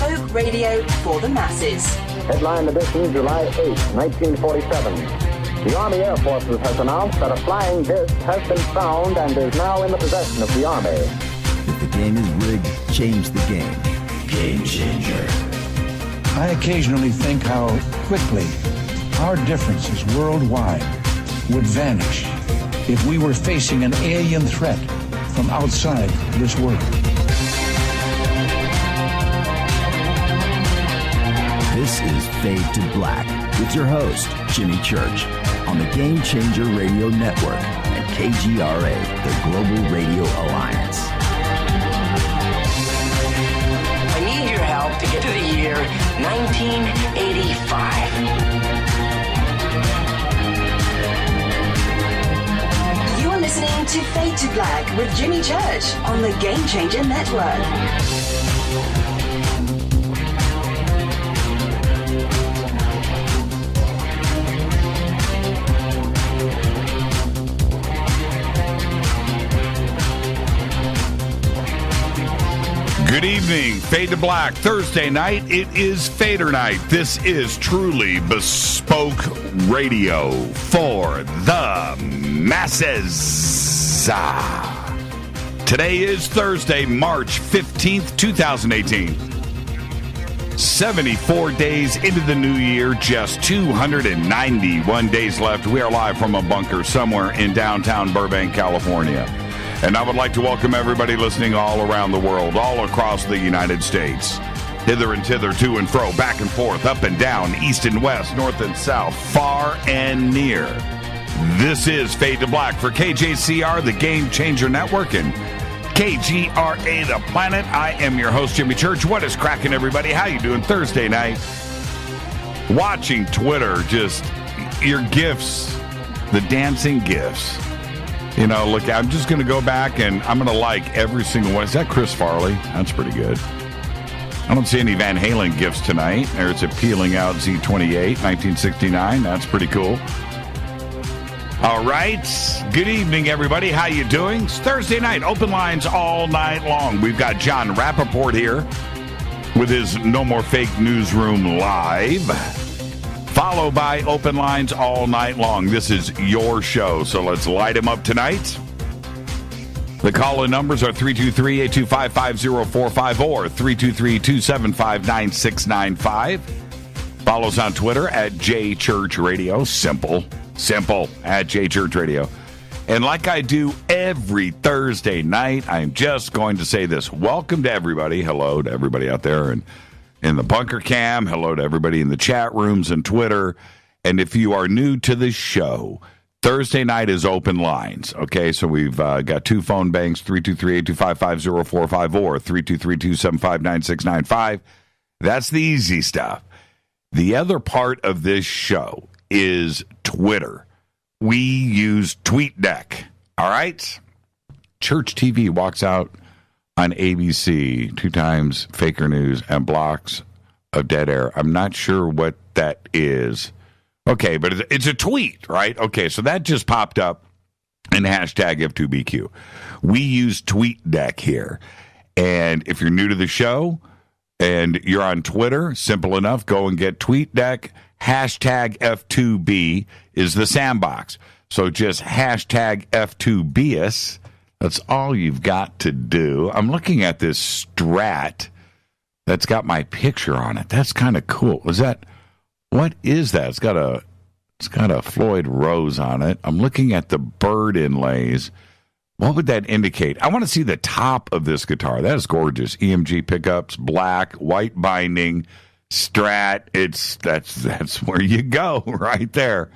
Folk radio for the masses. Headline edition, July 8, 1947. The Army Air Forces has announced that a flying disc has been found and is now in the possession of the Army. If the game is rigged, change the game. Game changer. I occasionally think how quickly our differences worldwide would vanish if we were facing an alien threat from outside this world. This is Fade to Black with your host, Jimmy Church, on the Game Changer Radio Network and KGRA, the Global Radio Alliance. I need your help to get to the year 1985. You're listening to Fade to Black with Jimmy Church on the Game Changer Network. Good evening, Fade to Black. Thursday night, it is Fadernight. This is truly bespoke radio for the masses. Today is Thursday, March 15th, 2018. 74 days into the new year, just 291 days left. We are live from a bunker somewhere in downtown Burbank, California. And I would like to welcome everybody listening all around the world, all across the United States, hither and thither, to and fro, back and forth, up and down, east and west, north and south, far and near. This is Fade to Black for KJCR, the Game Changer Network, and KGRA, the planet. I am your host, Jimmy Church. What is cracking, everybody? How you doing Thursday night? Watching Twitter, just your gifts, the dancing gifts. You know, look, I'm just going to go back and I'm going to like every single one. Is that Chris Farley? That's pretty good. I don't see any Van Halen gifts tonight. There's a peeling out Z28, 1969. That's pretty cool. All right. Good evening, everybody. How you doing? It's Thursday night. Open lines all night long. We've got Jon Rappoport here with his No More Fake Newsroom Live, followed by open lines all night long. This is your show, so let's light them up tonight. The call-in numbers are 323-825-5045 or 323-275-9695. Follow us on Twitter at JChurchRadio. Simple, at JChurchRadio. And like I do every Thursday night, I'm just going to say this. Welcome to everybody. Hello to everybody out there and in the bunker cam. Hello to everybody in the chat rooms and Twitter. And if you are new to the show, Thursday night is open lines. Okay, so we've got two phone banks, 323-825-5045 or 323-275-9695. That's the easy stuff. The other part of this show is Twitter. We use TweetDeck. All right? Church TV walks out on ABC 2 times faker news and blocks of dead air. I'm not sure what that is. Okay, but it's a tweet, right? Okay, so that just popped up in hashtag F2BQ. We use TweetDeck here. And if you're new to the show and you're on Twitter, simple enough, go and get TweetDeck. Hashtag F2B is the sandbox. So just hashtag F2BS. That's all you've got to do. I'm looking at this Strat that's got my picture on it. That's kind of cool. What is that? It's got a Floyd Rose on it. I'm looking at the bird inlays. What would that indicate? I want to see the top of this guitar. That is gorgeous. EMG pickups, black, white binding, Strat. That's where you go right there.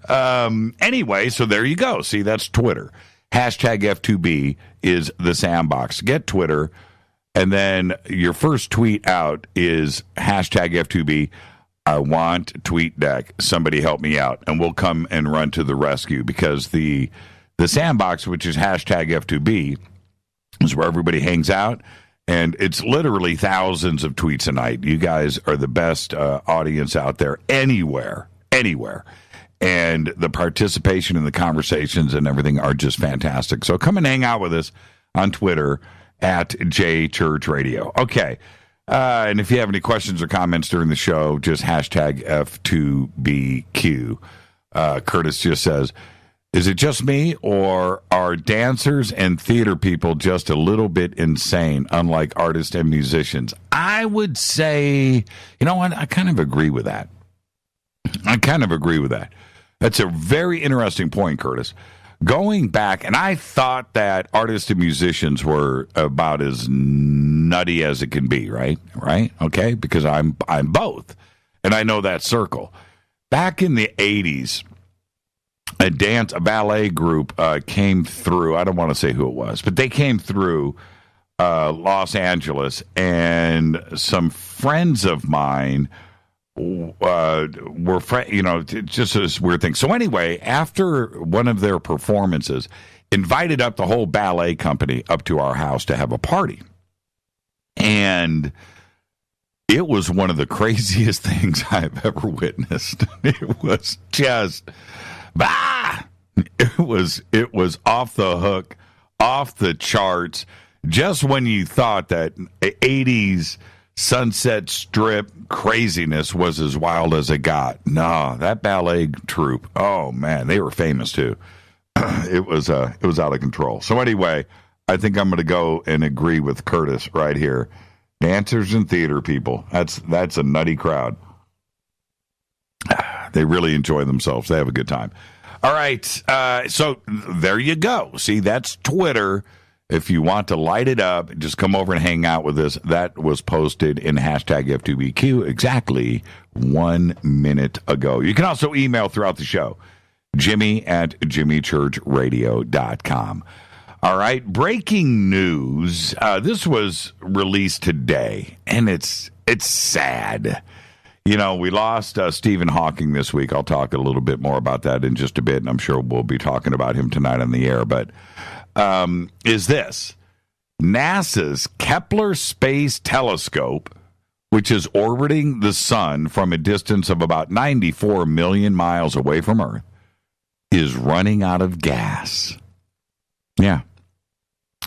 Anyway, so there you go. See, that's Twitter. Hashtag F2B is the sandbox. Get Twitter, and then your first tweet out is hashtag F2B. I want TweetDeck. Somebody help me out, and we'll come and run to the rescue, because the sandbox, which is hashtag F2B, is where everybody hangs out, and it's literally thousands of tweets a night. You guys are the best audience out there anywhere. And the participation and the conversations and everything are just fantastic. So come and hang out with us on Twitter at JChurchRadio. Okay. And if you have any questions or comments during the show, just hashtag F2BQ. Curtis just says, is it just me, or are dancers and theater people just a little bit insane, unlike artists and musicians? I would say, you know what, I kind of agree with that. That's a very interesting point, Curtis. Going back, and I thought that artists and musicians were about as nutty as it can be, right? Okay, because I'm both, and I know that circle. Back in the 80s, a ballet group came through. I don't want to say who it was, but they came through Los Angeles, and some friends of mine were just this weird thing. So anyway, after one of their performances, invited up the whole ballet company up to our house to have a party. And it was one of the craziest things I've ever witnessed. It was just, it was off the hook, off the charts. Just when you thought that 80s Sunset Strip craziness was as wild as it got. No, that ballet troupe, oh man, they were famous too. It was out of control. So anyway, I think I'm going to go and agree with Curtis right here. Dancers and theater people, that's a nutty crowd. They really enjoy themselves. They have a good time. All right, so there you go. See, that's Twitter. If you want to light it up, just come over and hang out with us. That was posted in hashtag F2BQ exactly 1 minute ago. You can also email throughout the show, Jimmy@jimmychurchradio.com. All right, breaking news. This was released today, and it's sad. You know, we lost Stephen Hawking this week. I'll talk a little bit more about that in just a bit, and I'm sure we'll be talking about him tonight on the air. But is this NASA's Kepler Space Telescope, which is orbiting the sun from a distance of about 94 million miles away from Earth, is running out of gas. Yeah,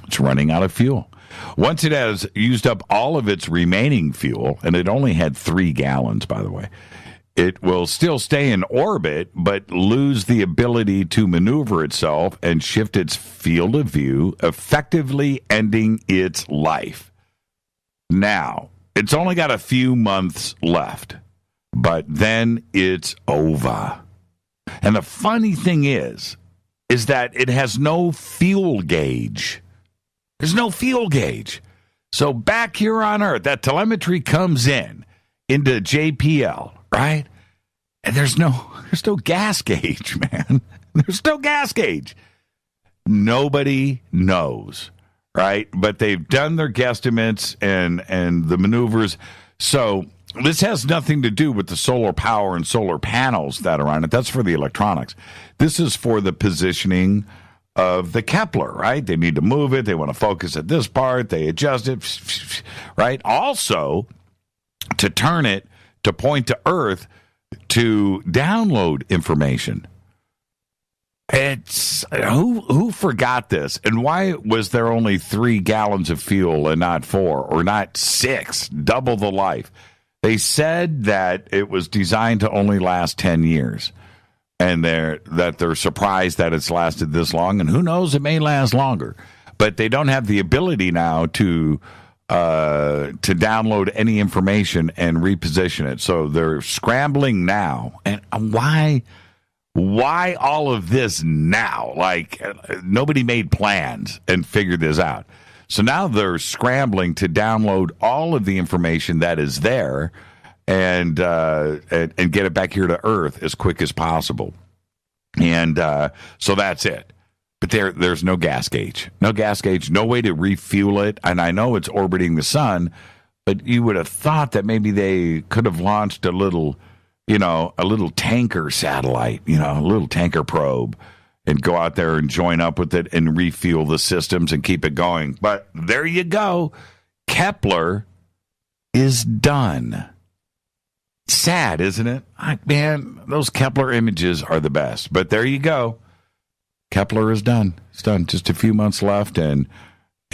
it's running out of fuel. Once it has used up all of its remaining fuel, and it only had 3 gallons, by the way, it will still stay in orbit, but lose the ability to maneuver itself and shift its field of view, effectively ending its life. Now, it's only got a few months left, but then it's over. And the funny thing is that it has no fuel gauge. There's no fuel gauge. So back here on Earth, that telemetry comes into JPL, right? And there's no gas gauge, man. There's no gas gauge. Nobody knows, right? But they've done their guesstimates and the maneuvers. So this has nothing to do with the solar power and solar panels that are on it. That's for the electronics. This is for the positioning of the Kepler, right? They need to move it. They want to focus at this part. They adjust it, right? Also, to turn it to point to Earth to download information. It's who forgot this, and why was there only 3 gallons of fuel and not 4 or not 6, double the life? They said that it was designed to only last 10 years. And they're surprised that it's lasted this long, and who knows, it may last longer. But they don't have the ability now to download any information and reposition it. So they're scrambling now. And why all of this now? Like, nobody made plans and figured this out. So now they're scrambling to download all of the information that is there and get it back here to Earth as quick as possible. And so that's it. But there's no gas gauge. No gas gauge, no way to refuel it. And I know it's orbiting the sun, but you would have thought that maybe they could have launched a little tanker satellite, a little tanker probe, and go out there and join up with it and refuel the systems and keep it going. But there you go. Kepler is done. Sad, isn't it? Man, those Kepler images are the best. But there you go. Kepler is done. It's done. Just a few months left, and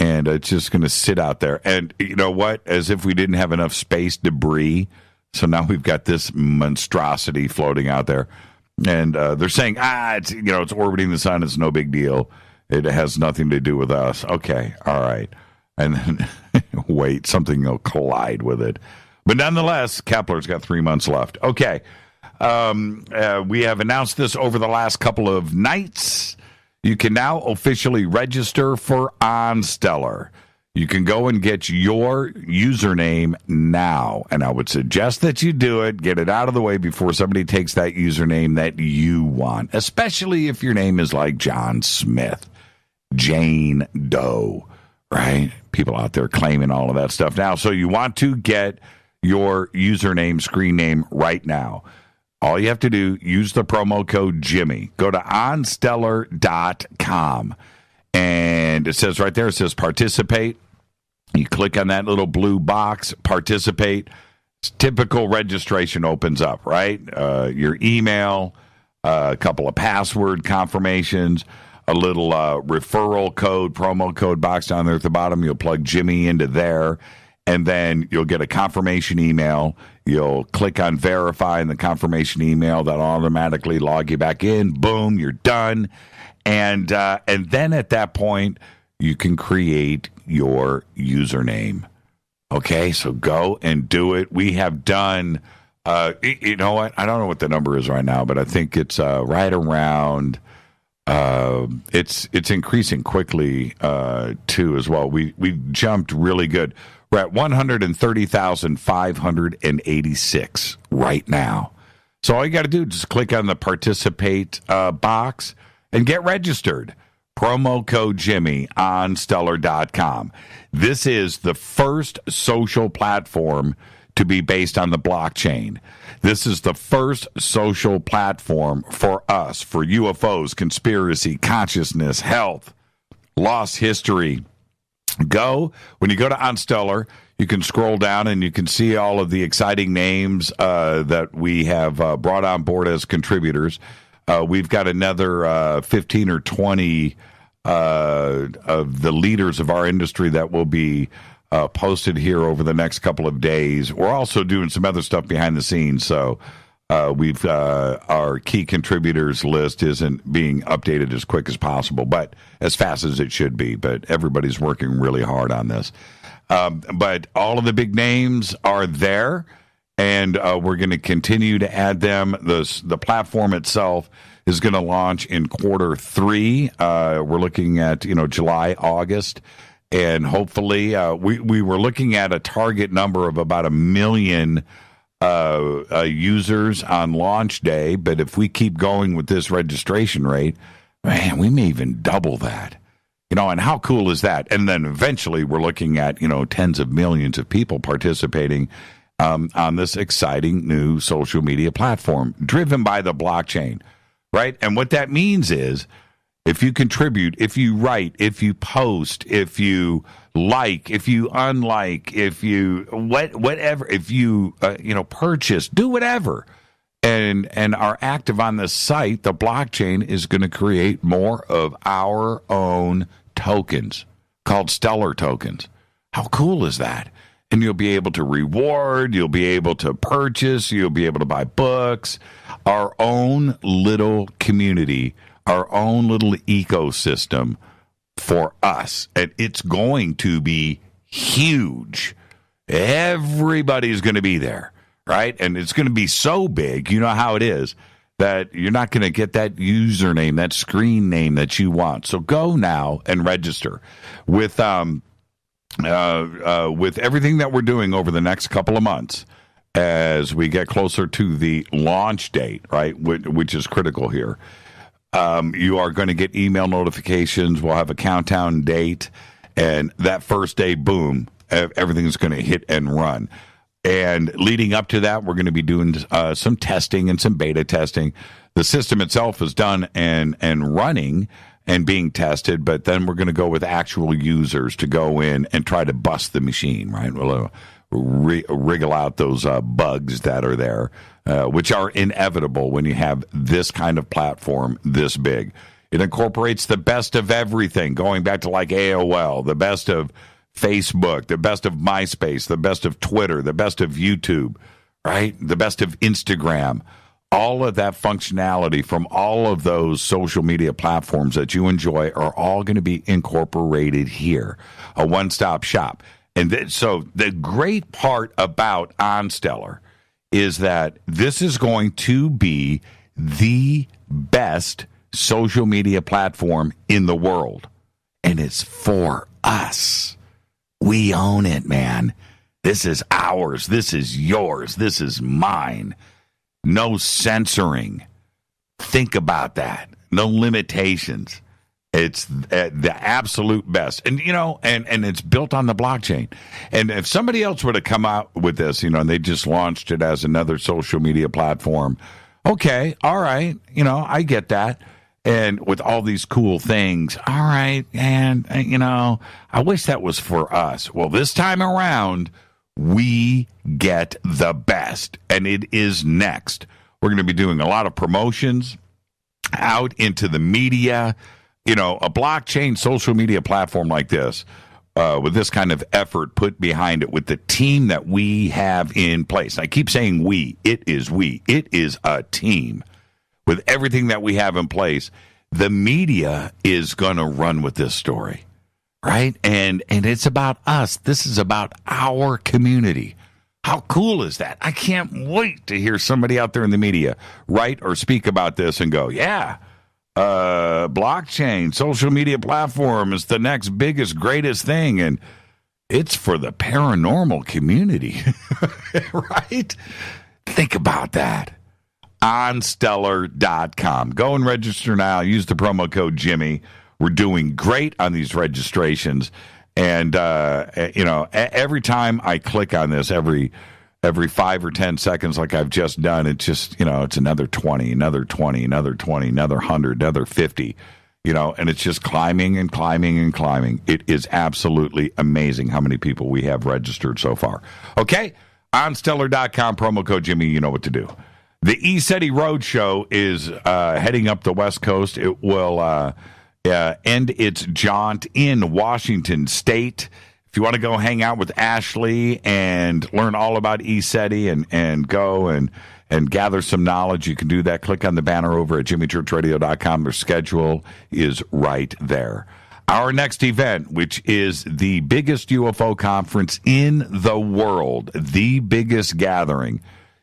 and it's just going to sit out there. And you know what? As if we didn't have enough space debris, so now we've got this monstrosity floating out there. And they're saying, it's it's orbiting the sun. It's no big deal. It has nothing to do with us. Okay, all right. And then wait, something will collide with it. But nonetheless, Kepler's got 3 months left. Okay. We have announced this over the last couple of nights. You can now officially register for OnStellar. You can go and get your username now. And I would suggest that you do it. Get it out of the way before somebody takes that username that you want, especially if your name is like John Smith, Jane Doe, right? People out there claiming all of that stuff now. So you want to get your username, screen name right now. All you have to do, use the promo code Jimmy. Go to onstellar.com. And it says right there, it says participate. You click on that little blue box, participate. Typical registration opens up, right? Your email, a couple of password confirmations, a little referral code, promo code box down there at the bottom. You'll plug Jimmy into there, and then you'll get a confirmation email. You'll click on verify in the confirmation email. That'll automatically log you back in. Boom, you're done. And then at that point, you can create your username. Okay, so go and do it. We have done, you know what? I don't know what the number is right now, but I think it's right around, it's increasing quickly, too, as well. We jumped really good. We're at 130,586 right now. So all you got to do is just click on the participate box and get registered. Promo code Jimmy on stellar.com. This is the first social platform to be based on the blockchain. This is the first social platform for us, for UFOs, conspiracy, consciousness, health, lost history. When you go to OnStellar, you can scroll down and you can see all of the exciting names that we have brought on board as contributors. We've got another 15 or 20 of the leaders of our industry that will be posted here over the next couple of days. We're also doing some other stuff behind the scenes, so we've our key contributors list isn't being updated as quick as possible, but as fast as it should be. But everybody's working really hard on this. But all of the big names are there, and we're going to continue to add them. The platform itself is going to launch in quarter 3. We're looking at July, August, and hopefully we were looking at a target number of about 1 million users on launch day. But if we keep going with this registration rate, man, we may even double that. And how cool is that? And then eventually we're looking at tens of millions of people participating on this exciting new social media platform driven by the blockchain. Right? And what that means is if you contribute, if you write, if you post, if you like, if you unlike, if you whatever, if you purchase, do whatever, and are active on this site, the blockchain is going to create more of our own tokens called Stellar tokens. How cool is that? And you'll be able to reward, you'll be able to purchase, you'll be able to buy books. Our own little community, our own little ecosystem for us. And it's going to be huge. Everybody's going to be there, right? And it's going to be so big, you know how it is, that you're not going to get that username, that screen name that you want. So go now and register. With everything that we're doing over the next couple of months, as we get closer to the launch date, right, which is critical here, you are going to get email notifications. We'll have a countdown date, and that first day, boom, everything's going to hit and run. And leading up to that, we're going to be doing some testing and some beta testing. The system itself is done and running and being tested, but then we're going to go with actual users to go in and try to bust the machine, right? We'll wriggle out those bugs that are there, which are inevitable when you have this kind of platform this big. It incorporates the best of everything, going back to like AOL, the best of Facebook, the best of MySpace, the best of Twitter, the best of YouTube, right? The best of Instagram. All of that functionality from all of those social media platforms that you enjoy are all going to be incorporated here. A one-stop shop. And so the great part about OnStellar is that this is going to be the best social media platform in the world. And it's for us. We own it, man. This is ours. This is yours. This is mine. No censoring. Think about that. No limitations. It's the absolute best. And, you know, and it's built on the blockchain. And if somebody else would have come out with this, you know, and they just launched it as another social media platform, okay, all right, you know, I get that. And with all these cool things, all right, and, you know, I wish that was for us. Well, this time around, we get the best, and it is next. We're going to be doing a lot of promotions out into the media. You know, a blockchain social media platform like this, with this kind of effort put behind it, with the team that we have in place. I keep saying we. It is we. It is a team. With everything that we have in place, the media is going to run with this story, right? And it's about us. This is about our community. How cool is that? I can't wait to hear somebody out there in the media write or speak about this and go, yeah, blockchain, social media platform is the next biggest, greatest thing. And it's for the paranormal community, right? Think about that. OnStellar.com. Go and register now. Use the promo code Jimmy. We're doing great on these registrations. And, you know, every time I click on this, every 5 or 10 seconds like I've just done, it's just, you know, it's another 20, another 20, another 20, another 100, another 50, you know, and it's just climbing and climbing and climbing. It is absolutely amazing how many people we have registered so far. Okay, OnStellar.com, promo code Jimmy, you know what to do. The ECETI Roadshow is heading up the West Coast. It will end its jaunt in Washington State. If you want to go hang out with Ashley and learn all about ECETI and go and gather some knowledge, you can do that. Click on the banner over at jimmychurchradio.com. Their schedule is right there. Our next event, which is the biggest UFO conference in the world, the biggest gathering,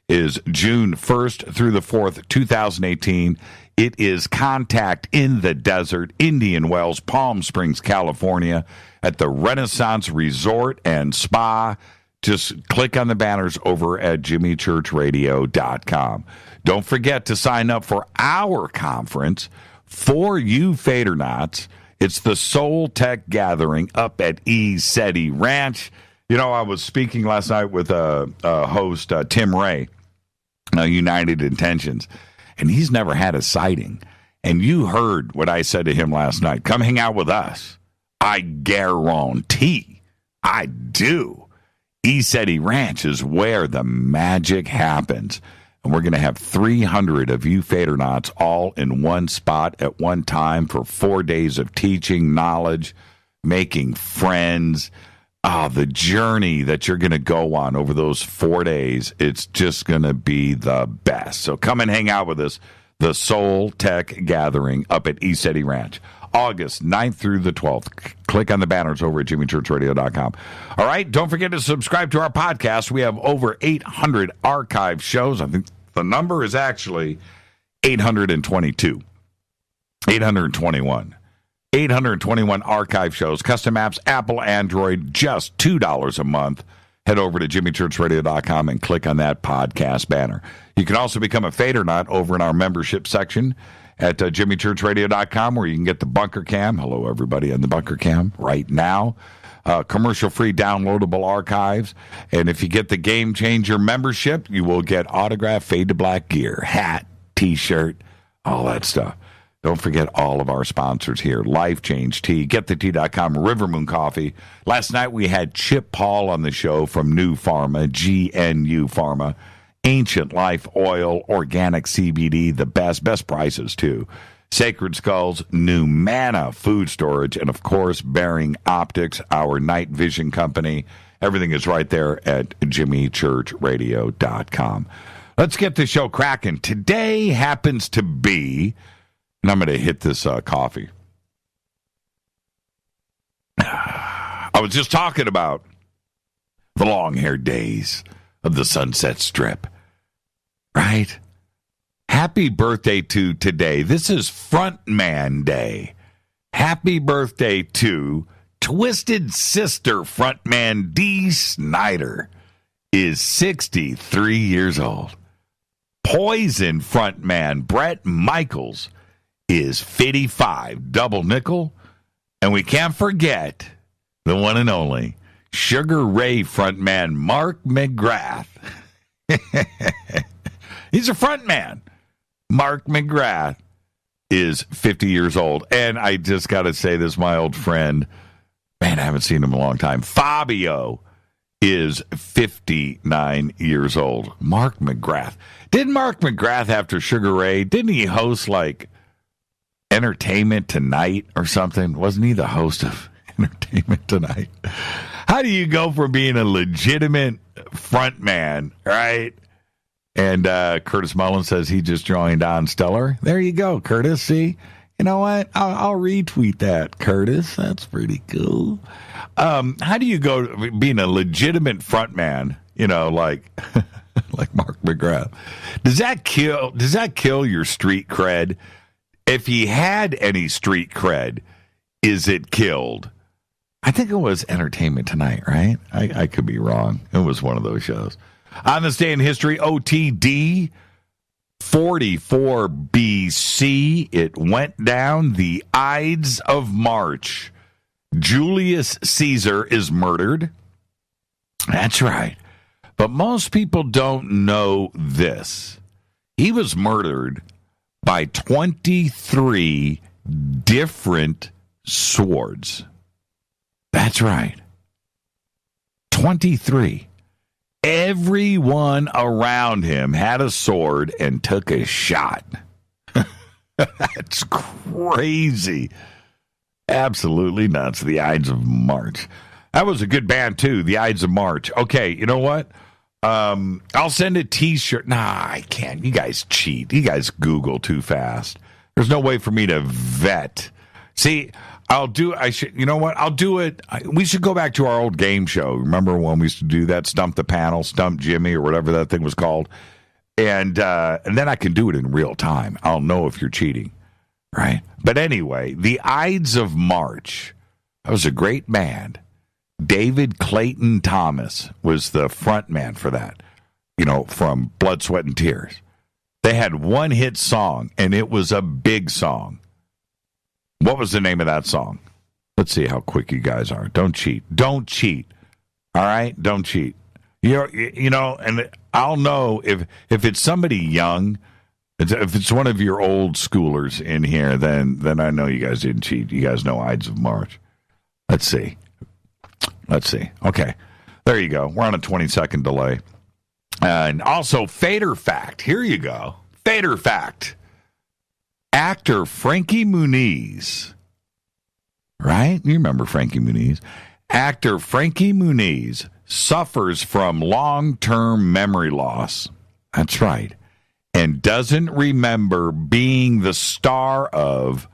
is June 1st through the 4th, 2018. It is Contact in the Desert, Indian Wells, Palm Springs, California, at the Renaissance Resort and Spa. Just click on the banners over at jimmychurchradio.com. Don't forget to sign up for our conference for you Fadernauts. It's the Soul Tech Gathering up at ECETI Ranch. You know, I was speaking last night with a host, Tim Ray, United Intentions, and he's never had a sighting. And you heard what I said to him last night. Come hang out with us. I guarantee I do. ECETI Ranch is where the magic happens. And we're going to have 300 of you Fadernauts all in one spot at one time for 4 days of teaching, knowledge, making friends. The journey that you're going to go on over those 4 days, it's just going to be the best. So come and hang out with us. The Soul Tech Gathering up at ECETI Ranch, August 9th through the 12th. Click on the banners over at jimmychurchradio.com. All right, don't forget to subscribe to our podcast. We have over 800 archive shows. I think the number is actually 822. 821. 821 archive shows, custom apps, Apple, Android, just $2 a month. Head over to jimmychurchradio.com and click on that podcast banner. You can also become a Fadernaut over in our membership section at jimmychurchradio.com, where you can get the Bunker Cam. Hello, everybody on the Bunker Cam right now. Commercial-free downloadable archives. And if you get the Game Changer membership, you will get autographed Fade to Black gear, hat, T-shirt, all that stuff. Don't forget all of our sponsors here. Life Change Tea, GetTheTea.com, Rivermoon Coffee. Last night we had Chip Paul on the show from New Pharma, GNU Pharma. Ancient Life Oil, organic CBD, the best prices too. Sacred Skulls, Numana Food Storage, and, of course, Bearing Optics, our night vision company. Everything is right there at jimmychurchradio.com. Let's get the show cracking. Today happens to be, and I'm going to hit this coffee. I was just talking about the long-haired days of the Sunset Strip, right? Happy birthday to today. This is Frontman Day. Happy birthday to Twisted Sister frontman Dee Snider is 63 years old. Poison frontman Bret Michaels is 55, double nickel. And we can't forget the one and only Sugar Ray frontman Mark McGrath. He's a frontman. Mark McGrath is 50 years old. And I just got to say this, my old friend, man, I haven't seen him in a long time, Fabio is 59 years old. Mark McGrath. Didn't Mark McGrath, after Sugar Ray, didn't he host like Entertainment Tonight or something? Wasn't he the host of Entertainment Tonight? How do you go from being a legitimate front man, right? And Curtis Mullen says he just joined on Stellar. There you go, Curtis. See? You know what? I'll retweet that, Curtis. That's pretty cool. How do you go to being a legitimate front man, you know, like like Mark McGrath? Does that kill your street cred? If he had any street cred, is it killed? I think it was Entertainment Tonight, right? I could be wrong. It was one of those shows. On this day in history, OTD, 44 BC, it went down. The Ides of March. Julius Caesar is murdered. That's right. But most people don't know this. He was murdered by 23 different swords. That's right. 23. Everyone around him had a sword and took a shot. That's crazy. Absolutely nuts. The Ides of March. That was a good band, too, the Ides of March. Okay, you know what? I'll send a T-shirt. Nah, I can't. You guys cheat. You guys Google too fast. There's no way for me to vet. See, you know what? I'll do it. We should go back to our old game show. Remember when we used to do that? Stump the Panel, Stump Jimmy, or whatever that thing was called. And then I can do it in real time. I'll know if you're cheating, right? But anyway, the Ides of March. That was a great band. David Clayton Thomas was the front man for that, you know, from Blood, Sweat, and Tears. They had one hit song, and it was a big song. What was the name of that song? Let's see how quick you guys are. Don't cheat. Don't cheat. All right? Don't cheat. You know, and I'll know if it's somebody young, if it's one of your old schoolers in here, then I know you guys didn't cheat. You guys know Ides of March. Let's see. Okay. There you go. We're on a 20-second delay. And also, Fader Fact. Here you go. Fader Fact. Actor Frankie Muniz. Right? You remember Frankie Muniz. Actor Frankie Muniz suffers from long-term memory loss. That's right. And doesn't remember being the star of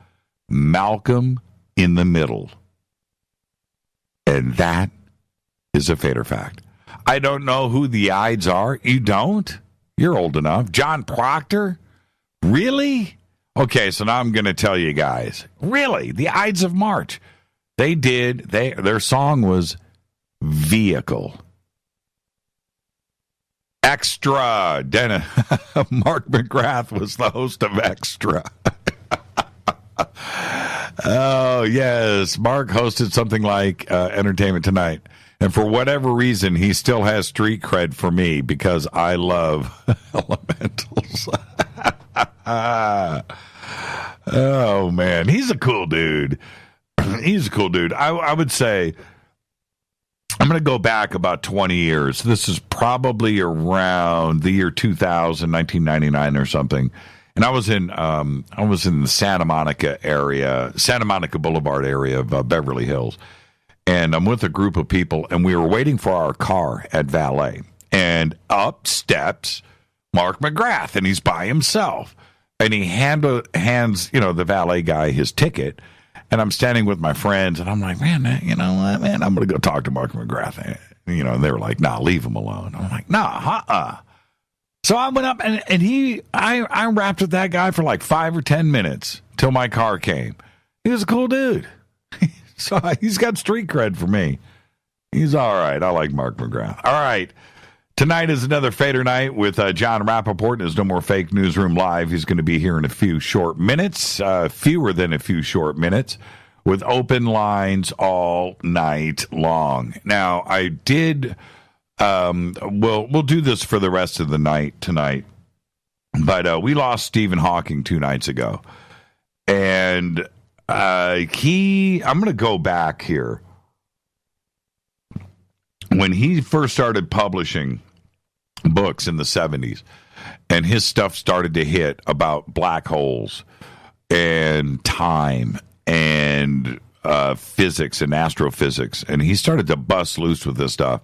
Malcolm in the Middle. And that is a Fader Fact. I don't know who the Ides are. You don't? You're old enough. John Proctor? Really? Okay, so now I'm going to tell you guys. Really? The Ides of March. Their song was Vehicle. Extra. Mark McGrath was the host of Extra. Oh, yes. Mark hosted something like Entertainment Tonight. And for whatever reason, he still has street cred for me because I love Elementals. Oh, man. He's a cool dude. He's a cool dude. I would say, I'm going to go back about 20 years. This is probably around the year 2000, 1999 or something. And I was in the Santa Monica Boulevard area of Beverly Hills. And I'm with a group of people, and we were waiting for our car at valet. And up steps Mark McGrath, and he's by himself. And he hands, the valet guy his ticket. And I'm standing with my friends, and I'm like, man, you know what, man? I'm going to go talk to Mark McGrath. And they were like, nah, leave him alone. I'm like, nah, So I went up, and I rapped with that guy for like 5 or 10 minutes till my car came. He was a cool dude. So he's got street cred for me. He's all right. I like Mark McGrath. All right. Tonight is another Fadernight with Jon Rappoport and his No More Fake Newsroom Live. He's going to be here in a few short minutes, fewer than a few short minutes, with open lines all night long. Now, I did, we'll do this for the rest of the night tonight, but we lost Stephen Hawking 2 nights ago. And I'm going to go back here. When he first started publishing books in the 70s, and his stuff started to hit about black holes and time and physics and astrophysics, and he started to bust loose with this stuff.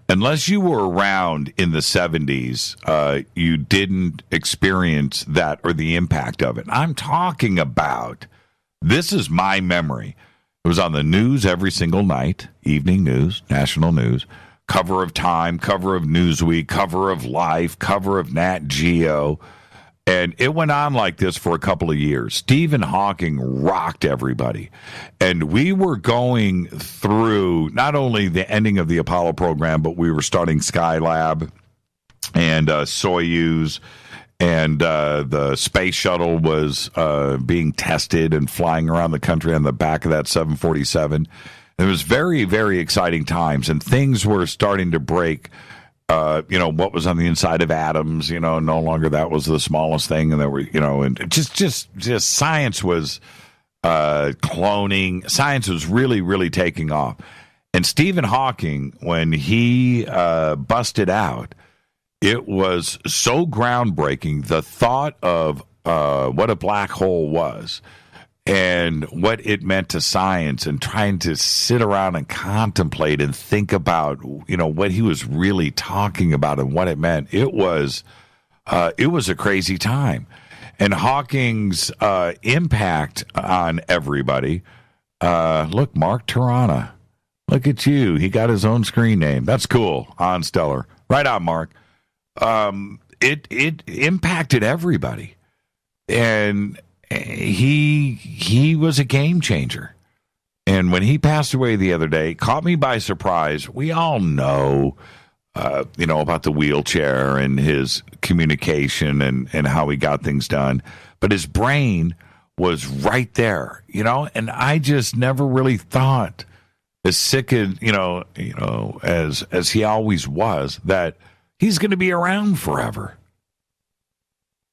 Unless you were around in the 70s, you didn't experience that or the impact of it. I'm talking about, this is my memory. It was on the news every single night, evening news, national news, cover of Time, cover of Newsweek, cover of Life, cover of Nat Geo. And it went on like this for a couple of years. Stephen Hawking rocked everybody. And we were going through not only the ending of the Apollo program, but we were starting Skylab and Soyuz. And the space shuttle was being tested and flying around the country on the back of that 747. It was very, very exciting times, and things were starting to break. What was on the inside of atoms, no longer that was the smallest thing. And there were, and just science was cloning. Science was really, really taking off. And Stephen Hawking, when he busted out, it was so groundbreaking, the thought of what a black hole was and what it meant to science, and trying to sit around and contemplate and think about, what he was really talking about and what it meant. It was a crazy time. And Hawking's impact on everybody. Look, Mark Tirana. Look at you. He got his own screen name. That's cool. On Stellar. Right on, Mark. It impacted everybody, and he was a game changer. And when he passed away the other day, caught me by surprise. We all know, about the wheelchair and his communication and how he got things done, but his brain was right there, and I just never really thought, as sick as as he always was, that he's going to be around forever.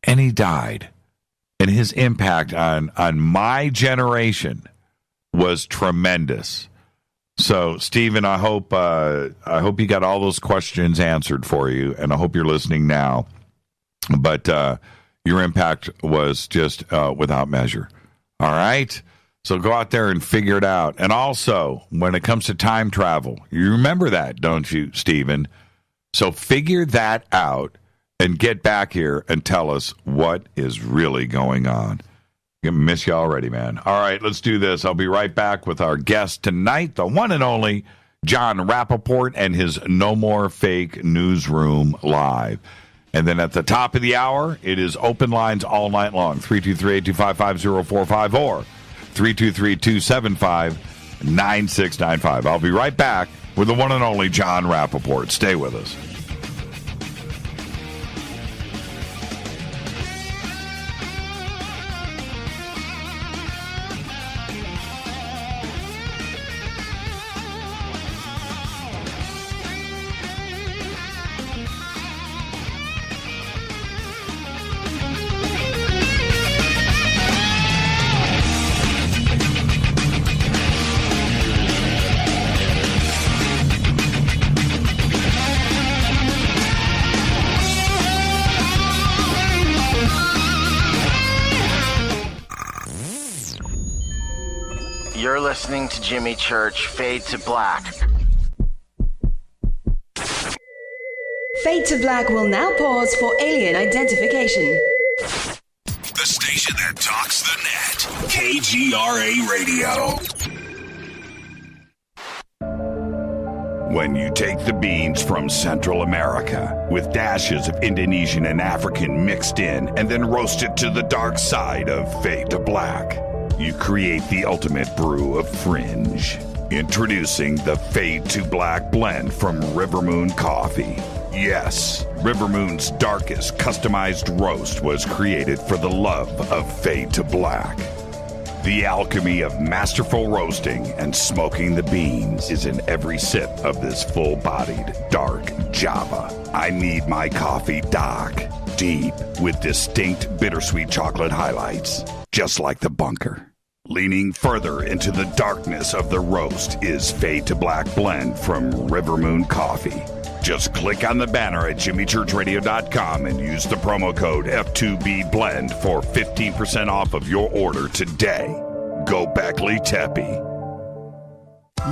And he died. And his impact on my generation was tremendous. So, Stephen, I hope you got all those questions answered for you, and I hope you're listening now. But your impact was just without measure. All right? So go out there and figure it out. And also, when it comes to time travel, you remember that, don't you, Stephen? So figure that out and get back here and tell us what is really going on. I miss you already, man. All right, let's do this. I'll be right back with our guest tonight, the one and only Jon Rappoport and his No More Fake Newsroom Live. And then at the top of the hour, it is open lines all night long, 323-825-5045 or 323-275-9695. I'll be right back with the one and only Jon Rappoport. Stay with us. You're listening to Jimmy Church, Fade to Black. Fade to Black will now pause for alien identification. The station that talks the net. KGRA Radio. When you take the beans from Central America with dashes of Indonesian and African mixed in and then roast it to the dark side of Fade to Black, you create the ultimate brew of fringe. Introducing the Fade to Black blend from River Moon Coffee. Yes, River Moon's darkest customized roast was created for the love of Fade to Black. The alchemy of masterful roasting and smoking the beans is in every sip of this full-bodied, dark Java. I need my coffee dark, deep, with distinct bittersweet chocolate highlights, just like the bunker. Leaning further into the darkness of the roast is Fade to Black blend from River Moon Coffee. Just click on the banner at jimmychurchradio.com and use the promo code F2BBLEND for 15% off of your order today. Go Beckley Teppy.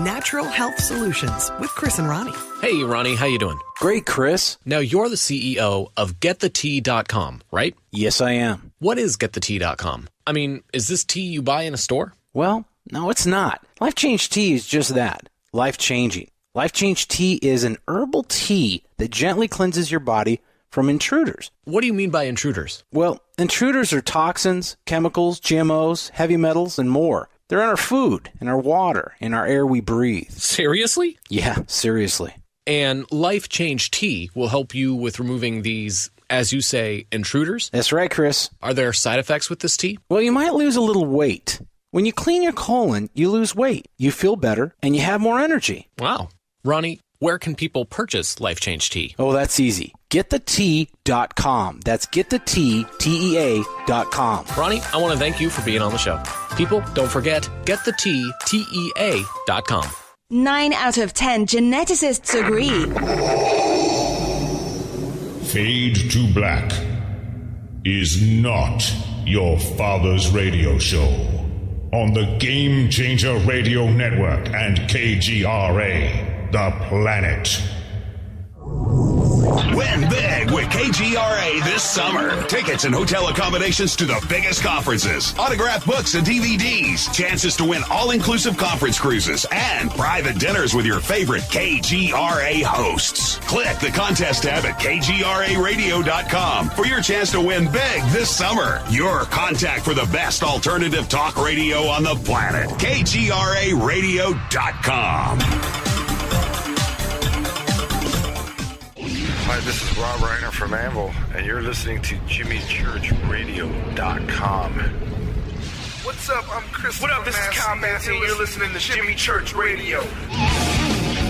Natural Health Solutions with Chris and Ronnie. Hey, Ronnie, how you doing? Great, Chris. Now, you're the CEO of GetTheTea.com, right? Yes, I am. What is GetTheTea.com? I mean, is this tea you buy in a store? Well, no, it's not. Life Change Tea is just that. Life-changing. Life Change Tea is an herbal tea that gently cleanses your body from intruders. What do you mean by intruders? Well, intruders are toxins, chemicals, GMOs, heavy metals, and more. They're in our food, in our water, in our air we breathe. Seriously? Yeah, seriously. And Life Change Tea will help you with removing these, as you say, intruders? That's right, Chris. Are there side effects with this tea? Well, you might lose a little weight. When you clean your colon, you lose weight, you feel better, and you have more energy. Wow. Ronnie, where can people purchase Life Change Tea? Oh, that's easy. GetTheTea.com. That's GetTheTea.com. Ronnie, I want to thank you for being on the show. People, don't forget, GetTheTea.com. 9 out of 10 geneticists agree. Fade to Black is not your father's radio show on the Game Changer Radio Network and KGRA. The Planet. Win big with KGRA this summer. Tickets and hotel accommodations to the biggest conferences, autographed books and DVDs, chances to win all-inclusive conference cruises, and private dinners with your favorite KGRA hosts. Click the contest tab at kgraradio.com for your chance to win big this summer. Your contact for the best alternative talk radio on the planet. kgraradio.com. Hi, this is Rob Reiner from Anvil, and you're listening to JimmyChurchRadio.com. What's up? I'm Chris. What up? This is Kyle Massey, and you're listening to Jimmy Church Radio.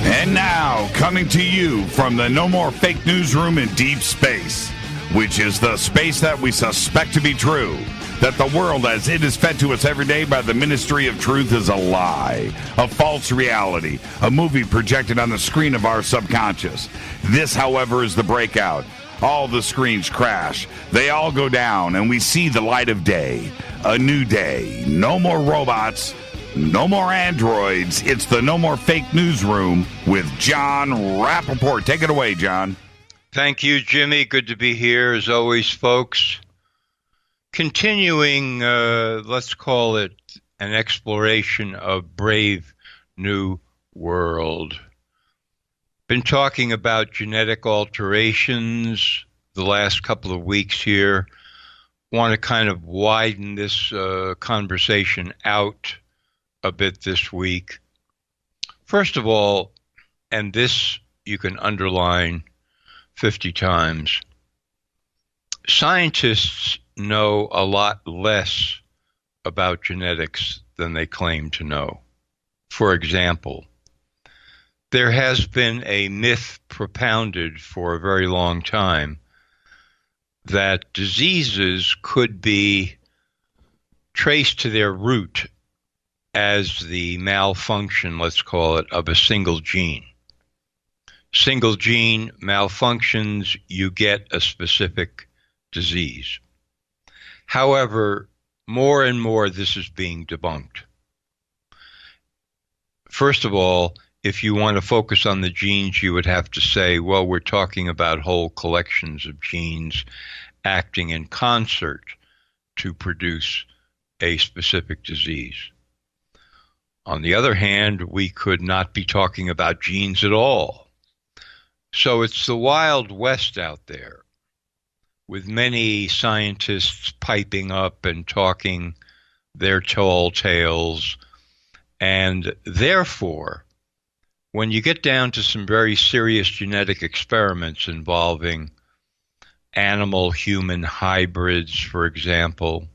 And now, coming to you from the No More Fake Newsroom in deep space, which is the space that we suspect to be true, that the world as it is fed to us every day by the Ministry of Truth is a lie, a false reality, a movie projected on the screen of our subconscious. This, however, is the breakout. All the screens crash. They all go down, and we see the light of day. A new day. No more robots. No more androids. It's the No More Fake Newsroom with Jon Rappoport. Take it away, John. Thank you, Jimmy. Good to be here, as always, folks. Continuing, let's call it an exploration of Brave New World. Been talking about genetic alterations the last couple of weeks here. Want to kind of widen this conversation out a bit this week. First of all, and this you can underline 50 times, scientists know a lot less about genetics than they claim to know. For example, there has been a myth propounded for a very long time that diseases could be traced to their root as the malfunction, let's call it, of a single gene. Single gene malfunctions, you get a specific disease. However, more and more this is being debunked. first of all, if you want to focus on the genes, you would have to say, well, we're talking about whole collections of genes acting in concert to produce a specific disease. On the other hand, we could not be talking about genes at all. So it's the Wild West out there, with many scientists piping up and talking their tall tales. And therefore, when you get down to some very serious genetic experiments involving animal-human hybrids, for example,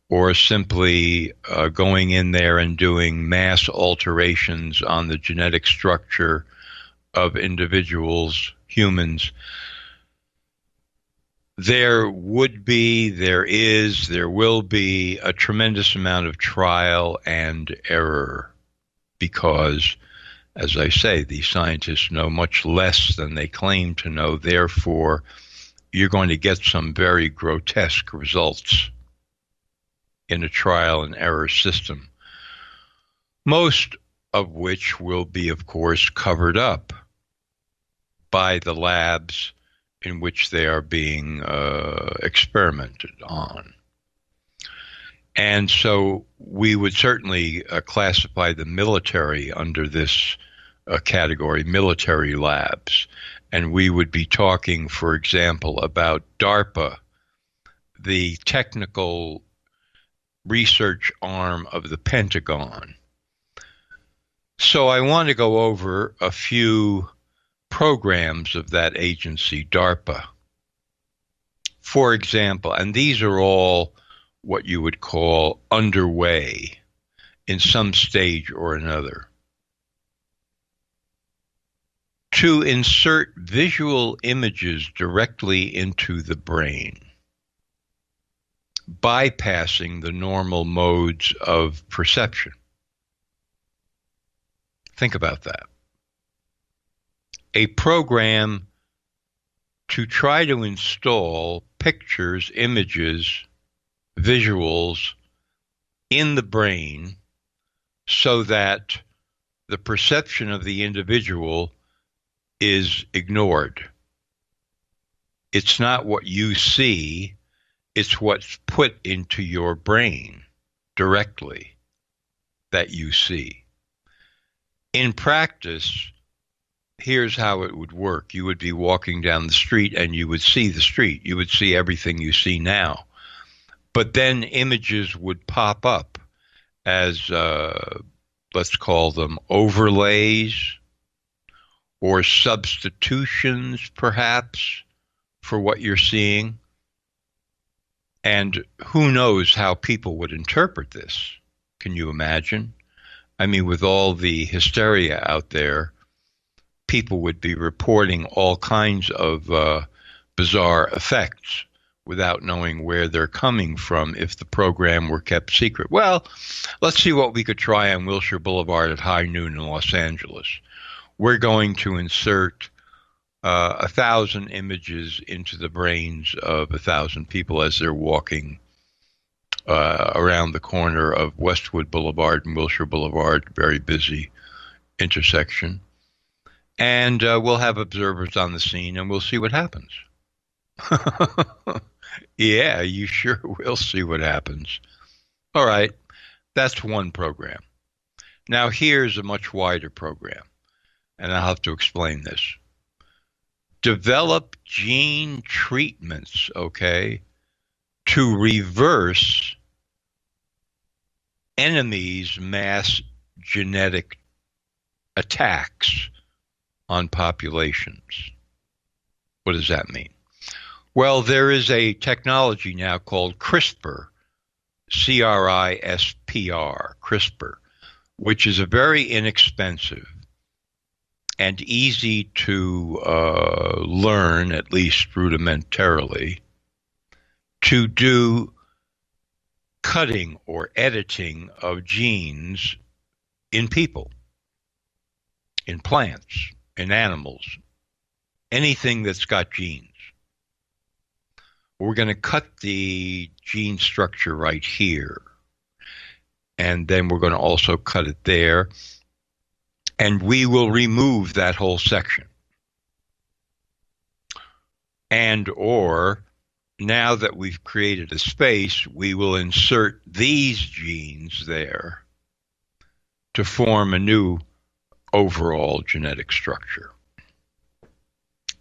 or simply going in there and doing mass alterations on the genetic structure of individuals, humans, there would be, there is, there will be a tremendous amount of trial and error because, as I say, these scientists know much less than they claim to know. Therefore, you're going to get some very grotesque results in a trial and error system, most of which will be, of course, covered up by the labs in which they are being experimented on. And so we would certainly classify the military under this category, military labs. And we would be talking, for example, about DARPA, the technical research arm of the Pentagon. So I want to go over a few programs of that agency, DARPA. For example, and these are all what you would call underway in some stage or another. To insert visual images directly into the brain, bypassing the normal modes of perception. Think about that. A program to try to install pictures, images, visuals in the brain so that the perception of the individual is ignored. It's not what you see, it's what's put into your brain directly that you see. In practice, here's how it would work. You would be walking down the street and you would see the street. You would see everything you see now. But then images would pop up as, let's call them overlays or substitutions, perhaps, for what you're seeing. And who knows how people would interpret this? Can you imagine? I mean, with all the hysteria out there, people would be reporting all kinds of bizarre effects without knowing where they're coming from if the program were kept secret. Well, let's see what we could try on Wilshire Boulevard at high noon in Los Angeles. We're going to insert 1,000 images into the brains of 1,000 people as they're walking around the corner of Westwood Boulevard and Wilshire Boulevard, very busy intersection. And we'll have observers on the scene and we'll see what happens. Yeah, you sure will see what happens. All right, that's one program. Now here's a much wider program, and I'll have to explain this. Develop gene treatments, okay, to reverse enemies' mass genetic attacks on populations. What does that mean? Well, there is a technology now called CRISPR, C-R-I-S-P-R, CRISPR, which is a very inexpensive and easy to learn, at least rudimentarily, to do cutting or editing of genes in people, in plants, in animals, anything that's got genes. We're going to cut the gene structure right here. and then we're going to also cut it there, and we will remove that whole section. And or now that we've created a space, we will insert these genes there to form a new overall genetic structure.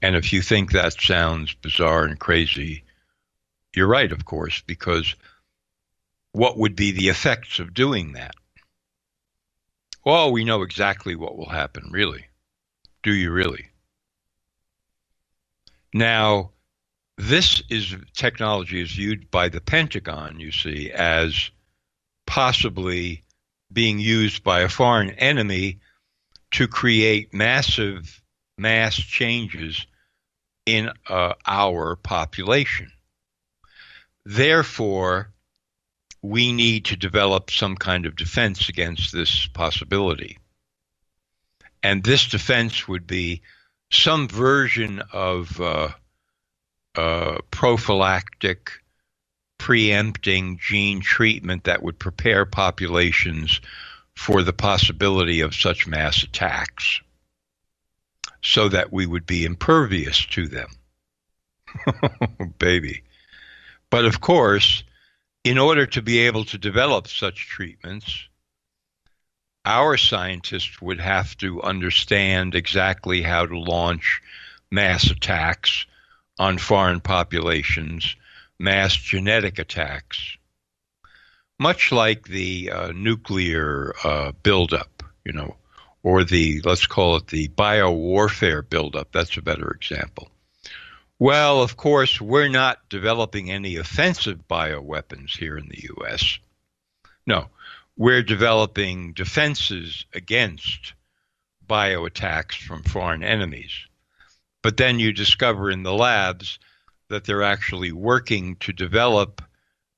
And if you think that sounds bizarre and crazy, you're right, of course, because what would be the effects of doing that? Well, we know exactly what will happen, really. Do you really? Now, this technology is viewed by the Pentagon, you see, as possibly being used by a foreign enemy to create massive mass changes in our population. Therefore, we need to develop some kind of defense against this possibility. And this defense would be some version of prophylactic, preempting gene treatment that would prepare populations for the possibility of such mass attacks so that we would be impervious to them. Baby. But of course, in order to be able to develop such treatments, our scientists would have to understand exactly how to launch mass attacks on foreign populations, mass genetic attacks, much like the nuclear buildup, or let's call it the biowarfare buildup. That's a better example. Well, of course, we're not developing any offensive bioweapons here in the U.S. No, we're developing defenses against bioattacks from foreign enemies. But then you discover in the labs that they're actually working to develop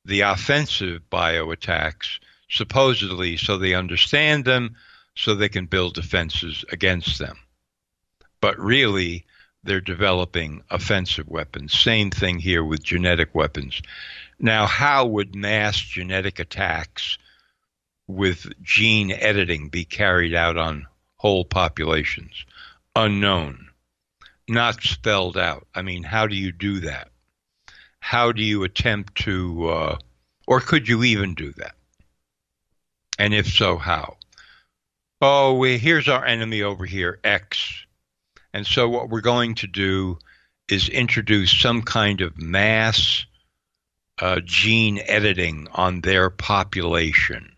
the offensive bioattacks, supposedly so they understand them, so they can build defenses against them. But really, they're developing offensive weapons. Same thing here with genetic weapons. Now, how would mass genetic attacks with gene editing be carried out on whole populations? Unknown. Not spelled out. I mean, how do you do that? How do you attempt to, or could you even do that? And if so, how? Oh, here's our enemy over here, X. And so what we're going to do is introduce some kind of mass gene editing on their population.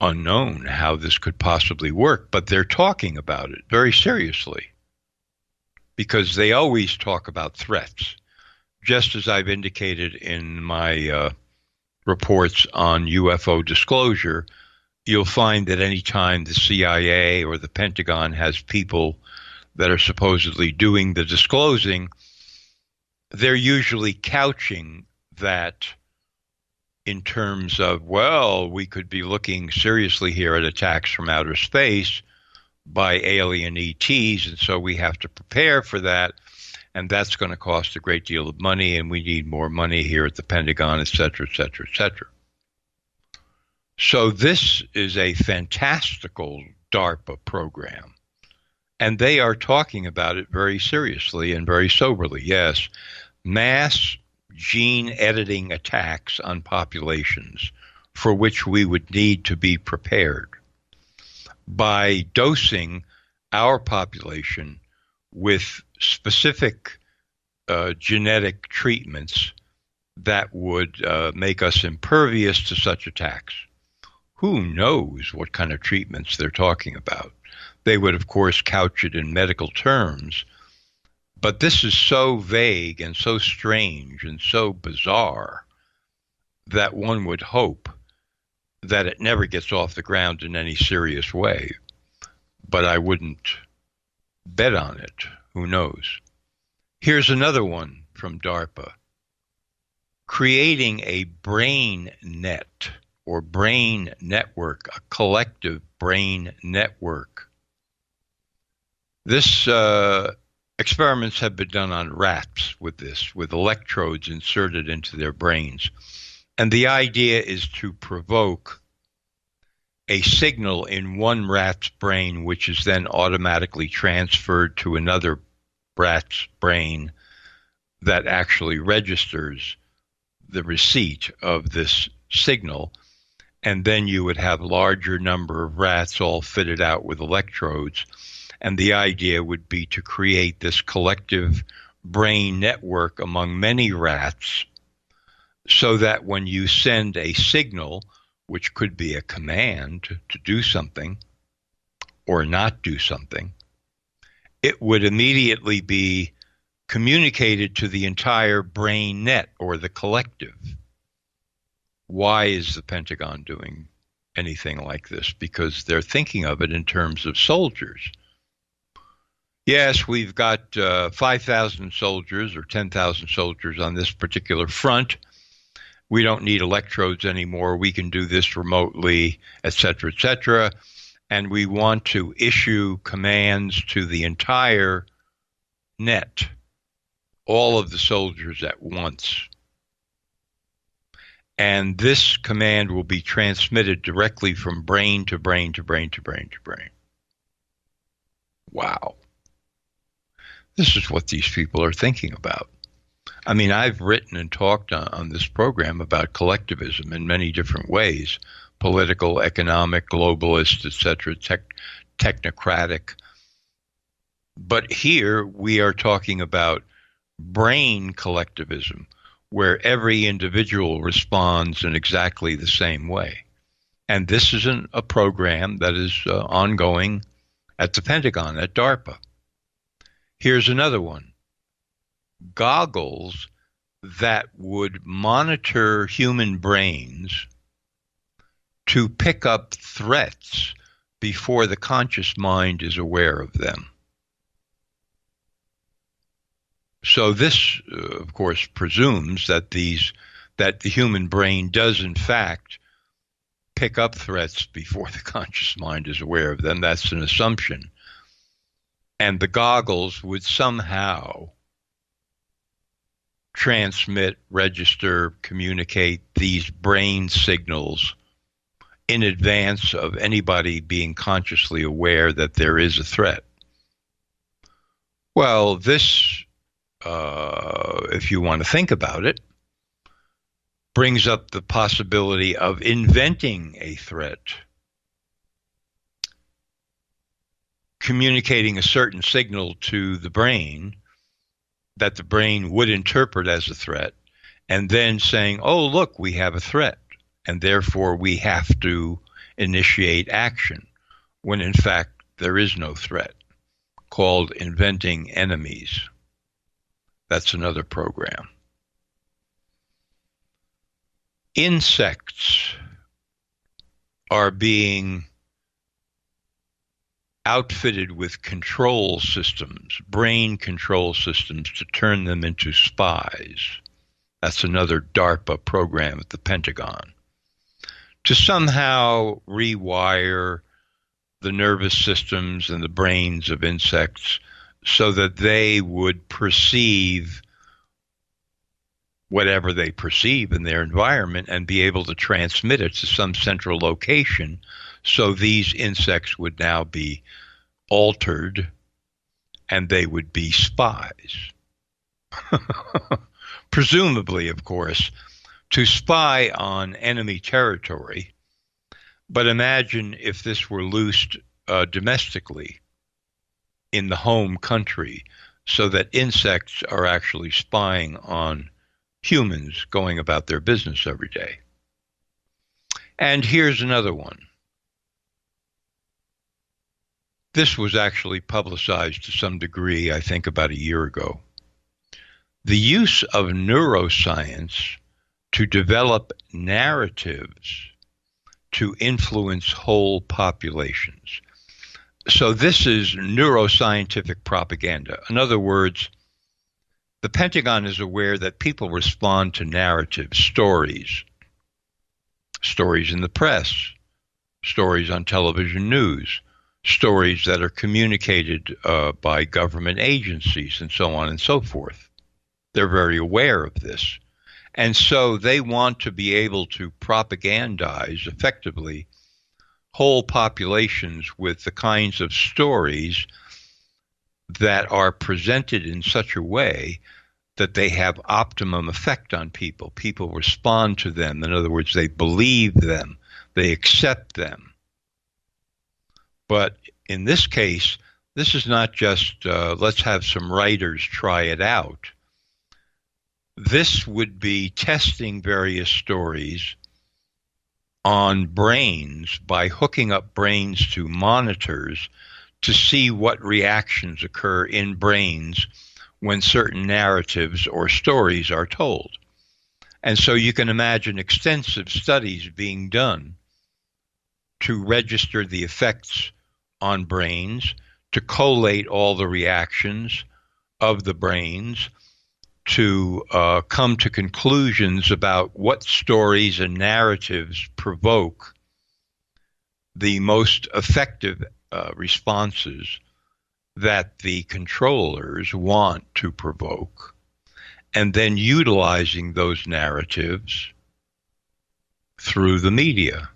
Unknown how this could possibly work, but they're talking about it very seriously because they always talk about threats. Just as I've indicated in my reports on UFO disclosure, you'll find that any time the CIA or the Pentagon has people that are supposedly doing the disclosing, they're usually couching that in terms of, well, we could be looking seriously here at attacks from outer space by alien ETs, and so we have to prepare for that, and that's going to cost a great deal of money, and we need more money here at the Pentagon, et cetera, et cetera, et cetera. So this is a fantastical DARPA program, and they are talking about it very seriously and very soberly. Yes, mass gene editing attacks on populations for which we would need to be prepared by dosing our population with specific genetic treatments that would make us impervious to such attacks. Who knows what kind of treatments they're talking about? They would, of course, couch it in medical terms, but this is so vague and so strange and so bizarre that one would hope that it never gets off the ground in any serious way. But I wouldn't bet on it. Who knows? Here's another one from DARPA. Creating a brain net or brain network, a collective brain network. This experiments have been done on rats with this, with electrodes inserted into their brains. And the idea is to provoke a signal in one rat's brain, which is then automatically transferred to another rat's brain that actually registers the receipt of this signal. And then you would have larger number of rats all fitted out with electrodes. And the idea would be to create this collective brain network among many rats so that when you send a signal, which could be a command to do something or not do something, it would immediately be communicated to the entire brain net or the collective. Why is the Pentagon doing anything like this? Because they're thinking of it in terms of soldiers. Yes, we've got 5,000 soldiers or 10,000 soldiers on this particular front. We don't need electrodes anymore. We can do this remotely, et cetera, and we want to issue commands to the entire net, all of the soldiers at once. And this command will be transmitted directly from brain to brain to brain to brain to brain. Wow. This is what these people are thinking about. I mean, I've written and talked on this program about collectivism in many different ways, political, economic, globalist, etc., technocratic. But here we are talking about brain collectivism, where every individual responds in exactly the same way. And this is a program that is ongoing at the Pentagon, at DARPA. Here's another one. Goggles that would monitor human brains to pick up threats before the conscious mind is aware of them. So this, of course, presumes that the human brain does, in fact, pick up threats before the conscious mind is aware of them. That's an assumption. And the goggles would somehow transmit, register, communicate these brain signals in advance of anybody being consciously aware that there is a threat. Well, this, if you want to think about it, brings up the possibility of inventing a threat, communicating a certain signal to the brain that the brain would interpret as a threat, and then saying, oh, look, we have a threat, and therefore we have to initiate action, when in fact there is no threat, called inventing enemies. That's another program. Insects are being outfitted with control systems, brain control systems, to turn them into spies. That's another DARPA program at the Pentagon. To somehow rewire the nervous systems and the brains of insects so that they would perceive whatever they perceive in their environment and be able to transmit it to some central location. So these insects would now be altered and they would be spies. Presumably, of course, to spy on enemy territory. But imagine if this were loosed domestically in the home country, so that insects are actually spying on humans going about their business every day. And here's another one. This was actually publicized to some degree, I think, about a year ago. The use of neuroscience to develop narratives to influence whole populations. So this is neuroscientific propaganda. In other words, the Pentagon is aware that people respond to narratives, stories in the press, stories on television news, stories that are communicated by government agencies, and so on and so forth. They're very aware of this. And so they want to be able to propagandize effectively whole populations with the kinds of stories that are presented in such a way that they have optimum effect on people. People respond to them. In other words, they believe them, they accept them. But in this case, this is not just let's have some writers try it out. This would be testing various stories on brains by hooking up brains to monitors to see what reactions occur in brains when certain narratives or stories are told. And so you can imagine extensive studies being done to register the effects on brains, to collate all the reactions of the brains, to come to conclusions about what stories and narratives provoke the most effective responses that the controllers want to provoke, and then utilizing those narratives through the media.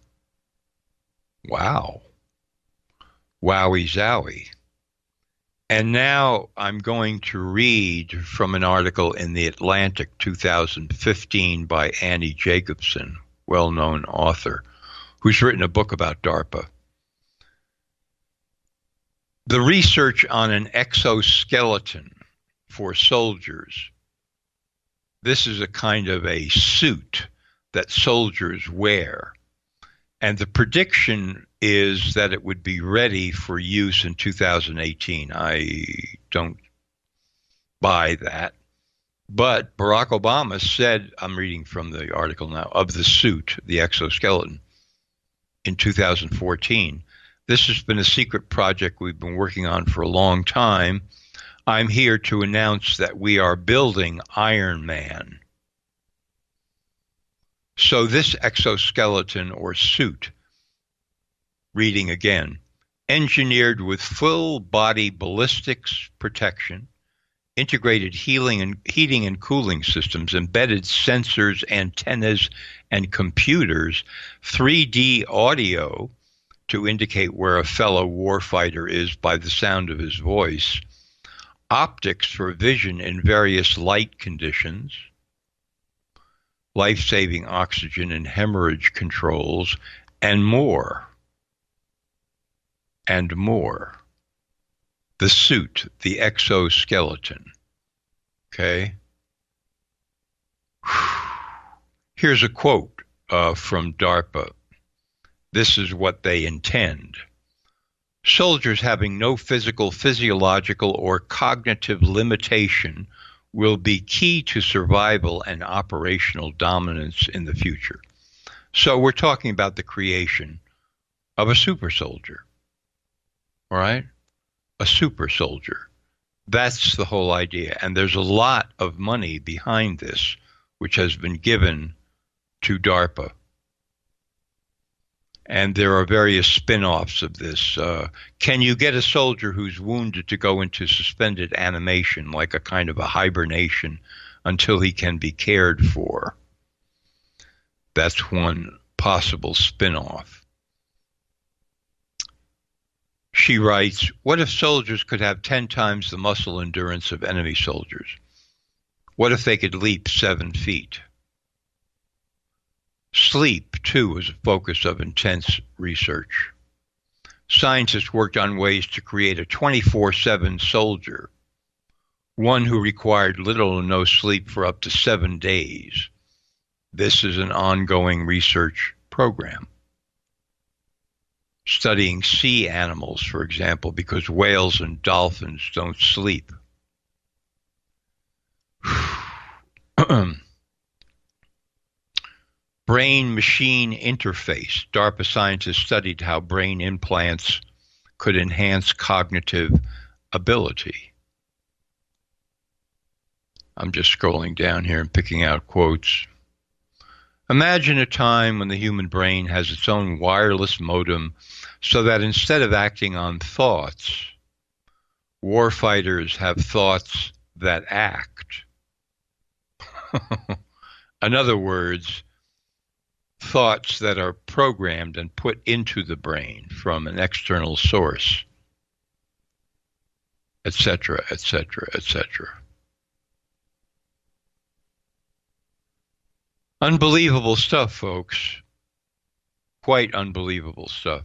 Wow. Wowie zowie. And now I'm going to read from an article in The Atlantic 2015 by Annie Jacobson, well-known author, who's written a book about DARPA. The research on an exoskeleton for soldiers. This is a kind of a suit that soldiers wear. And the prediction is that it would be ready for use in 2018. I don't buy that. But Barack Obama said, I'm reading from the article now, of the suit, the exoskeleton, in 2014. This has been a secret project we've been working on for a long time. I'm here to announce that we are building Iron Man. So this exoskeleton or suit, reading again, engineered with full body ballistics protection, integrated heating and cooling systems, embedded sensors, antennas, and computers, 3D audio to indicate where a fellow warfighter is by the sound of his voice, optics for vision in various light conditions, life-saving oxygen and hemorrhage controls, and more. And more. The suit, the exoskeleton. Okay? Here's a quote from DARPA. This is what they intend. Soldiers having no physical, physiological, or cognitive limitation will be key to survival and operational dominance in the future. So we're talking about the creation of a super soldier. All right? A super soldier. That's the whole idea. And there's a lot of money behind this, which has been given to DARPA. And there are various spin-offs of this. Can you get a soldier who's wounded to go into suspended animation, like a kind of a hibernation, until he can be cared for? That's one possible spin-off. She writes, what if soldiers could have 10 times the muscle endurance of enemy soldiers? What if they could leap 7 feet? Sleep, too, was a focus of intense research. Scientists worked on ways to create a 24/7 soldier, one who required little or no sleep for up to 7 days. This is an ongoing research program. Studying sea animals, for example, because whales and dolphins don't sleep. Brain-machine interface. DARPA scientists studied how brain implants could enhance cognitive ability. I'm just scrolling down here and picking out quotes. Imagine a time when the human brain has its own wireless modem so that instead of acting on thoughts, warfighters have thoughts that act. In other words, thoughts that are programmed and put into the brain from an external source, etc., etc., etc. Unbelievable stuff, folks. Quite unbelievable stuff.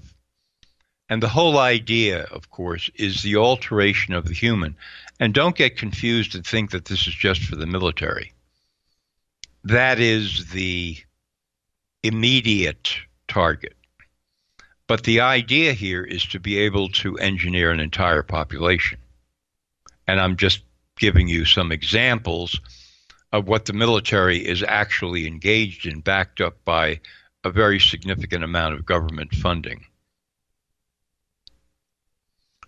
And the whole idea, of course, is the alteration of the human. And don't get confused and think that this is just for the military. That is the immediate target. But the idea here is to be able to engineer an entire population. And I'm just giving you some examples of what the military is actually engaged in, backed up by a very significant amount of government funding.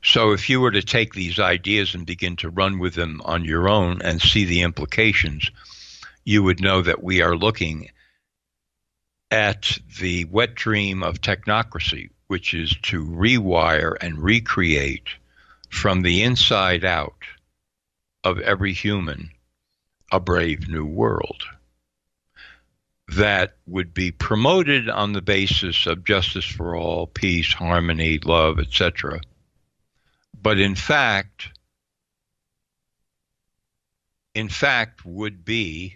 So if you were to take these ideas and begin to run with them on your own and see the implications, you would know that we are looking at the wet dream of technocracy, which is to rewire and recreate from the inside out of every human a brave new world that would be promoted on the basis of justice for all, peace, harmony, love, etc. But in fact would be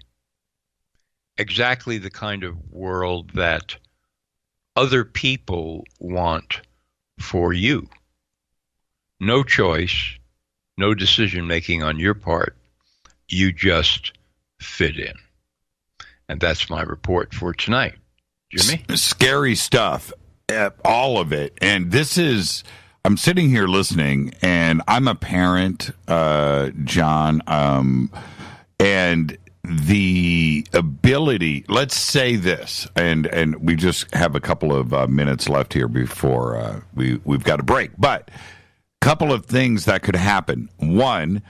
exactly the kind of world that other people want for you. No choice, no decision-making on your part. You just fit in. And that's my report for tonight. Jimmy? Scary stuff, all of it. And this is, I'm sitting here listening, and I'm a parent, John, and the ability, let's say this, and we just have a couple of minutes left here before we've got a break, but a couple of things that could happen. One,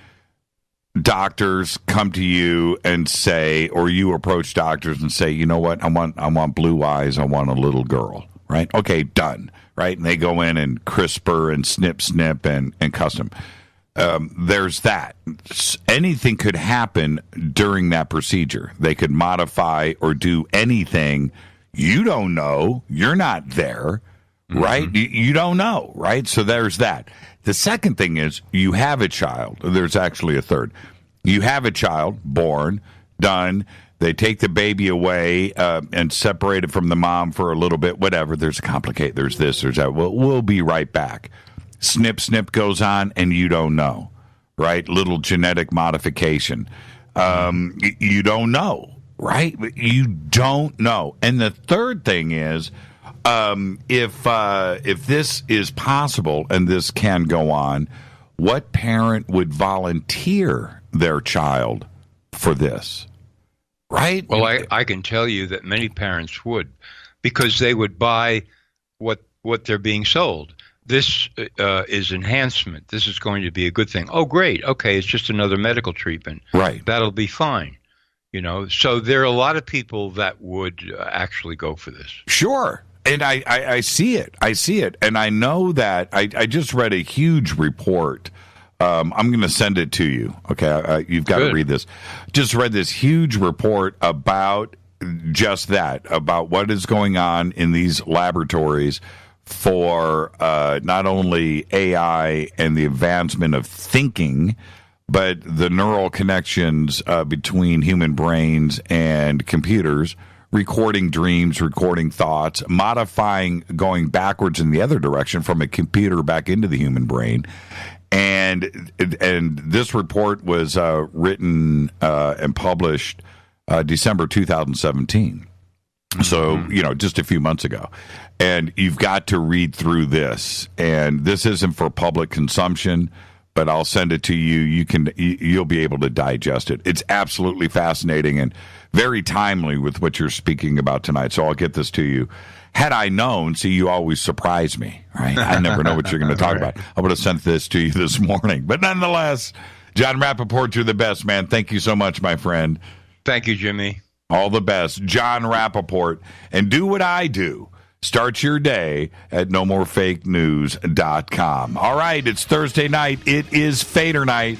doctors come to you and say, or you approach doctors and say, you know what, I want blue eyes, I want a little girl, right? Okay, done, right? And they go in and CRISPR and snip and custom. There's that. Anything could happen during that procedure. They could modify or do anything. You don't know. You're not there, right? You don't know, right? So there's that. The second thing is you have a child. There's actually a third. You have a child born, done. They take the baby away and separate it from the mom for a little bit, whatever. There's there's this, there's that. We'll be right back. Snip goes on, and you don't know, right? Little genetic modification. You don't know, right? You don't know. And the third thing is, if this is possible and this can go on, what parent would volunteer their child for this, right? Well, I can tell you that many parents would, because they would buy what they're being sold. This is enhancement. This is going to be a good thing. Oh, great. Okay, it's just another medical treatment. Right. That'll be fine. You know, so there are a lot of people that would actually go for this. Sure. And I see it. I see it. And I know that I just read a huge report. I'm going to send it to you. Okay. You've got to read this. Just read this huge report about just that, about what is going on in these laboratories for not only AI and the advancement of thinking, but the neural connections between human brains and computers, recording dreams, recording thoughts, modifying, going backwards in the other direction from a computer back into the human brain. And this report was written and published December 2017. So, just a few months ago. And you've got to read through this. And this isn't for public consumption, but I'll send it to you. You'll be able to digest it. It's absolutely fascinating and very timely with what you're speaking about tonight. So I'll get this to you. Had I known, see, you always surprise me, right? I never know what you're going to talk about. I would have sent this to you this morning. But nonetheless, Jon Rappoport, you're the best, man. Thank you so much, my friend. Thank you, Jimmy. All the best. Jon Rappoport. And do what I do. Start your day at nomorefakenews.com. All right, it's Thursday night. It is Fadernight.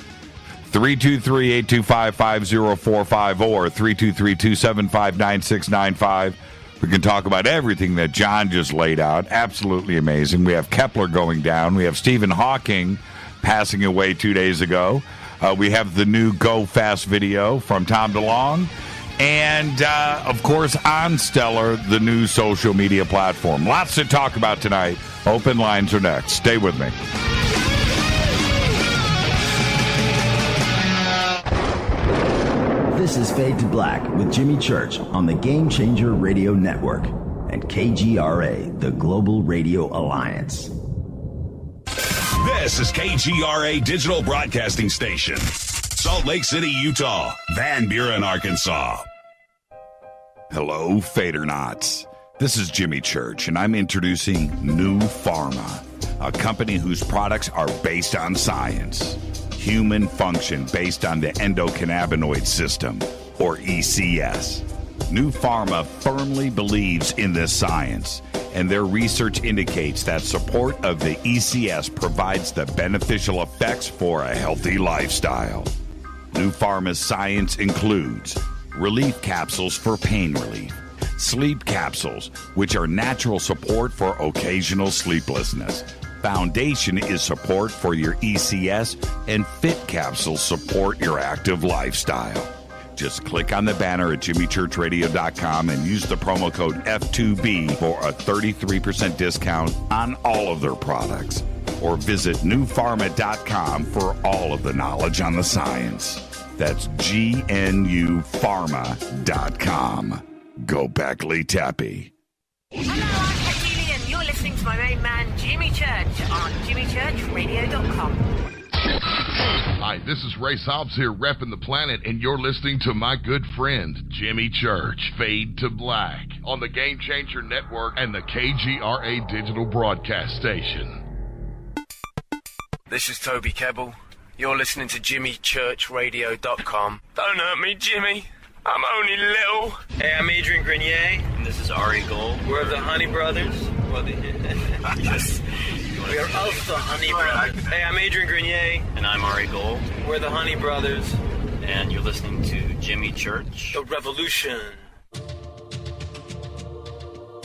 323-825-5045 or 323-275-9695. We can talk about everything that John just laid out. Absolutely amazing. We have Kepler going down. We have Stephen Hawking passing away 2 days ago. We have the new Go Fast video from Tom DeLonge. And, of course, on Stellar, the new social media platform. Lots to talk about tonight. Open lines are next. Stay with me. This is Fade to Black with Jimmy Church on the Game Changer Radio Network and KGRA, the Global Radio Alliance. This is KGRA Digital Broadcasting Station, Salt Lake City, Utah, Van Buren, Arkansas. Hello, Fadernauts. This is Jimmy Church, and I'm introducing New Pharma, a company whose products are based on science. Human function based on the endocannabinoid system, or ECS. New Pharma firmly believes in this science, and their research indicates that support of the ECS provides the beneficial effects for a healthy lifestyle. New Pharma's science includes relief capsules for pain relief, sleep capsules, which are natural support for occasional sleeplessness. Foundation is support for your ECS, and Fit capsules support your active lifestyle. Just click on the banner at jimmychurchradio.com and use the promo code F2B for a 33% discount on all of their products. Or visit newpharma.com for all of the knowledge on the science. That's GNUpharma.com. Go Beckley Tappy. You're listening to my main man, Jimmy Church, on jimmychurchradio.com. Hi, this is Ray Hobbs here, repping the planet, and you're listening to my good friend, Jimmy Church, Fade to Black, on the Game Changer Network and the KGRA Digital Broadcast Station. This is Toby Kebbell. You're listening to jimmychurchradio.com. Don't hurt me, Jimmy. I'm only little. Hey, I'm Adrian Grenier. And this is Ari Gold. We're the Honey Brothers. Yes. We are of the Honey Brothers. Hey, I'm Adrian Grenier. And I'm Ari Gold. We're the Honey Brothers. And you're listening to Jimmy Church. The Revolution.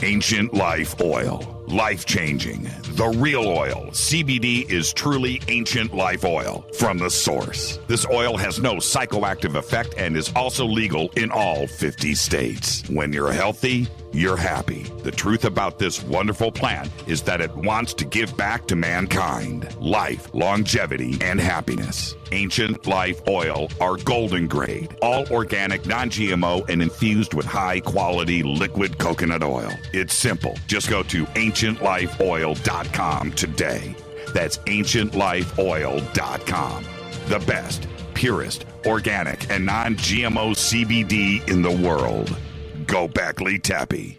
Ancient Life Oil. Life-changing. The real oil. CBD is truly ancient life oil from the source. This oil has no psychoactive effect and is also legal in all 50 states. When you're healthy, you're happy. The truth about this wonderful plant is that it wants to give back to mankind life, longevity, and happiness. Ancient Life Oil are golden grade, all organic, non-GMO, and infused with high-quality liquid coconut oil. It's simple. Just go to ancientlifeoil.com today. That's ancientlifeoil.com. The best, purest, organic, and non-GMO CBD in the world. Go Beckley Tappy.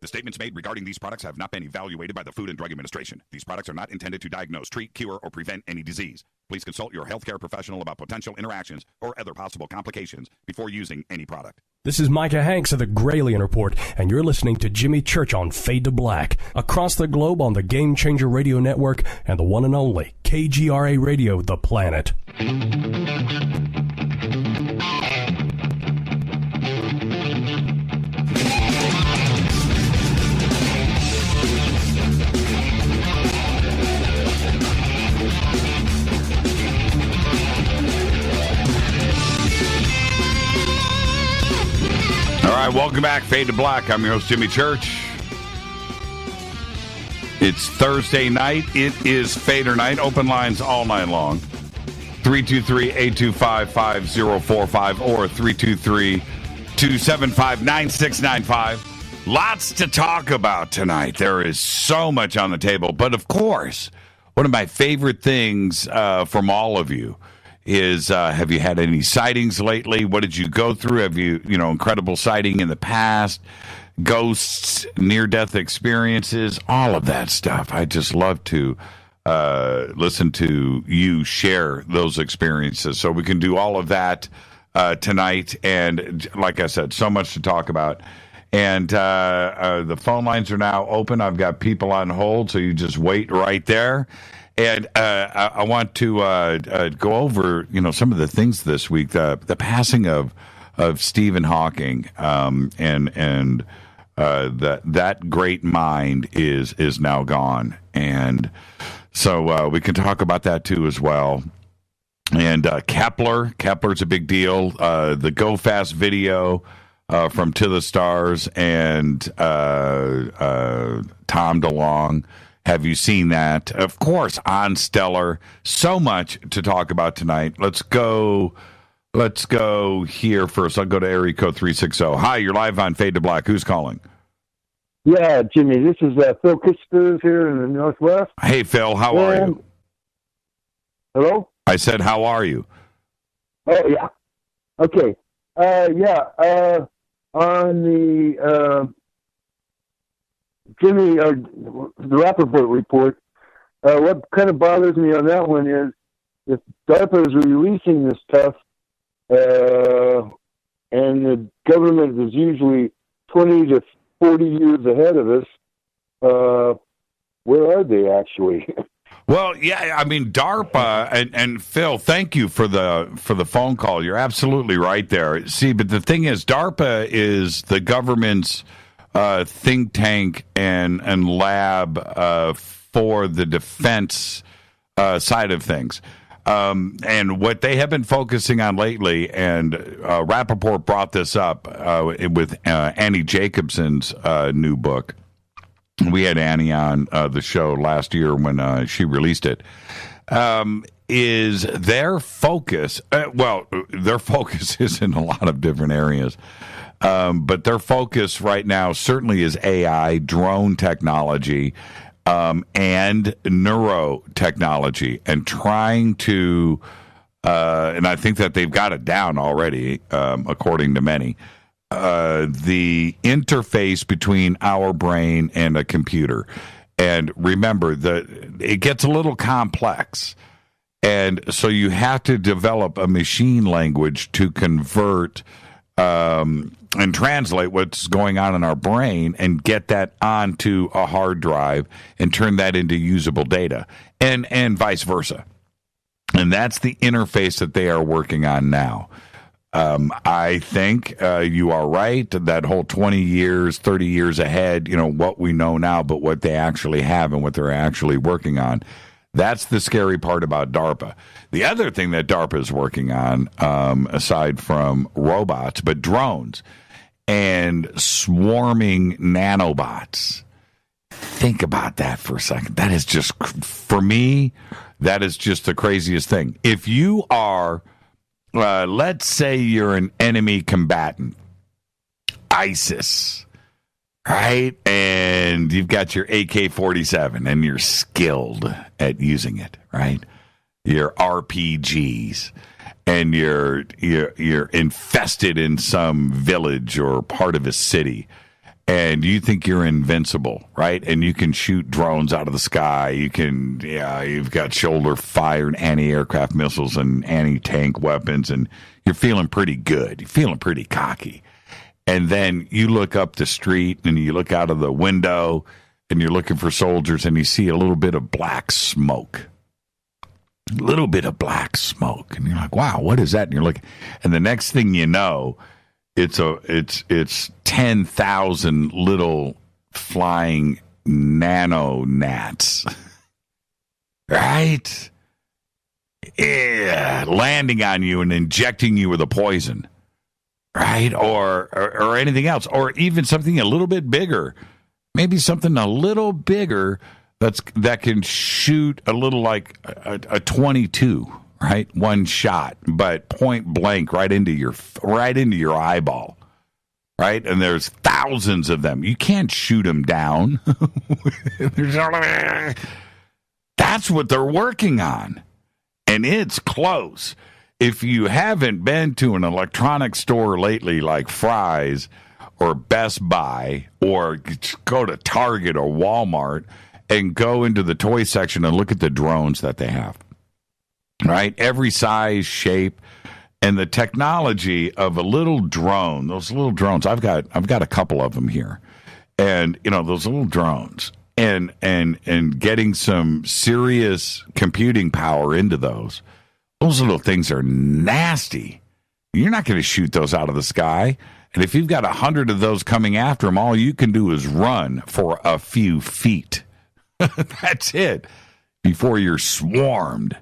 The statements made regarding these products have not been evaluated by the Food and Drug Administration. These products are not intended to diagnose, treat, cure, or prevent any disease. Please consult your healthcare professional about potential interactions or other possible complications before using any product. This is Micah Hanks of the Gralien Report, and you're listening to Jimmy Church on Fade to Black, across the globe on the Game Changer Radio Network and the one and only KGRA Radio, The Planet. All right, welcome back, Fade to Black. I'm your host, Jimmy Church. It's Thursday night. It is Fadernight. Open lines all night long. 323-825-5045 or 323-275-9695. Lots to talk about tonight. There is so much on the table. But, of course, one of my favorite things from all of you is have you had any sightings lately? What did you go through? Have you incredible sighting in the past? Ghosts, near-death experiences, all of that stuff. I just love to listen to you share those experiences. So we can do all of that tonight. And like I said, so much to talk about. And the phone lines are now open. I've got people on hold, so you just wait right there. And I want to go over, some of the things this week. The passing of Stephen Hawking, and that great mind is now gone. And so we can talk about that too as well. And Kepler's a big deal. The Go Fast video from To the Stars and Tom DeLonge. Have you seen that? Of course, on Stellar. So much to talk about tonight. Let's go here first. I'll go to area code 360. Hi, you're live on Fade to Black. Who's calling? Yeah, Jimmy, this is Phil Christopher here in the Northwest. Hey, Phil, how are you? Hello? I said, how are you? Oh, yeah. Okay. On the Jimmy, the Rappoport report, what kind of bothers me on that one is if DARPA is releasing this stuff, and the government is usually 20 to 40 years ahead of us, where are they actually? Well, yeah, I mean, DARPA, and Phil, thank you for the phone call. You're absolutely right there. See, but the thing is, DARPA is the government's think tank and lab for the defense side of things. And what they have been focusing on lately, and Rappoport brought this up with Annie Jacobson's new book. We had Annie on the show last year when she released it. Is their focus? Their focus is in a lot of different areas, but their focus right now certainly is AI, drone technology, and neurotechnology, and trying to. And I think that they've got it down already, according to many. The interface between our brain and a computer. And remember that it gets a little complex. And so you have to develop a machine language to convert and translate what's going on in our brain and get that onto a hard drive and turn that into usable data, and vice versa. And that's the interface that they are working on now. I think you are right. That whole 20 years, 30 years ahead, what we know now, but what they actually have and what they're actually working on. That's the scary part about DARPA. The other thing that DARPA is working on, aside from robots, but drones and swarming nanobots. Think about that for a second. That is just, for me, that is just the craziest thing. If you are... let's say you're an enemy combatant, ISIS, right? And you've got your AK-47 and you're skilled at using it, right? Your RPGs, and you're infested in some village or part of a city, and you think you're invincible, right? And you can shoot drones out of the sky. You've got shoulder-fired anti-aircraft missiles and anti-tank weapons, and you're feeling pretty good. You're feeling pretty cocky. And then you look up the street, and you look out of the window, and you're looking for soldiers, and you see a little bit of black smoke. A little bit of black smoke. And you're like, wow, what is that? And you're looking, and the next thing you know, it's 10,000 little flying nano gnats, right? Yeah, landing on you and injecting you with a poison, right? Or anything else, or even something a little bit bigger, maybe something a little bigger that can shoot a little like a 22. Right, one shot, but point blank right into your eyeball, right? And there's thousands of them. You can't shoot them down. That's what they're working on, and it's close. If you haven't been to an electronics store lately, like Fry's or Best Buy, or go to Target or Walmart and go into the toy section and look at the drones that they have. Right, every size, shape, and the technology of a little drone, those little drones, I've got a couple of them here, and those little drones, and getting some serious computing power into those little things are nasty. You're not going to shoot those out of the sky. And if you've got 100 of those coming after them, all you can do is run for a few feet. That's it. Before you're swarmed.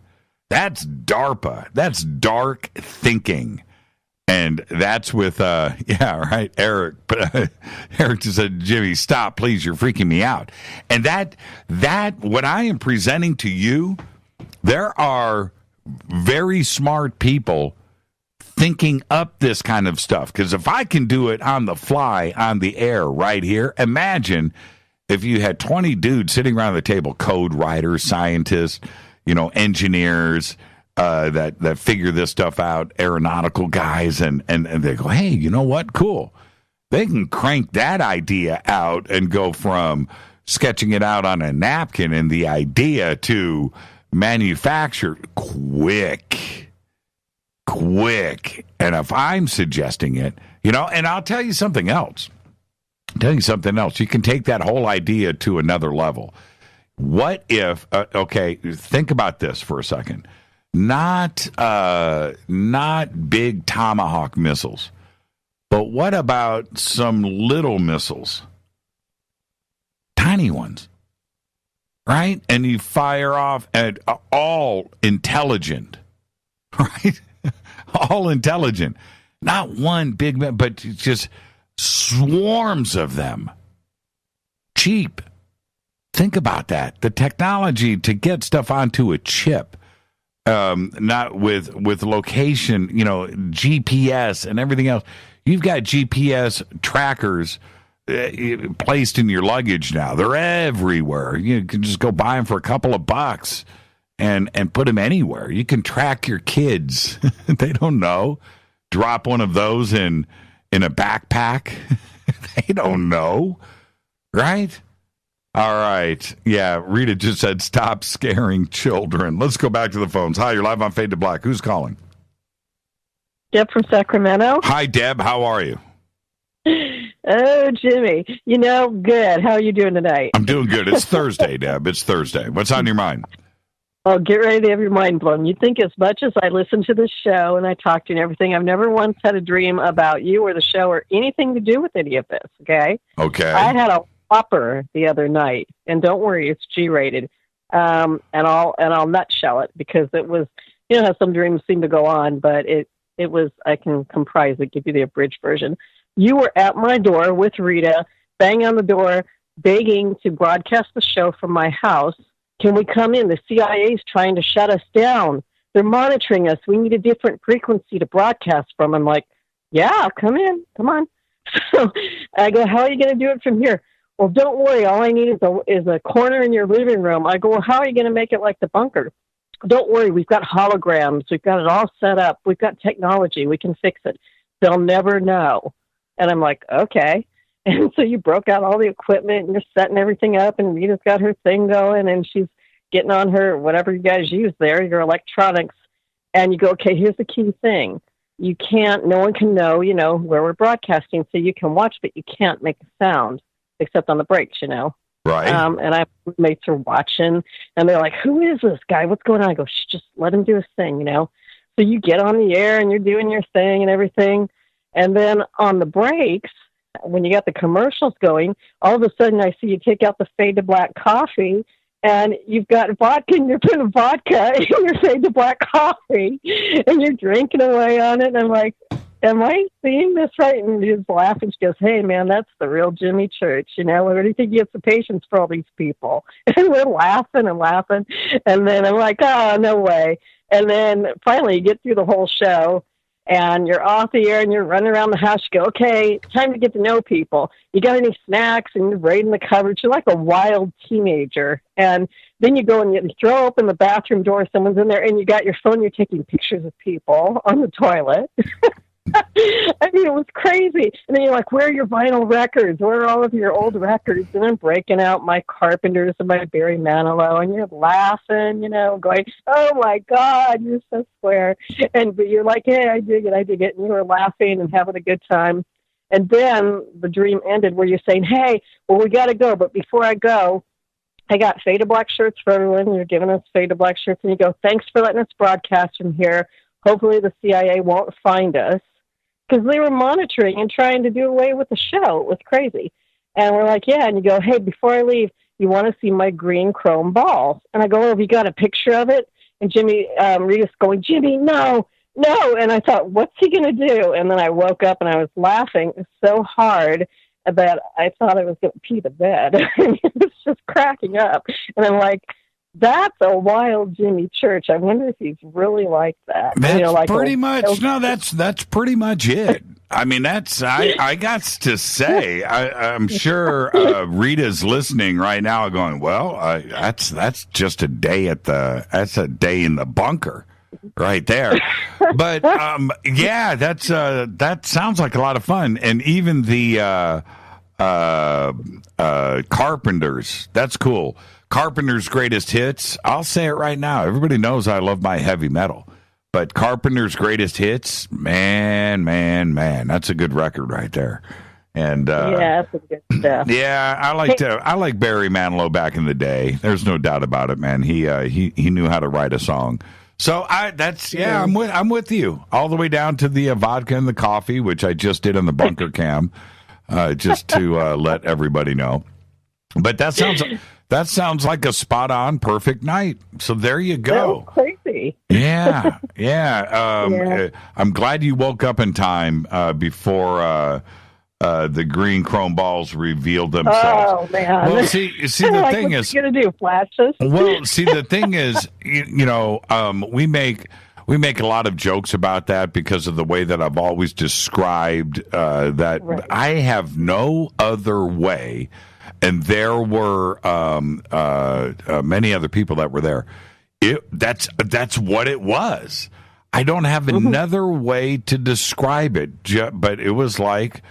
That's DARPA. That's dark thinking. And that's with, Eric. But Eric just said, Jimmy, stop, please. You're freaking me out. And that what I am presenting to you, there are very smart people thinking up this kind of stuff. Because if I can do it on the fly, on the air, right here, imagine if you had 20 dudes sitting around the table, code writers, scientists, engineers that figure this stuff out, aeronautical guys, and they go, hey, you know what? Cool. They can crank that idea out and go from sketching it out on a napkin and the idea to manufacture quick. And if I'm suggesting it, and I'll tell you something else. You can take that whole idea to another level. What if, think about this for a second. Not big Tomahawk missiles, but what about some little missiles? Tiny ones. Right? And you fire off at all intelligent. Right? All intelligent. Not one big, but just swarms of them. Cheap. Think about that. The technology to get stuff onto a chip, not with location, GPS and everything else. You've got GPS trackers placed in your luggage now. They're everywhere. You can just go buy them for a couple of bucks and put them anywhere. You can track your kids. They don't know. Drop one of those in a backpack. They don't know. Right? All right. Yeah, Rita just said, stop scaring children. Let's go back to the phones. Hi, you're live on Fade to Black. Who's calling? Deb from Sacramento. Hi, Deb. How are you? Oh, Jimmy. Good. How are you doing tonight? I'm doing good. It's Thursday, Deb. It's Thursday. What's on your mind? Oh, get ready to have your mind blown. You think as much as I listen to this show and I talk to you and everything, I've never once had a dream about you or the show or anything to do with any of this, okay? Okay. I had a Whopper the other night, and don't worry, it's G-rated, and I'll nutshell it because it was, how some dreams seem to go on, but it was, I can comprise it, give you the abridged version. You were at my door with Rita, banging on the door, begging to broadcast the show from my house. Can we come in? The CIA's trying to shut us down. They're monitoring us. We need a different frequency to broadcast from. I'm like, yeah, come in. Come on. So I go, how are you going to do it from here? Well, don't worry. All I need is a corner in your living room. I go, well, how are you going to make it like the bunker? Don't worry. We've got holograms. We've got it all set up. We've got technology. We can fix it. They'll never know. And I'm like, okay. And so you broke out all the equipment and you're setting everything up, and Rita's got her thing going and she's getting on her, whatever you guys use there, your electronics. And you go, okay, here's the key thing. No one can know, where we're broadcasting, so you can watch, but you can't make a sound except on the breaks, Right. And I mates are watching and they're like, who is this guy? What's going on? I go, just let him do his thing, So you get on the air and you're doing your thing and everything. And then on the breaks, when you got the commercials going, all of a sudden I see you take out the Fade to Black coffee and you've got vodka and you're putting vodka in your Fade to Black coffee and you're drinking away on it. And I'm like, am I seeing this right? And he's laughing. She goes, hey, man, that's the real Jimmy Church. Where do you think he gets the patience for all these people? And we're laughing and laughing. And then I'm like, oh, no way. And then finally you get through the whole show. And you're off the air and you're running around the house. You go, okay, time to get to know people. You got any snacks? And you're raiding the cupboards. You're like a wild teenager. And then you go and you throw open the bathroom door. Someone's in there and you got your phone. You're taking pictures of people on the toilet. I It was crazy. And then you're like, where are your vinyl records? Where are all of your old records? And I'm breaking out my Carpenters and my Barry Manilow, and you're laughing, going, oh, my God, you're so square. But you're like, hey, I dig it. And you were laughing and having a good time. And then the dream ended where you're saying, hey, well, we got to go. But before I go, I got Fade to Black shirts for everyone. You're giving us Fade to Black shirts. And you go, thanks for letting us broadcast from here. Hopefully the CIA won't find us. Because they were monitoring and trying to do away with the show. It was crazy. And we're like, yeah. And you go, hey, before I leave, you want to see my green chrome balls? And I go, oh, have you got a picture of it? And Jimmy Reedus going, Jimmy, no. And I thought, what's he going to do? And then I woke up and I was laughing so hard that I thought I was going to pee the bed. It was just cracking up. And I'm like, that's a wild Jimmy Church. I wonder if he's really like that. That's pretty much. No, that's pretty much it. I mean, I got to say, I'm sure Rita's listening right now going, well, that's just a day that's a day in the bunker right there. But yeah, that sounds like a lot of fun. And even the Carpenters, that's cool. Carpenter's Greatest Hits. I'll say it right now. Everybody knows I love my heavy metal. But Carpenter's Greatest Hits, man, that's a good record right there. And yeah, that's good stuff. Yeah, I like Barry Manilow back in the day. There's no doubt about it, man. He knew how to write a song. So I'm with you all the way down to the vodka and the coffee, which I just did on the bunker cam, just to let everybody know. But that sounds like a spot-on, perfect night. So there you go. That was crazy. Yeah. I'm glad you woke up in time before the green chrome balls revealed themselves. Oh, man. Well, see the thing is... What are you going to do, flashes? Well, see, the thing is, we make a lot of jokes about that because of the way that I've always described that I have no other way. And there were many other people that were there. That's what it was. I don't have another way to describe it, but it was like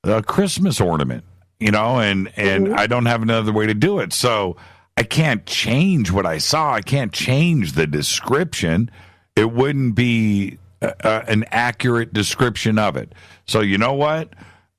a Christmas ornament, and I don't have another way to do it. So I can't change what I saw. I can't change the description. It wouldn't be an accurate description of it. So you know what?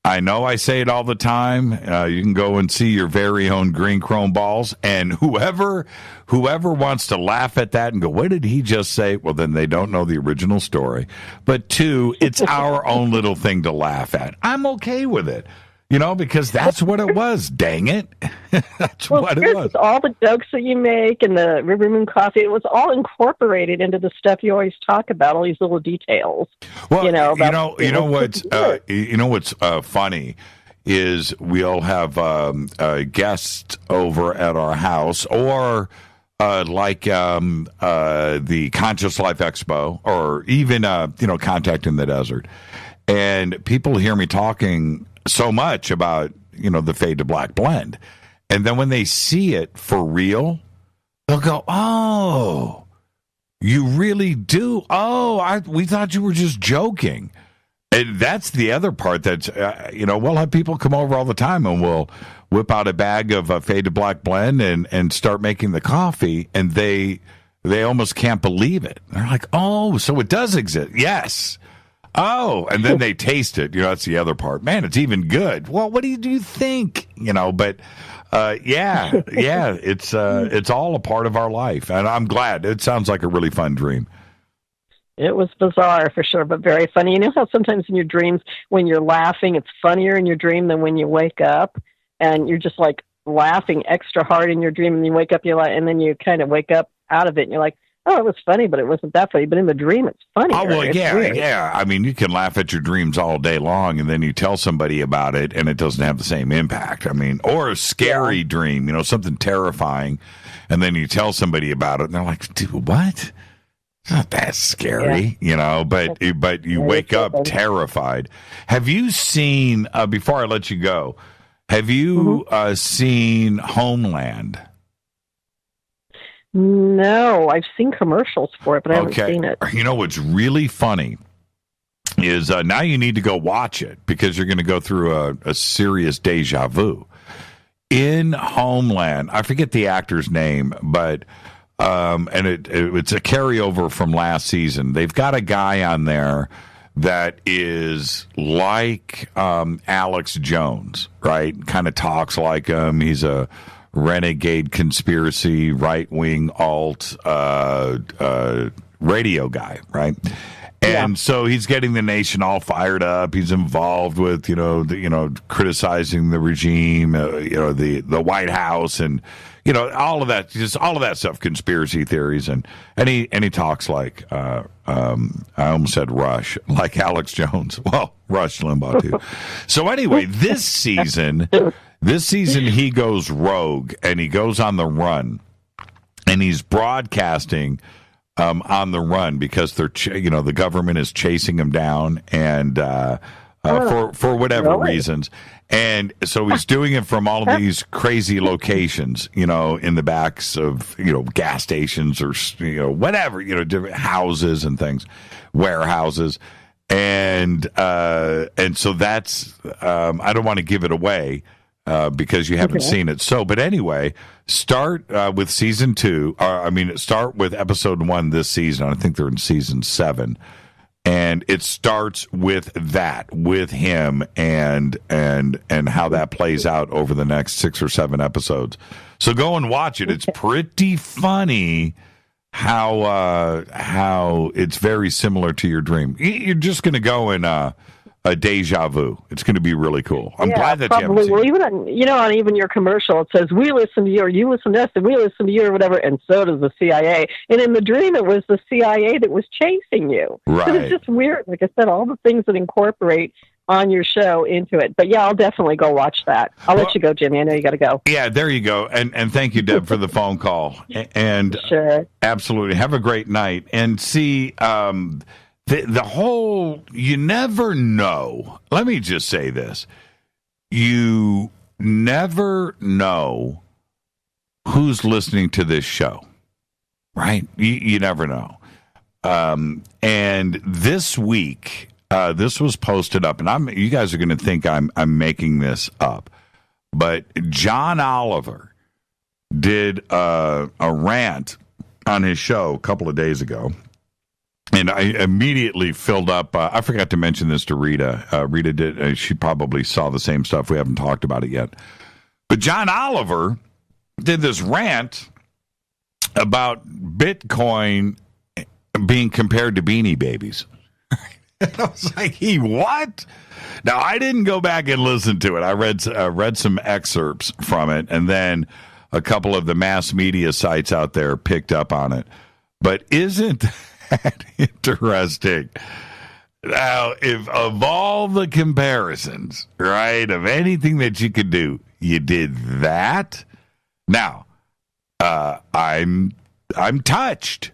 I know I say it all the time. You can go and see your very own green chrome balls, and whoever wants to laugh at that and go, what did he just say? Well, then they don't know the original story. But two, it's our own little thing to laugh at. I'm okay with it, because that's what it was. Dang it. That's what it was. All the jokes that you make and the River Moon Coffee, it was all incorporated into the stuff you always talk about, all these little details. Well, what's funny is we'll have guests over at our house, or like the Conscious Life Expo, or even Contact in the Desert, and people hear me talking so much about the Fade to Black blend, and then when they see it for real, they'll go, oh, you really do? Oh, we thought you were just joking. And that's the other part that's, we'll have people come over all the time and we'll whip out a bag of Fade to Black blend and start making the coffee, and they almost can't believe it. They're like, oh, so it does exist. Yes. Oh, and then they taste it. That's the other part. Man, it's even good. Well, what do you think? But it's all a part of our life, and I'm glad. It sounds like a really fun dream. It was bizarre for sure, but very funny. You know how sometimes in your dreams, when you're laughing, it's funnier in your dream than when you wake up, and you're just like laughing extra hard in your dream, and you wake up, and then you kind of wake up out of it, and you're like, oh, it was funny, but it wasn't that funny. But in the dream, it's funny. Oh, well, yeah. I mean, you can laugh at your dreams all day long, and then you tell somebody about it, and it doesn't have the same impact. I mean, or a scary dream, something terrifying, and then you tell somebody about it, and they're like, dude, what? It's not that scary, but you wake up terrified. Have you seen, before I let you go, have you seen Homeland? No, I've seen commercials for it, but I haven't seen it. What's really funny is now you need to go watch it because you're going to go through a serious deja vu. In Homeland, I forget the actor's name, but and it's a carryover from last season. They've got a guy on there that is like Alex Jones, right? Kind of talks like him. He's a renegade conspiracy, right-wing alt radio guy, right? And so he's getting the nation all fired up. He's involved with, criticizing the regime, the White House, and all of that, just all of that stuff, conspiracy theories, and he talks like I almost said Rush, like Alex Jones. Well, Rush Limbaugh too. So anyway, this season he goes rogue and he goes on the run, and he's broadcasting on the run because the government is chasing him down and for whatever reasons. And so he's doing it from all of these crazy locations, in the backs of, gas stations or, whatever, different houses and things, warehouses. And so that's, I don't want to give it away because you haven't seen it. So, but anyway, start with season 2. Start with episode 1 this season. I think they're in season 7. And it starts with that, with him and how that plays out over the next 6 or 7 episodes. So go and watch it. It's pretty funny how it's very similar to your dream. You're just going to go in a deja vu. It's going to be really cool. I'm glad that you haven't seen it. Even on even your commercial, it says, we listen to you, or you listen to us, and we listen to you, or whatever, and so does the CIA. And in the dream, it was the CIA that was chasing you. Right. So it's just weird. Like I said, all the things that incorporate on your show into it. But yeah, I'll definitely go watch that. I'll let you go, Jimmy. I know you got to go. Yeah, there you go. And thank you, Deb, for the phone call. And sure. Absolutely. Have a great night. And see, the whole, you never know. Let me just say this. You never know who's listening to this show, right? You never know. And this week, this was posted up, and you guys are going to think I'm making this up, but John Oliver did a rant on his show a couple of days ago. And I immediately filled up. I forgot to mention this to Rita. Rita did. She probably saw the same stuff. We haven't talked about it yet. But John Oliver did this rant about Bitcoin being compared to Beanie Babies. I was like, what? Now, I didn't go back and listen to it. I read some excerpts from it, and then a couple of the mass media sites out there picked up on it. But isn't that interesting? Now, if of all the comparisons, right, of anything that you could do, you did that. Now, I'm touched.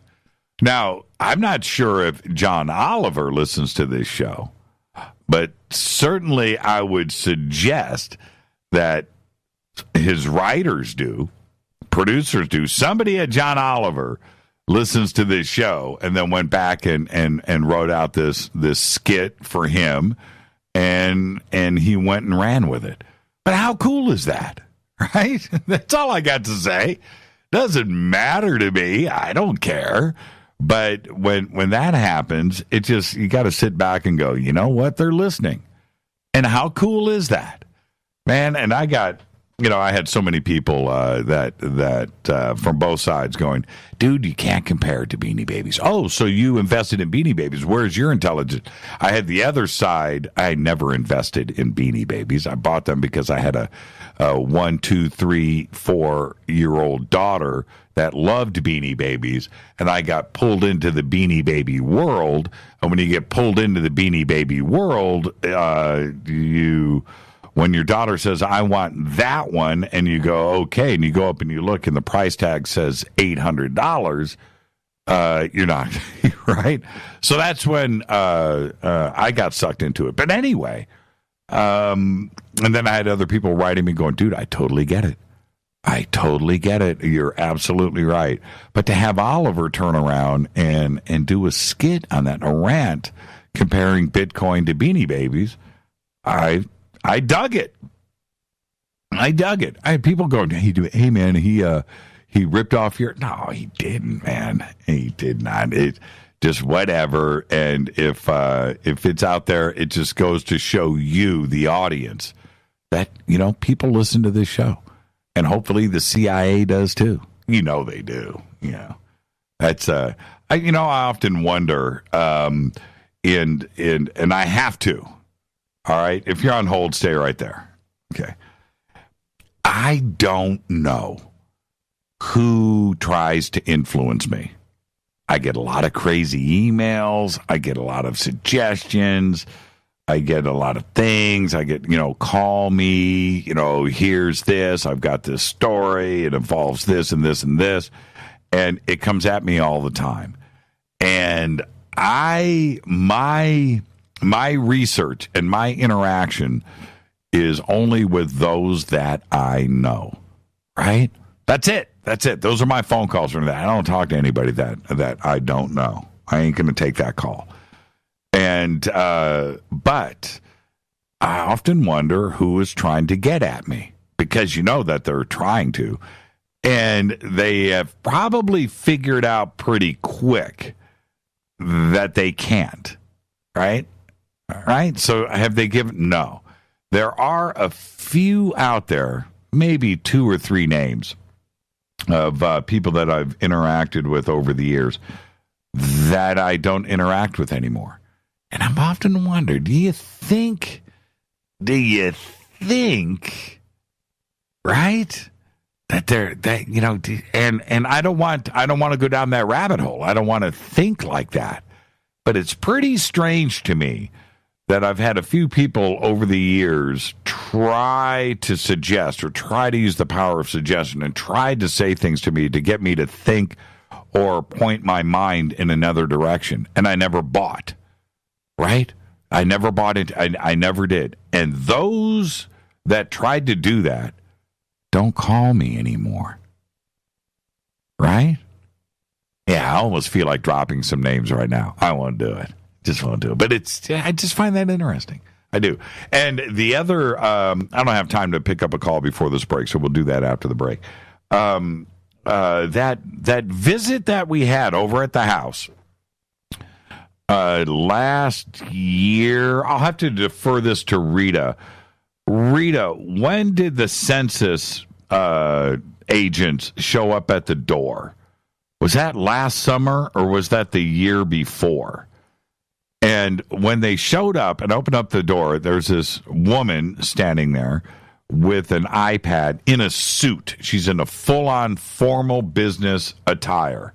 Now, I'm not sure if John Oliver listens to this show, but certainly I would suggest that his writers do, producers do. Somebody at John Oliver listens to this show and then went back and wrote out this skit for him, and he went and ran with it. But how cool is that, right? That's all I got to say. Doesn't matter to me. I don't care. But when that happens, it just, you got to sit back and go, you know what? They're listening. And how cool is that, man? And I got, I had so many people that from both sides going, dude, you can't compare it to Beanie Babies. Oh, so you invested in Beanie Babies. Where's your intelligence? I had the other side. I never invested in Beanie Babies. I bought them because I had a 1, 2, 3, 4-year-old daughter that loved Beanie Babies, and I got pulled into the Beanie Baby world. And when you get pulled into the Beanie Baby world, when your daughter says, I want that one, and you go, okay, and you go up and you look, and the price tag says $800, you're not, right? So that's when I got sucked into it. But anyway, and then I had other people writing me going, dude, I totally get it. I totally get it. You're absolutely right. But to have Oliver turn around and do a skit on that, a rant comparing Bitcoin to Beanie Babies, I dug it. I had people going, hey man, he ripped off your... No, he didn't, man. He did not. It just whatever. And if it's out there, it just goes to show you, the audience, that, people listen to this show. And hopefully the CIA does too. They do. That's I often wonder, and I have to. All right, if you're on hold, stay right there. Okay. I don't know who tries to influence me. I get a lot of crazy emails. I get a lot of suggestions. I get a lot of things. I get, call me, here's this. I've got this story. It involves this and this and this. And it comes at me all the time. And my research and my interaction is only with those that I know, right? That's it. Those are my phone calls from that. I don't talk to anybody that I don't know. I ain't going to take that call. And, but I often wonder who is trying to get at me, because that they're trying to. And they have probably figured out pretty quick that they can't, right? Right? So have they given? No. There are a few out there, maybe 2 or 3 names of people that I've interacted with over the years that I don't interact with anymore. And I've often wondered, do you think, right? And I don't want to go down that rabbit hole. I don't want to think like that. But it's pretty strange to me that I've had a few people over the years try to suggest or try to use the power of suggestion and try to say things to me to get me to think or point my mind in another direction. And I never bought, right? I never bought it. I never did. And those that tried to do that don't call me anymore, right? Yeah, I almost feel like dropping some names right now. I won't do it. Just won't do it. But I just find that interesting. I do. And the other, I don't have time to pick up a call before this break, so we'll do that after the break. That visit that we had over at the house last year, I'll have to defer this to Rita. Rita, when did the census agents show up at the door? Was that last summer or was that the year before? And when they showed up and opened up the door, there's this woman standing there with an iPad in a suit. She's in a full-on formal business attire.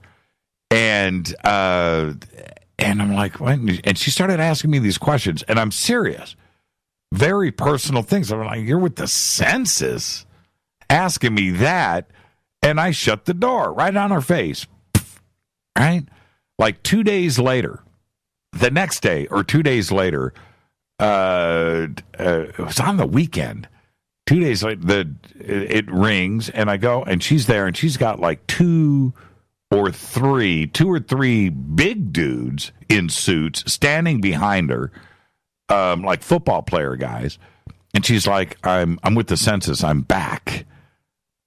And I'm like, what? And she started asking me these questions, and I'm serious. Very personal things. I'm like, you're with the census asking me that, and I shut the door right on her face. Right? Like 2 days later, the next day or 2 days later, it was on the weekend. 2 days later, it rings, and I go, and she's there, and she's got like two or three big dudes in suits standing behind her, like football player guys. And she's like, I'm with the census. I'm back.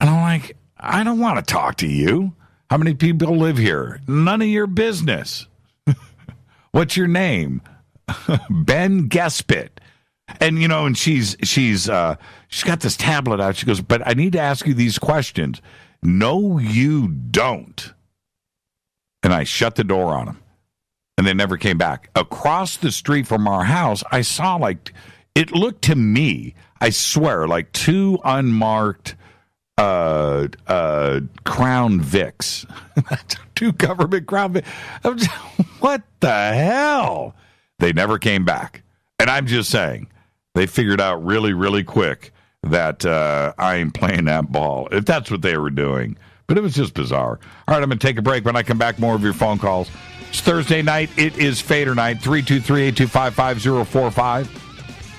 And I'm like, I don't want to talk to you. How many people live here? None of your business. What's your name? Ben Gespit. And, and she's got this tablet out. She goes, but I need to ask you these questions. No, you don't. And I shut the door on them. And they never came back. Across the street from our house, I saw it looked to me, I swear, like two unmarked Crown Vics. Two government Crown Vics. What the hell? They never came back. And I'm just saying, they figured out really, really quick that I ain't playing that ball, if that's what they were doing. But it was just bizarre. All right, I'm going to take a break. When I come back, more of your phone calls. It's Thursday night. It is Fadernight, 323-825-5045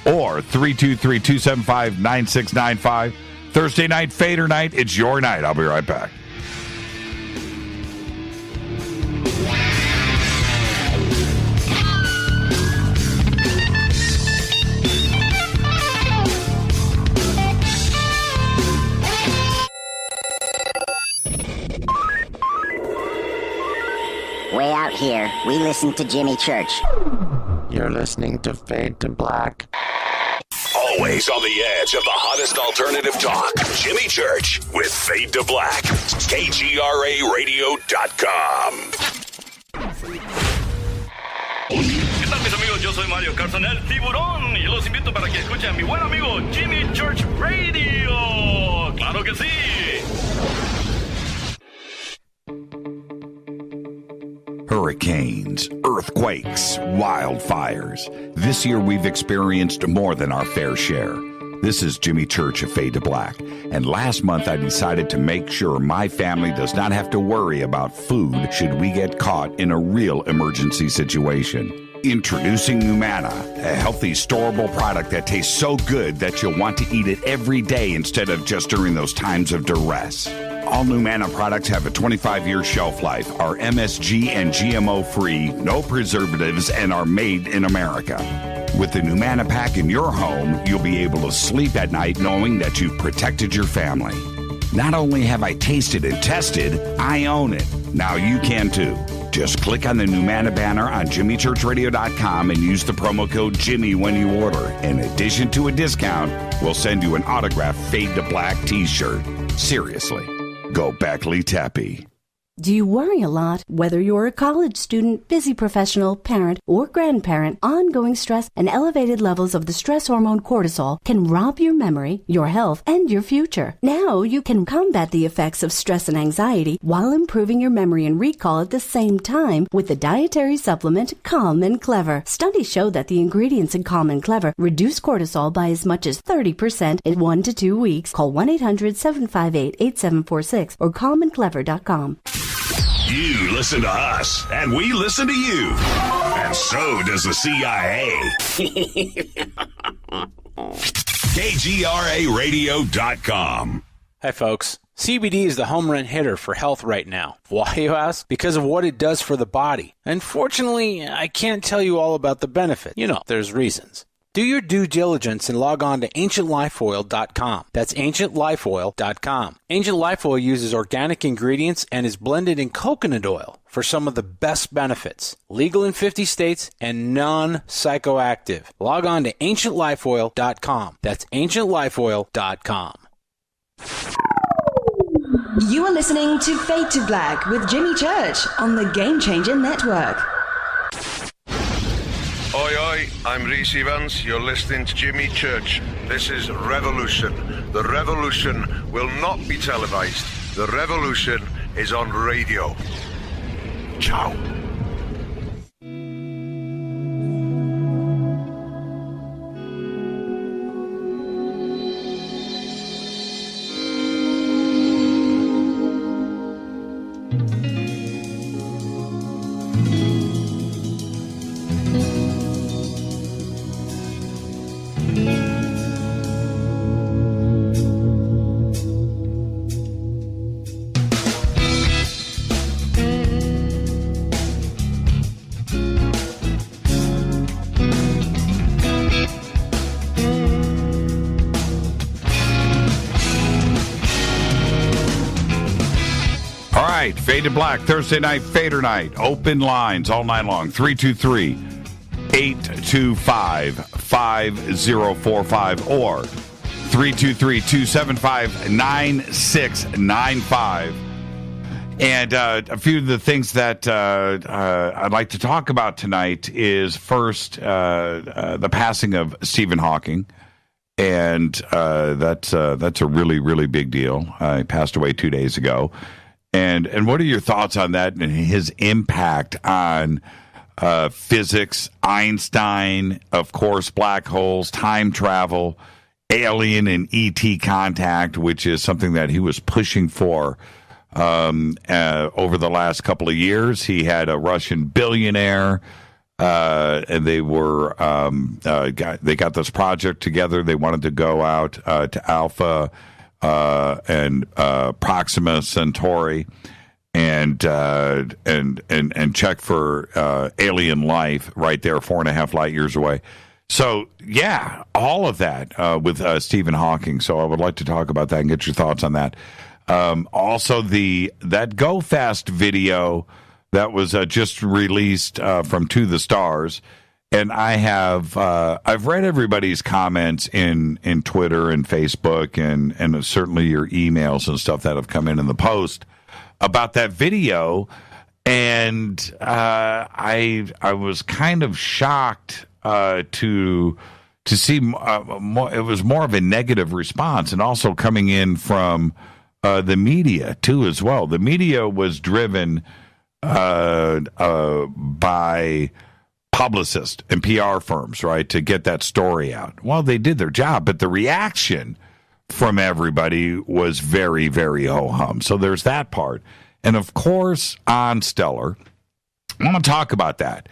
or 323-275-9695. Thursday night, Fadernight. It's your night. I'll be right back. here. We listen to Jimmy Church. You're listening to Fade to Black. Always on the edge of the hottest alternative talk. Jimmy Church with Fade to Black. KGRARadio.com. ¿Qué tal, mis amigos? Yo soy Mario Carson, el tiburón, y los invito para que escuchen a mi buen amigo Jimmy Church Radio. ¡Claro que sí! Hurricanes, earthquakes, wildfires. This year we've experienced more than our fair share. This is Jimmy Church of Fade to Black, and last month I decided to make sure my family does not have to worry about food should we get caught in a real emergency situation. Introducing Numana, a healthy, storable product that tastes so good that you'll want to eat it every day instead of just during those times of duress. All Numana products have a 25-year shelf life, are MSG and GMO-free, no preservatives, and are made in America. With the Numana pack in your home, you'll be able to sleep at night knowing that you've protected your family. Not only have I tasted and tested, I own it. Now you can too. Just click on the Numana banner on JimmyChurchRadio.com and use the promo code Jimmy when you order. In addition to a discount, we'll send you an autographed Fade to Black t-shirt. Seriously. Go Beckley Tappy. Do you worry a lot? Whether you're a college student, busy professional, parent, or grandparent, ongoing stress and elevated levels of the stress hormone cortisol can rob your memory, your health, and your future. Now you can combat the effects of stress and anxiety while improving your memory and recall at the same time with the dietary supplement Calm and Clever. Studies show that the ingredients in Calm and Clever reduce cortisol by as much as 30% in 1 to 2 weeks. Call 1-800-758-8746 or calmandclever.com. You listen to us, and we listen to you. And so does the CIA. KGRARadio.com. Hi, folks. CBD is the home run hitter for health right now. Why, you ask? Because of what it does for the body. Unfortunately, I can't tell you all about the benefit. You know, there's reasons. Do your due diligence and log on to AncientLifeOil.com. That's AncientLifeOil.com. Ancient Life Oil uses organic ingredients and is blended in coconut oil for some of the best benefits. Legal in 50 states and non-psychoactive. Log on to AncientLifeOil.com. That's AncientLifeOil.com. You are listening to Fade to Black with Jimmy Church on the Game Changer Network. Oi, oi, I'm Reese Evans. You're listening to Jimmy Church. This is Revolution. The revolution will not be televised. The revolution is on radio. Ciao. Fade to Black, Thursday night, Fadernight. Open lines all night long. 323-825-5045 or 323-275-9695. And a few of the things that I'd like to talk about tonight is first the passing of Stephen Hawking. And that's a really, really big deal. He passed away 2 days ago. And what are your thoughts on that and his impact on physics, Einstein, of course, black holes, time travel, alien and ET contact, which is something that he was pushing for over the last couple of years. He had a Russian billionaire, and they were they got this project together. They wanted to go out to Alpha and Proxima Centauri and check for alien life right there, 4.5 light years away. So yeah, all of that with Stephen Hawking. So I would like to talk about that and get your thoughts on that. Also, that Go Fast video that was just released from To the Stars. And I've read everybody's comments in Twitter and Facebook and certainly your emails and stuff that have come in the post about that video. And I was kind of shocked to see more. It was more of a negative response, and also coming in from the media too as well. The media was driven by publicists and PR firms, right, to get that story out. Well, they did their job, but the reaction from everybody was very, very ho-hum. So there's that part. And, of course, OnStellar, I want to talk about that.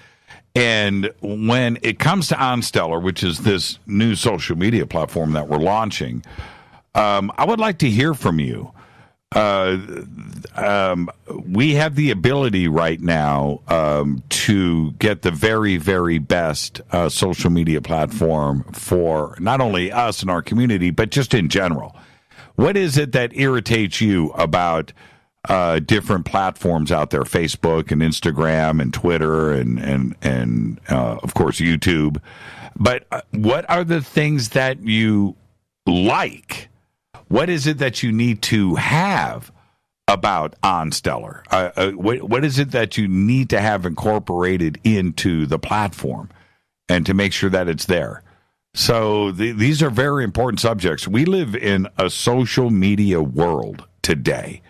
And when it comes to OnStellar, which is this new social media platform that we're launching, I would like to hear from you. We have the ability right now to get the very, very best social media platform for not only us and our community, but just in general. What is it that irritates you about different platforms out there, Facebook and Instagram and Twitter and of course, YouTube? But what are the things that you like? What is it that you need to have about OnStellar? What is it that you need to have incorporated into the platform and to make sure that it's there? So these are very important subjects. We live in a social media world today,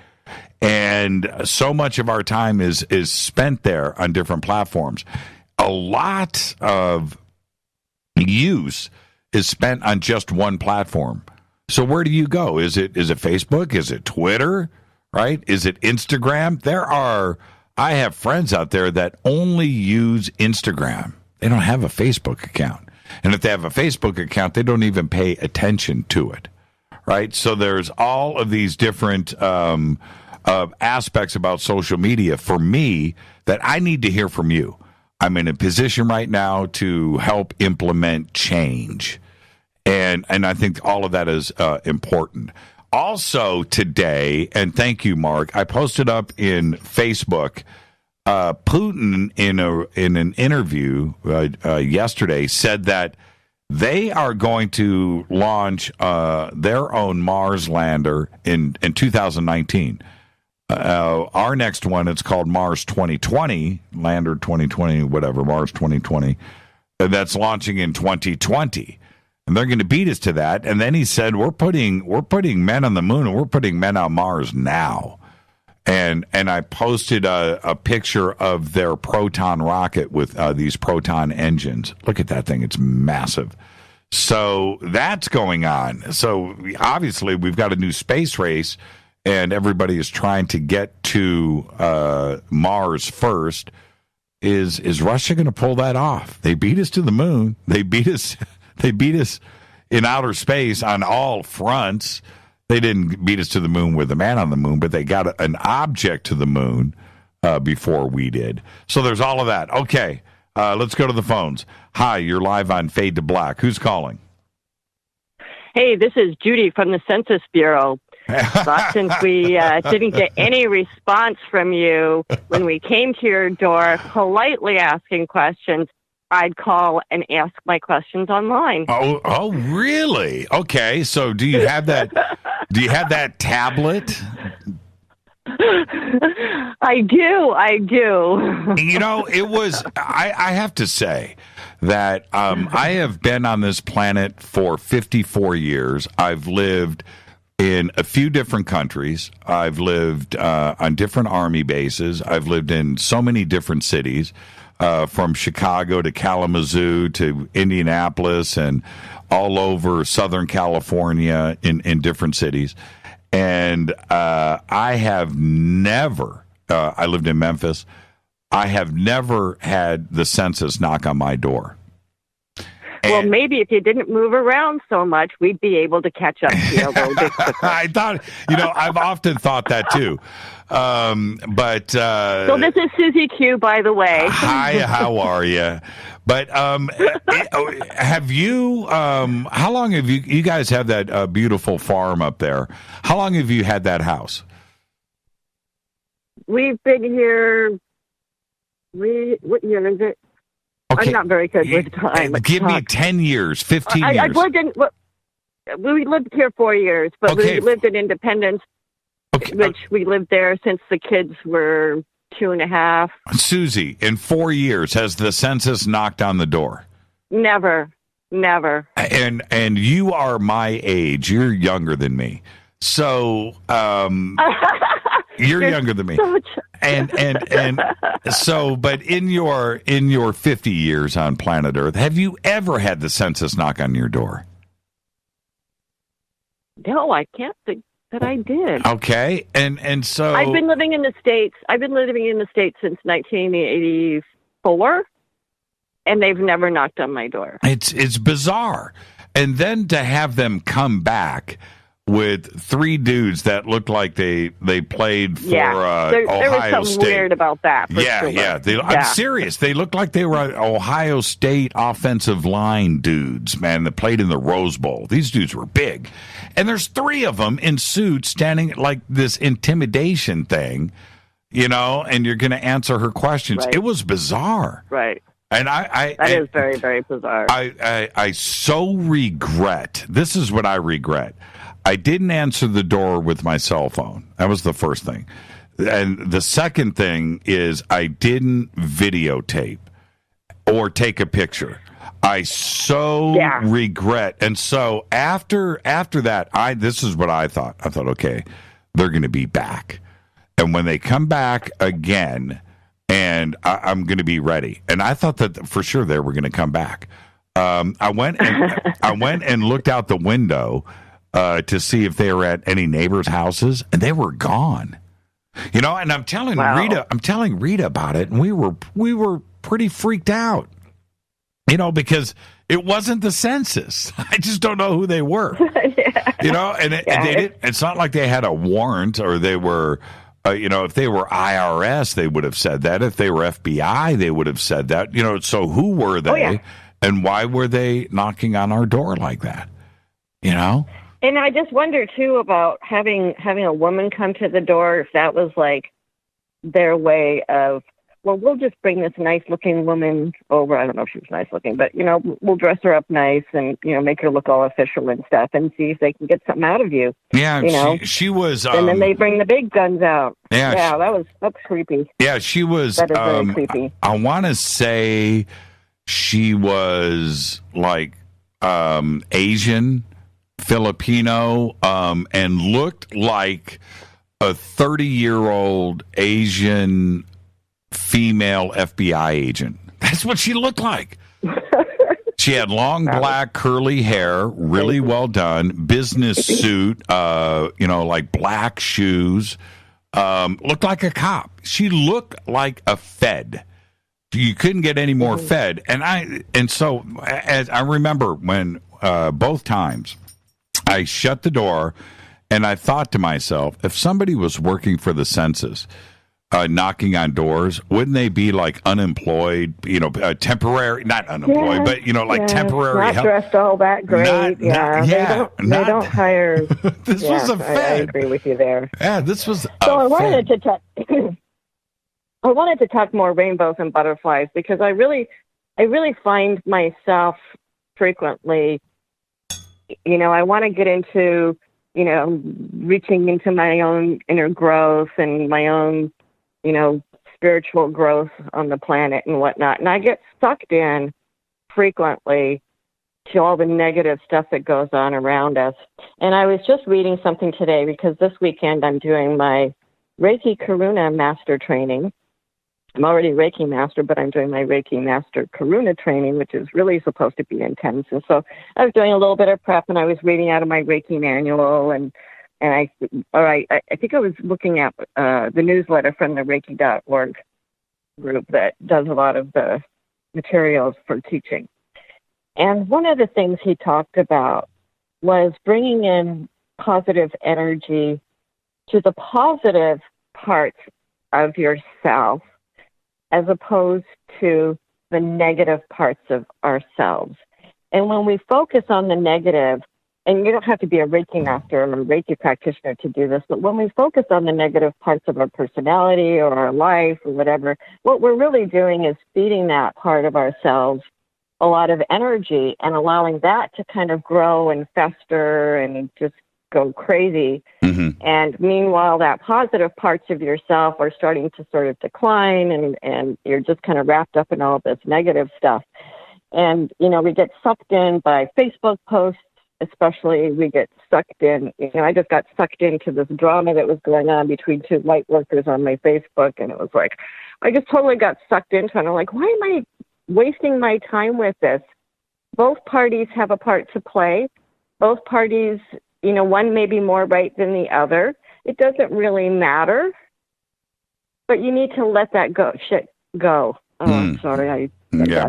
and so much of our time is spent there on different platforms. A lot of use is spent on just one platform. So where do you go? Is it Facebook? Is it Twitter? Right? Is it Instagram? I have friends out there that only use Instagram. They don't have a Facebook account. And if they have a Facebook account, they don't even pay attention to it. Right? So there's all of these different aspects about social media for me that I need to hear from you. I'm in a position right now to help implement change. And I think all of that is important. Also today, and thank you, Mark, I posted up in Facebook, Putin in an interview yesterday said that they are going to launch their own Mars lander in 2019. Our next one, it's called Mars 2020, Lander 2020, whatever, Mars 2020. That's launching in 2020. And they're going to beat us to that. And then he said, we're putting men on the moon and we're putting men on Mars now. And I posted a picture of their Proton rocket with these Proton engines. Look at that thing. It's massive. So that's going on. So obviously we've got a new space race and everybody is trying to get to Mars first. Is Russia going to pull that off? They beat us to the moon. They beat us in outer space on all fronts. They didn't beat us to the moon with a man on the moon, but they got an object to the moon before we did. So there's all of that. Okay, let's go to the phones. Hi, you're live on Fade to Black. Who's calling? Hey, this is Judy from the Census Bureau. But since we didn't get any response from you when we came to your door politely asking questions, I'd call and ask my questions online. Oh, really? Okay. So do you have that? Do you have that tablet? I do. You know, it was. I have to say that I have been on this planet for 54 years. I've lived in a few different countries. I've lived on different army bases. I've lived in so many different cities. From Chicago to Kalamazoo to Indianapolis and all over Southern California in different cities. And I have never, I lived in Memphis, I have never had the census knock on my door. Well, maybe if you didn't move around so much, we'd be able to catch up to you a little bit quicker. I thought, I've often thought that too. But so this is Susie Q, by the way. Hi, how are you? But have you? How long have you guys have that beautiful farm up there? How long have you had that house? We've been here what year is it? Okay. I'm not very good with time. Give me 10 years, 15 years. I've lived in. We lived here 4 years, but we lived in Independence, which we lived there since the kids were 2.5. Susie, in 4 years, has the census knocked on the door? Never. And you are my age. You're younger than me. So you're younger than me. And so, but in your 50 years on planet Earth, have you ever had the census knock on your door? No, I can't think that I did. Okay. And so I've been living in the States. Since 1984. And they've never knocked on my door. It's bizarre. And then to have them come back with 3 dudes that looked like they played for there Ohio was something State. weird about that. I'm serious. They looked like they were Ohio State offensive line dudes, man, that played in the Rose Bowl. These dudes were big. And there's 3 of them in suits standing like this intimidation thing, and you're going to answer her questions. Right. It was bizarre. Right. And that is very, very bizarre. I so regret. This is what I regret. I didn't answer the door with my cell phone. That was the first thing. And the second thing is I didn't videotape or take a picture. I so regret. And so after that, this is what I thought. I thought, okay, they're going to be back. And when they come back again, and I'm going to be ready. And I thought that for sure they were going to come back. I went and looked out the window to see if they were at any neighbors' houses, and they were gone. And I'm telling Rita about it, and we were pretty freaked out. Because it wasn't the census. I just don't know who they were. And they didn't. It's not like they had a warrant or they were. If they were IRS, they would have said that. If they were FBI, they would have said that. So who were they, and why were they knocking on our door like that? And I just wonder too about having a woman come to the door. If that was like their way of, well, we'll just bring this nice-looking woman over. I don't know if she was nice-looking, but we'll dress her up nice and make her look all official and stuff, and see if they can get something out of you. Yeah, she was. And then they bring the big guns out. Yeah, that's creepy. Yeah, she was. That is very creepy. I want to say she was like Asian, Filipino, and looked like a 30-year-old Asian female FBI agent. That's what she looked like. She had long black curly hair, really well done, business suit, like black shoes, looked like a cop. She looked like a Fed. You couldn't get any more Fed. And so as I remember when both times I shut the door and I thought to myself, if somebody was working for the census, knocking on doors, wouldn't they be like unemployed, temporary, not unemployed, but, temporary not help? Dressed all that great. They don't hire. This was a Fed. I agree with you there. Yeah, this was so I wanted to talk. I wanted to talk more rainbows and butterflies because I really find myself frequently, I want to get into, reaching into my own inner growth and my own, spiritual growth on the planet and whatnot. And I get sucked in frequently to all the negative stuff that goes on around us. And I was just reading something today because this weekend I'm doing my Reiki Karuna Master training. I'm already Reiki Master, but I'm doing my Reiki Master Karuna training, which is really supposed to be intense. And so I was doing a little bit of prep, and I was reading out of my Reiki manual, and I think I was looking at the newsletter from the Reiki.org group that does a lot of the materials for teaching. And one of the things he talked about was bringing in positive energy to the positive parts of yourself as opposed to the negative parts of ourselves. And when we focus on the negative, and you don't have to be a Reiki master or a Reiki practitioner to do this, but when we focus on the negative parts of our personality or our life or whatever, what we're really doing is feeding that part of ourselves a lot of energy and allowing that to kind of grow and fester and just go crazy. And meanwhile, that positive parts of yourself are starting to sort of decline, and you're just kind of wrapped up in all this negative stuff. And, you know, we get sucked in by Facebook posts, especially. We get sucked in. You know, I just got sucked into this drama that was going on between two light workers on my Facebook, and it was like, I just totally got sucked into it. And I'm like, why am I wasting my time with this? Both parties have a part to play. Both parties, you know, one may be more right than the other. It doesn't really matter, but you need to let that shit go. Oh, I'm sorry.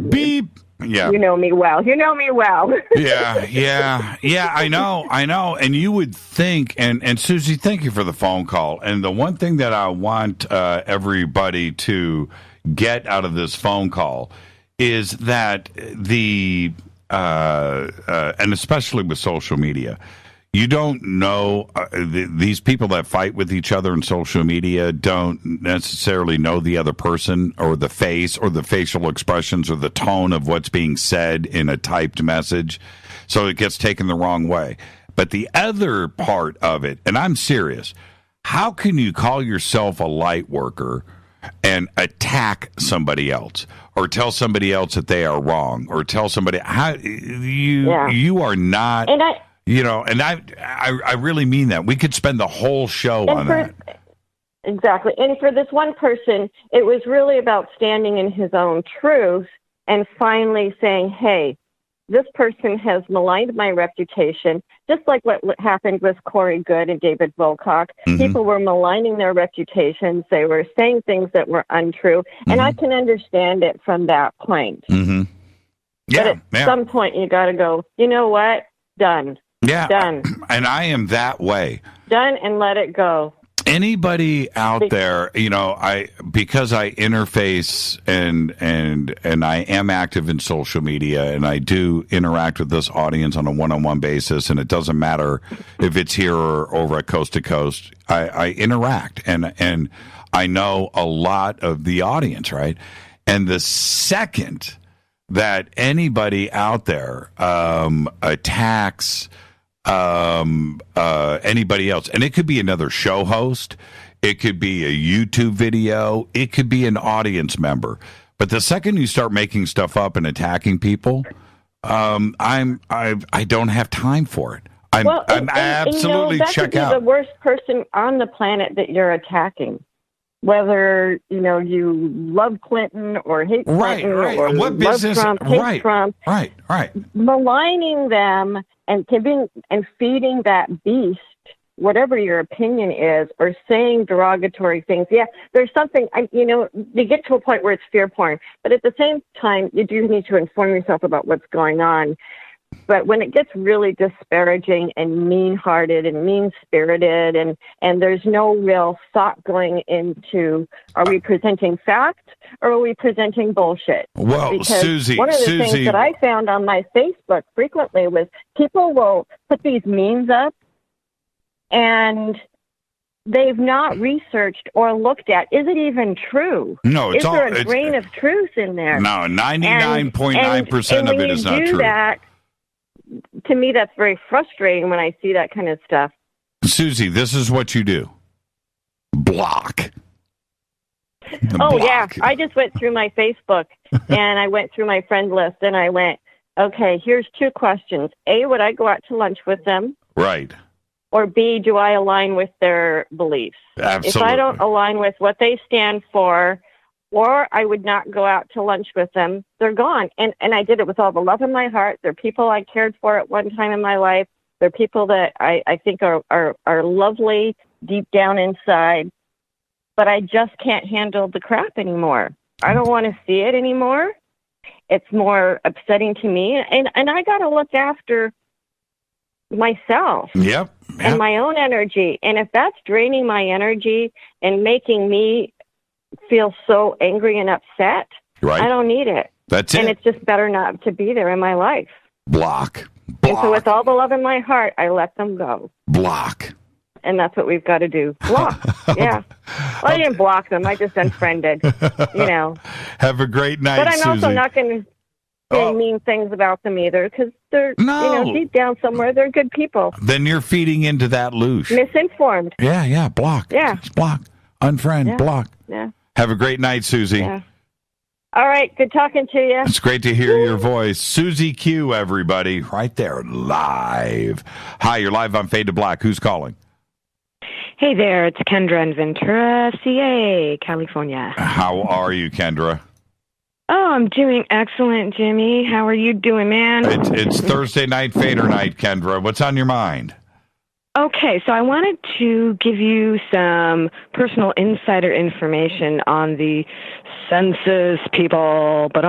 Beep. Yeah. You know me well. You know me well. Yeah. I know. And you would think, and Susie, thank you for the phone call. And the one thing that I want everybody to get out of this phone call is that and especially with social media, you don't know, these people that fight with each other in social media don't necessarily know the other person or the face or the facial expressions or the tone of what's being said in a typed message. So it gets taken the wrong way. But the other part of it, and I'm serious, how can you call yourself a light worker and attack somebody else or tell somebody else that they are wrong or tell somebody you are not... And I really mean that. We could spend the whole show on that. Exactly. And for this one person, it was really about standing in his own truth and finally saying, hey, this person has maligned my reputation, just like what happened with Corey Good and David Volkock. People were maligning their reputations. They were saying things that were untrue. And I can understand it from that point. But at some point, you got to go, you know what? Done. Yeah. Done. And I am that way. Done and let it go. Anybody out there, you know, because I interface and I am active in social media and I do interact with this audience on a one-on-one basis, and it doesn't matter if it's here or over at Coast to Coast, I interact and I know a lot of the audience, right? And the second that anybody out there attacks anybody else, and it could be another show host, it could be a YouTube video, it could be an audience member, but the second you start making stuff up and attacking people, I don't have time for it. I'm absolutely check out. That could be the worst person on the planet that you're attacking. Whether, you know, you love Clinton or hate Clinton or what love business? Trump, hate Trump. Right. Maligning them and feeding that beast, whatever your opinion is, or saying derogatory things. Yeah, there's something, you get to a point where it's fear porn. But at the same time, you do need to inform yourself about what's going on. But when it gets really disparaging and mean-hearted and mean-spirited and there's no real thought going into, are we presenting fact or are we presenting bullshit? Well, because Susie, one of the things that I found on my Facebook frequently was people will put these memes up and they've not researched or looked at, is it even true? No, is there a grain of truth in there? No, 99.9% of it is not true. That, to me, that's very frustrating when I see that kind of stuff. Susie, this is what you do. Block. Yeah. I just went through my Facebook and I went through my friend list and I went, okay, here's two questions. A, would I go out to lunch with them? Right. Or B, do I align with their beliefs? Absolutely. If I don't align with what they stand for, or I would not go out to lunch with them, they're gone. And I did it with all the love in my heart. They're people I cared for at one time in my life. They're people that I think are lovely deep down inside. But I just can't handle the crap anymore. I don't want to see it anymore. It's more upsetting to me. And I got to look after myself. Yep. And my own energy. And if that's draining my energy and making me feel so angry and upset, right, I don't need it. That's it. And it's just better not to be there in my life. Block. And so with all the love in my heart, I let them go. Block. And that's what we've got to do. Block. Yeah. Well, I didn't block them. I just unfriended, Have a great night, But I'm Susie. also not going to say mean things about them either, because they're, deep down somewhere, they're good people. Then you're feeding into that loosh. Misinformed. Yeah, block. Yeah. Just block. Unfriend, block. Yeah. Have a great night, Susie. Yeah. All right, good talking to you. It's great to hear your voice. Susie Q, everybody, right there, live. Hi, you're live on Fade to Black. Who's calling? Hey there, it's Kendra in Ventura, CA, California. How are you, Kendra? Oh, I'm doing excellent, Jimmy. How are you doing, man? It's Thursday night, Fader night, Kendra. What's on your mind? Okay, so I wanted to give you some personal insider information on the census people, but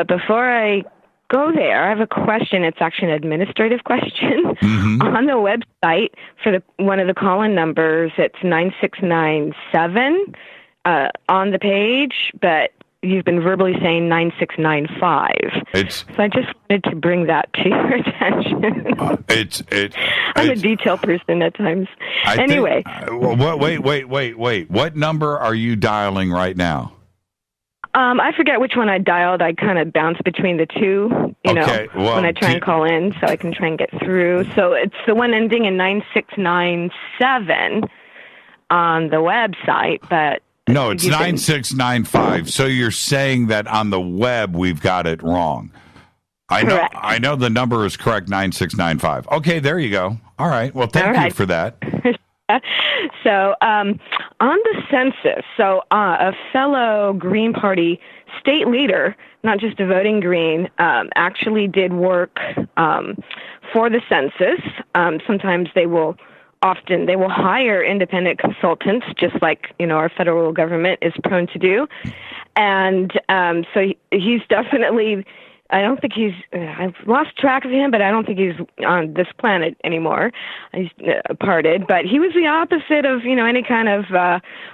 before I go there, I have a question. It's actually an administrative question. On the website for one of the call-in numbers, it's 9697 on the page, but you've been verbally saying 9695. So I just wanted to bring that to your attention. I'm a detail person at times. Anyway. Wait. What number are you dialing right now? I forget which one I dialed. I kind of bounce between the two, when I try and call in, so I can try and get through. So it's the one ending in 9697 on the website, but... No, it's 9695. So you're saying that on the web we've got it wrong. I know the number is correct, 9695. Okay, there you go. All right. Well, thank you for that. So on the census, a fellow Green Party state leader, not just a voting Green, actually did work for the census. Sometimes they will hire independent consultants, just like our federal government is prone to do. And so he's definitely. I've lost track of him, but I don't think he's on this planet anymore. He's parted, but he was the opposite of, any kind of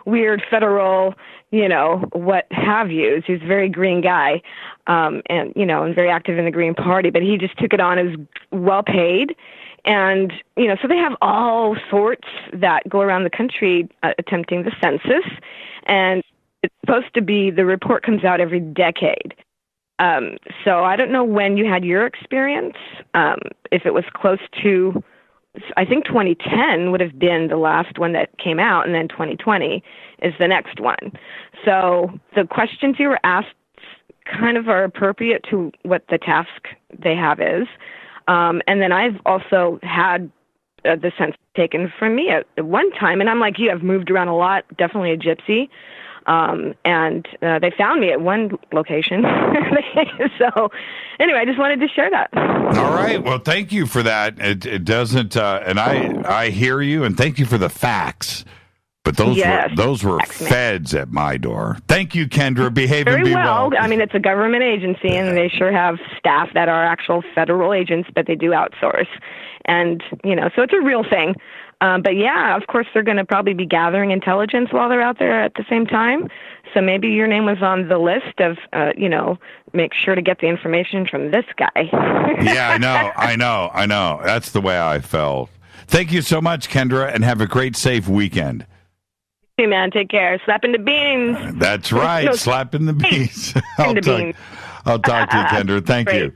weird federal, what have yous. He's a very green guy, and very active in the Green Party, but he just took it on as well paid. And, so they have all sorts that go around the country attempting the census. And it's supposed to be, the report comes out every decade. So I don't know when you had your experience, if it was close to, I think 2010 would have been the last one that came out, and then 2020 is the next one. So the questions you were asked kind of are appropriate to what the task they have is. And then I've also had the census taken from me at one time, and I'm like you, I've moved around a lot, definitely a gypsy. And they found me at one location. So anyway, I just wanted to share that. All right. Well, thank you for that. It doesn't, and I hear you, and thank you for the facts. But those were feds at my door. Thank you, Kendra. Behave and be well. I mean, it's a government agency, and they sure have staff that are actual federal agents, but they do outsource. And, so it's a real thing. But yeah, of course, they're going to probably be gathering intelligence while they're out there at the same time. So maybe your name was on the list of, make sure to get the information from this guy. Yeah, I know. That's the way I felt. Thank you so much, Kendra, and have a great, safe weekend. Hey, man, take care. Slapping the beans. That's right, slapping the beans. I'll talk to you, Kendra. Thank you.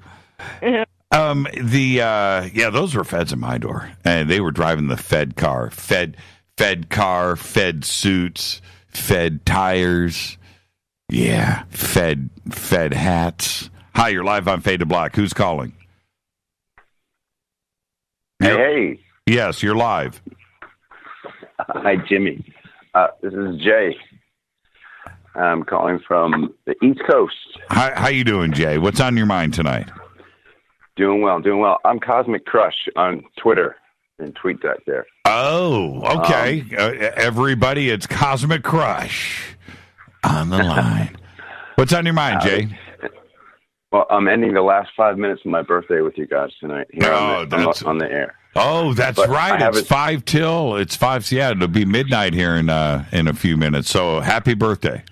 Those were feds at my door, and they were driving the Fed car, Fed Fed suits, Fed tires, Fed hats. Hi, you're live on Fade to Black. Who's calling? Hey. Yes, you're live. Hi, Jimmy. This is Jay. I'm calling from the East Coast. How you doing, Jay? What's on your mind tonight? Doing well. I'm Cosmic Crush on Twitter and TweetDeck there. Oh, okay. Everybody, it's Cosmic Crush on the line. What's on your mind, Jay? Well, I'm ending the last 5 minutes of my birthday with you guys tonight here on the air. Oh, that's right. It's 5 till. It's 5. Yeah, it'll be midnight here in a few minutes. So happy birthday.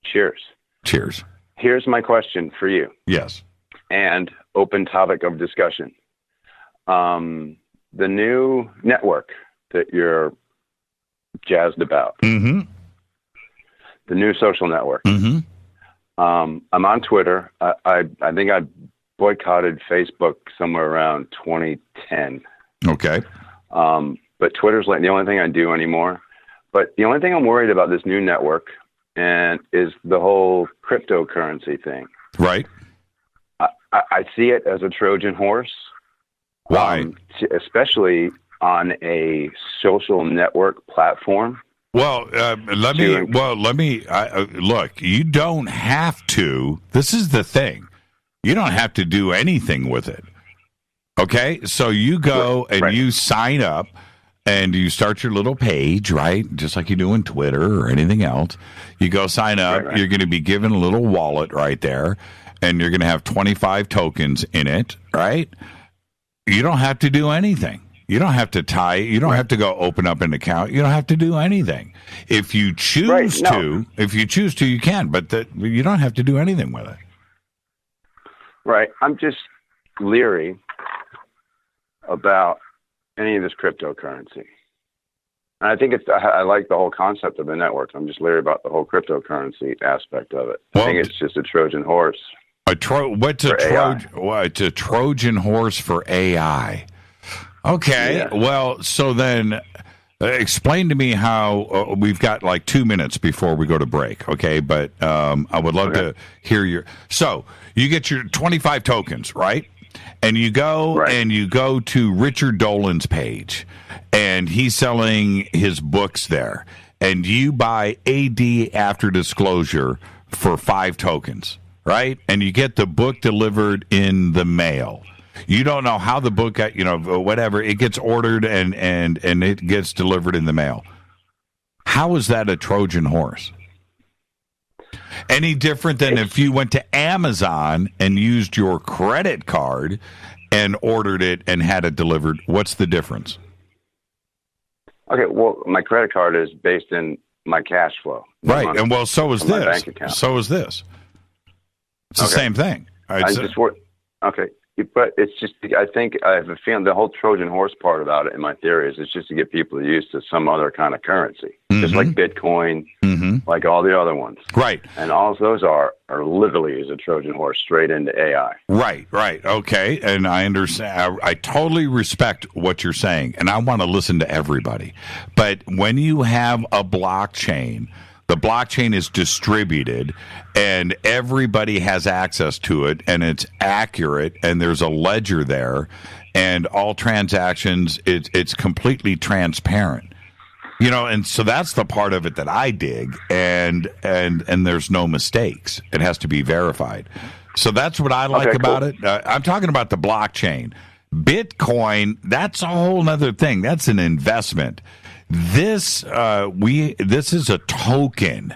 Cheers. Cheers. Here's my question for you. Yes. And open topic of discussion. The new network that you're jazzed about, mm-hmm. the new social network. Mm-hmm. I'm on Twitter. I think I boycotted Facebook somewhere around 2010. Okay. But Twitter's like the only thing I do anymore. But the only thing I'm worried about this new network is the whole cryptocurrency thing. Right. I see it as a Trojan horse. Why? Especially on a social network platform. Well, let me look, you don't have to. This is the thing. You don't have to do anything with it. Okay? So you go and you sign up and you start your little page, right? Just like you do on Twitter or anything else. You go sign up. Right. You're going to be given a little wallet right there, and you're going to have 25 tokens in it, right? You don't have to do anything. You don't have to you don't have to go open up an account. You don't have to do anything. If you choose to, you can, but you don't have to do anything with it. Right. I'm just leery about any of this cryptocurrency. And I think I like the whole concept of the network. I'm just leery about the whole cryptocurrency aspect of it. I think it's just a Trojan horse. What's a Trojan horse for AI? Okay, yeah. Well, so then explain to me how we've got like 2 minutes before we go to break, okay? But I would love to hear so you get your 25 tokens, right? And you go to Richard Dolan's page, and he's selling his books there, and you buy AD After Disclosure for 5 tokens, right? And you get the book delivered in the mail. You don't know how the book got, whatever. It gets ordered and it gets delivered in the mail. How is that a Trojan horse? Any different than if you went to Amazon and used your credit card and ordered it and had it delivered? What's the difference? Okay, well, my credit card is based in my cash flow. Right, and well, so is this. Bank account. So is this. It's the same thing. Okay. But it's just, I think I have a feeling the whole Trojan horse part about it in my theory is it's just to get people used to some other kind of currency, just like Bitcoin, like all the other ones. Right. And all of those are literally is a Trojan horse straight into AI. Right. Okay. And I understand. I totally respect what you're saying, and I want to listen to everybody. But when you have a blockchain, the blockchain is distributed and everybody has access to it, and it's accurate, and there's a ledger there, and all transactions, it's completely transparent. And so that's the part of it that I dig, and there's no mistakes. It has to be verified. So that's what I like about it. I'm talking about the blockchain. Bitcoin, that's a whole other thing. That's an investment. This is a token,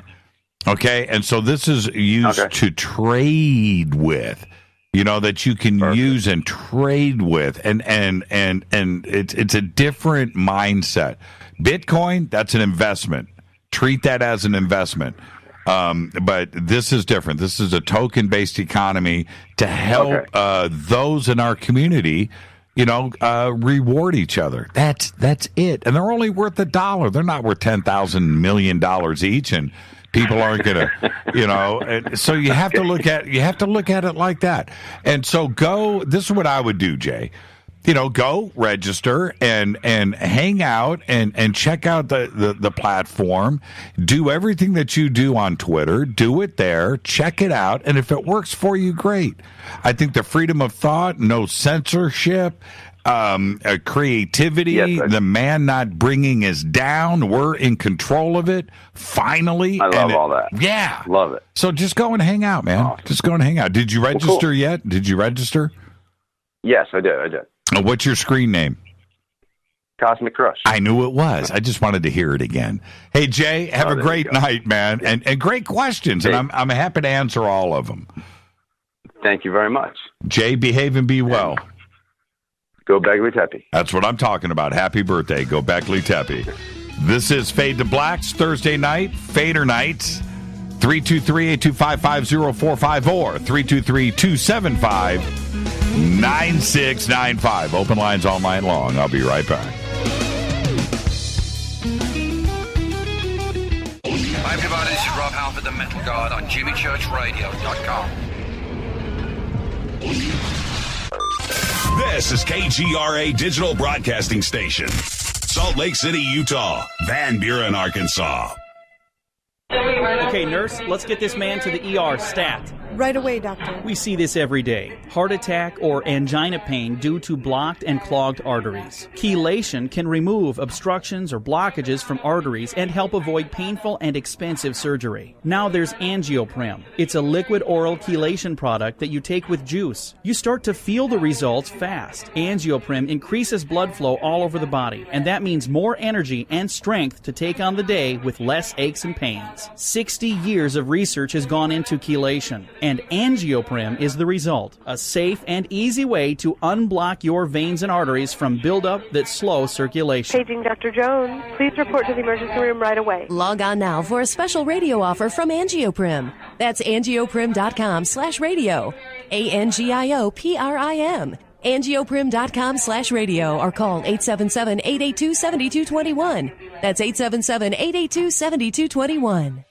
okay, and so this is used to trade with, that you can use and trade with, and it's a different mindset. Bitcoin, that's an investment. Treat that as an investment. But this is different. This is a token-based economy to help those in our community. Reward each other. That's it. And they're only worth $1. They're not worth $10,000 million each, and people aren't going to, and so you have to look at it like that. And so this is what I would do, Jay. Go register and hang out and check out the platform. Do everything that you do on Twitter. Do it there. Check it out. And if it works for you, great. I think the freedom of thought, no censorship, creativity, the man not bringing us down. We're in control of it. Finally. I love all that. Yeah. Love it. So just go and hang out, man. Awesome. Just go and hang out. Did you register yet? Did you register? Yes, I did. What's your screen name? Cosmic Crush. I knew it was. I just wanted to hear it again. Hey, Jay, have a great night, man. And great questions, and I'm happy to answer all of them. Thank you very much. Jay, behave and be well. Go Begley Tepe. That's what I'm talking about. Happy birthday. Go Begley Tepe. This is Fade to Black's Thursday night, Fadernight. 323-825-5045 or 323-275 9695. Open lines all night long. I'll be right back. Hi, everybody. This is Rob Halford, the Metal Guard on JimmyChurchRadio.com. This is KGRA Digital Broadcasting Station. Salt Lake City, Utah. Van Buren, Arkansas. Okay, nurse, let's get this man to the ER stat. Right away, doctor. We see this every day. Heart attack or angina pain due to blocked and clogged arteries. Chelation can remove obstructions or blockages from arteries and help avoid painful and expensive surgery. Now there's Angioprim. It's a liquid oral chelation product that you take with juice. You start to feel the results fast. Angioprim increases blood flow all over the body, and that means more energy and strength to take on the day with less aches and pains. 60 years of research has gone into chelation, and Angioprim is the result. A safe and easy way to unblock your veins and arteries from buildup that slow circulation. Paging Dr. Jones. Please report to the emergency room right away. Log on now for a special radio offer from Angioprim. That's angioprim.com/radio. ANGIOPRIM. Angioprim.com/radio or call 877-882-7221. That's 877-882-7221.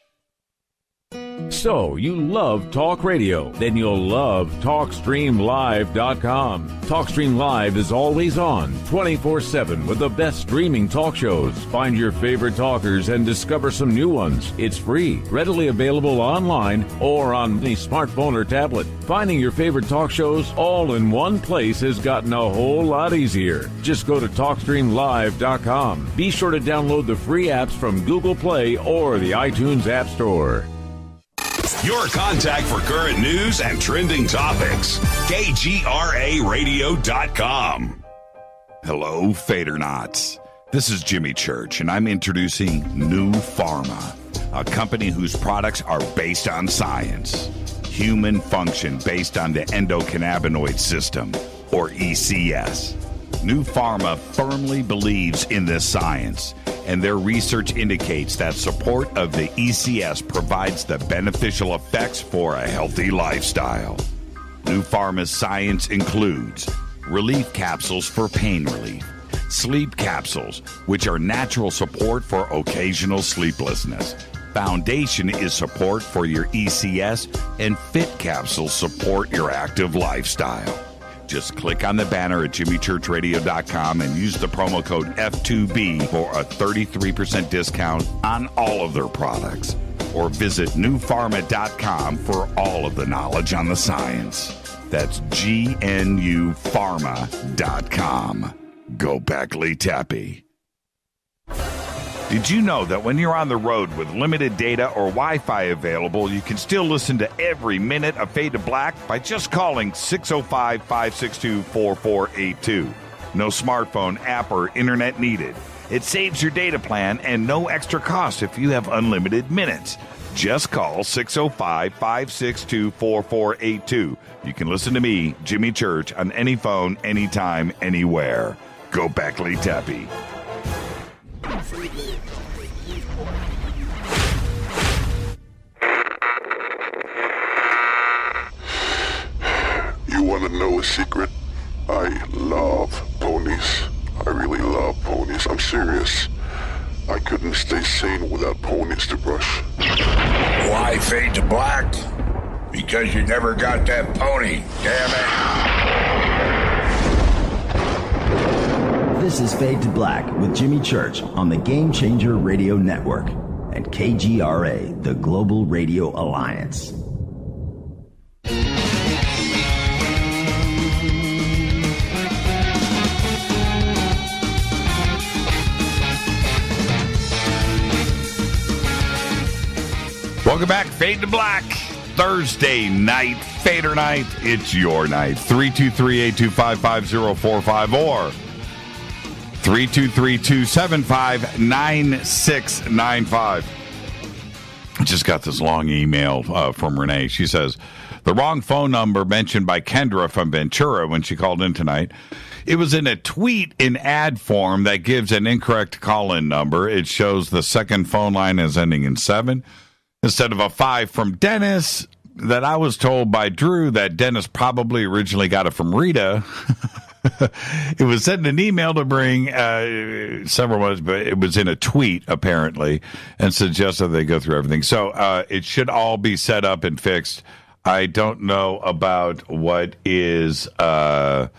So, you love talk radio? Then you'll love TalkStreamLive.com. TalkStream Live is always on, 24/7 with the best streaming talk shows. Find your favorite talkers and discover some new ones. It's free, readily available online or on the smartphone or tablet. Finding your favorite talk shows all in one place has gotten a whole lot easier. Just go to TalkStreamLive.com. Be sure to download the free apps from Google Play or the iTunes App Store. Your contact for current news and trending topics. KGRARadio.com. Hello, Fadernauts. This is Jimmy Church, and I'm introducing New Pharma, a company whose products are based on science. Human function based on the endocannabinoid system, or ECS. New Pharma firmly believes in this science, and their research indicates that support of the ECS provides the beneficial effects for a healthy lifestyle. New Pharma's science includes relief capsules for pain relief, sleep capsules, which are natural support for occasional sleeplessness. Foundation is support for your ECS, and Fit capsules support your active lifestyle. Just click on the banner at JimmyChurchRadio.com and use the promo code F2B for a 33% discount on all of their products. Or visit newpharma.com for all of the knowledge on the science. That's GNUpharma.com. Go Beckley Tappy. Did you know that when you're on the road with limited data or Wi-Fi available, you can still listen to every minute of Fade to Black by just calling 605-562-4482. No smartphone, app, or internet needed. It saves your data plan and no extra cost if you have unlimited minutes. Just call 605-562-4482. You can listen to me, Jimmy Church, on any phone, anytime, anywhere. Go Beckley Tappy. You want to know a secret? I love ponies. I really love ponies. I'm serious. I couldn't stay sane without ponies to brush. Why Fade to Black? Because you never got that pony, damn it. This is Fade to Black with Jimmy Church on the Game Changer Radio Network and KGRA, the Global Radio Alliance. Welcome back, Fade to Black. Thursday night, Fadernight. It's your night. 323-825-5045 or 323-275-9695. Just got this long email from Renee. She says, the wrong phone number mentioned by Kendra from Ventura when she called in tonight. It was in a tweet in ad form that gives an incorrect call-in number. It shows the second phone line is ending in 7. Instead of a 5 from Dennis, that I was told by Drew that Dennis probably originally got it from Rita. It was sent in an email to bring several months, but it was in a tweet apparently, and suggested they go through everything. So it should all be set up and fixed. I don't know about what is posted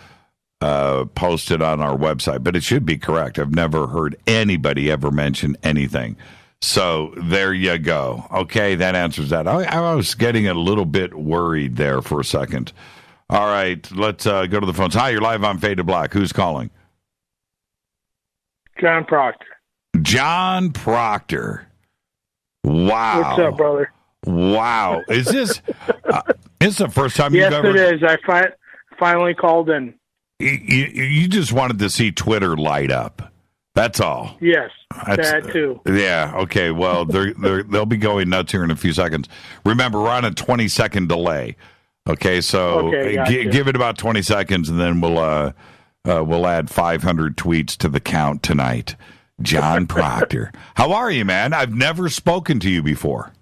on our website, but it should be correct. I've never heard anybody ever mention anything. So there you go. Okay, that answers that. I was getting a little bit worried there for a second. All right, let's go to the phones. Hi, you're live on Fade to Black. Who's calling? Jon Proctor. Jon Proctor. Wow. What's up, brother? Wow. Is this is the first time you've ever... Yes, it is. I finally called in. You just wanted to see Twitter light up. That's all. Yes, that too. Yeah, okay. Well, they'll be going nuts here in a few seconds. Remember, we're on a 20-second delay. Okay, so gotcha. Give it about 20 seconds, and then we'll add 500 tweets to the count tonight. Jon Proctor. How are you, man? I've never spoken to you before.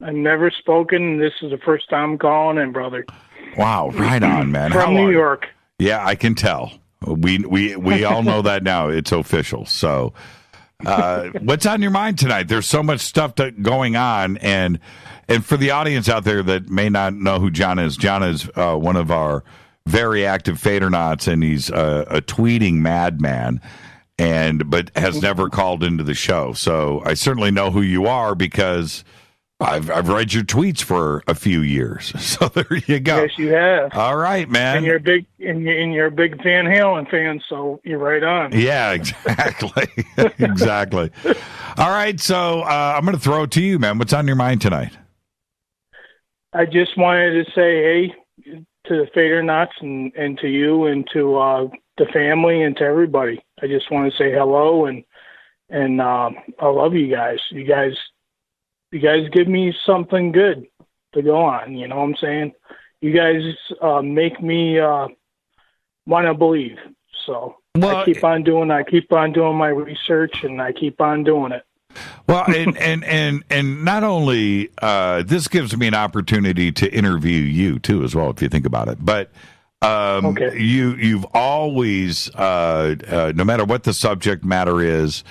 I've never spoken. This is the first time I'm calling in, brother. Wow, right on, man. From New York. Yeah, I can tell. We all know that now. It's official. So, what's on your mind tonight? There's so much stuff going on, and for the audience out there that may not know who Jon is one of our very active Fadernauts, and he's a tweeting madman, but has never called into the show. So I certainly know who you are because I've read your tweets for a few years. So there you go. Yes, you have. All right, man. And you're a big Van Halen fan, so you're right on. Yeah, exactly. Exactly. All right, so I'm going to throw it to you, man. What's on your mind tonight? I just wanted to say hey to the Fadernauts and to you and to the family and to everybody. I just want to say hello and I love you guys. You guys give me something good to go on. You know what I'm saying? You guys make me want to believe. So I keep on doing my research, and I keep on doing it. Well, and not only this gives me an opportunity to interview you too, as well, if you think about it. But you've always, no matter what the subject matter is,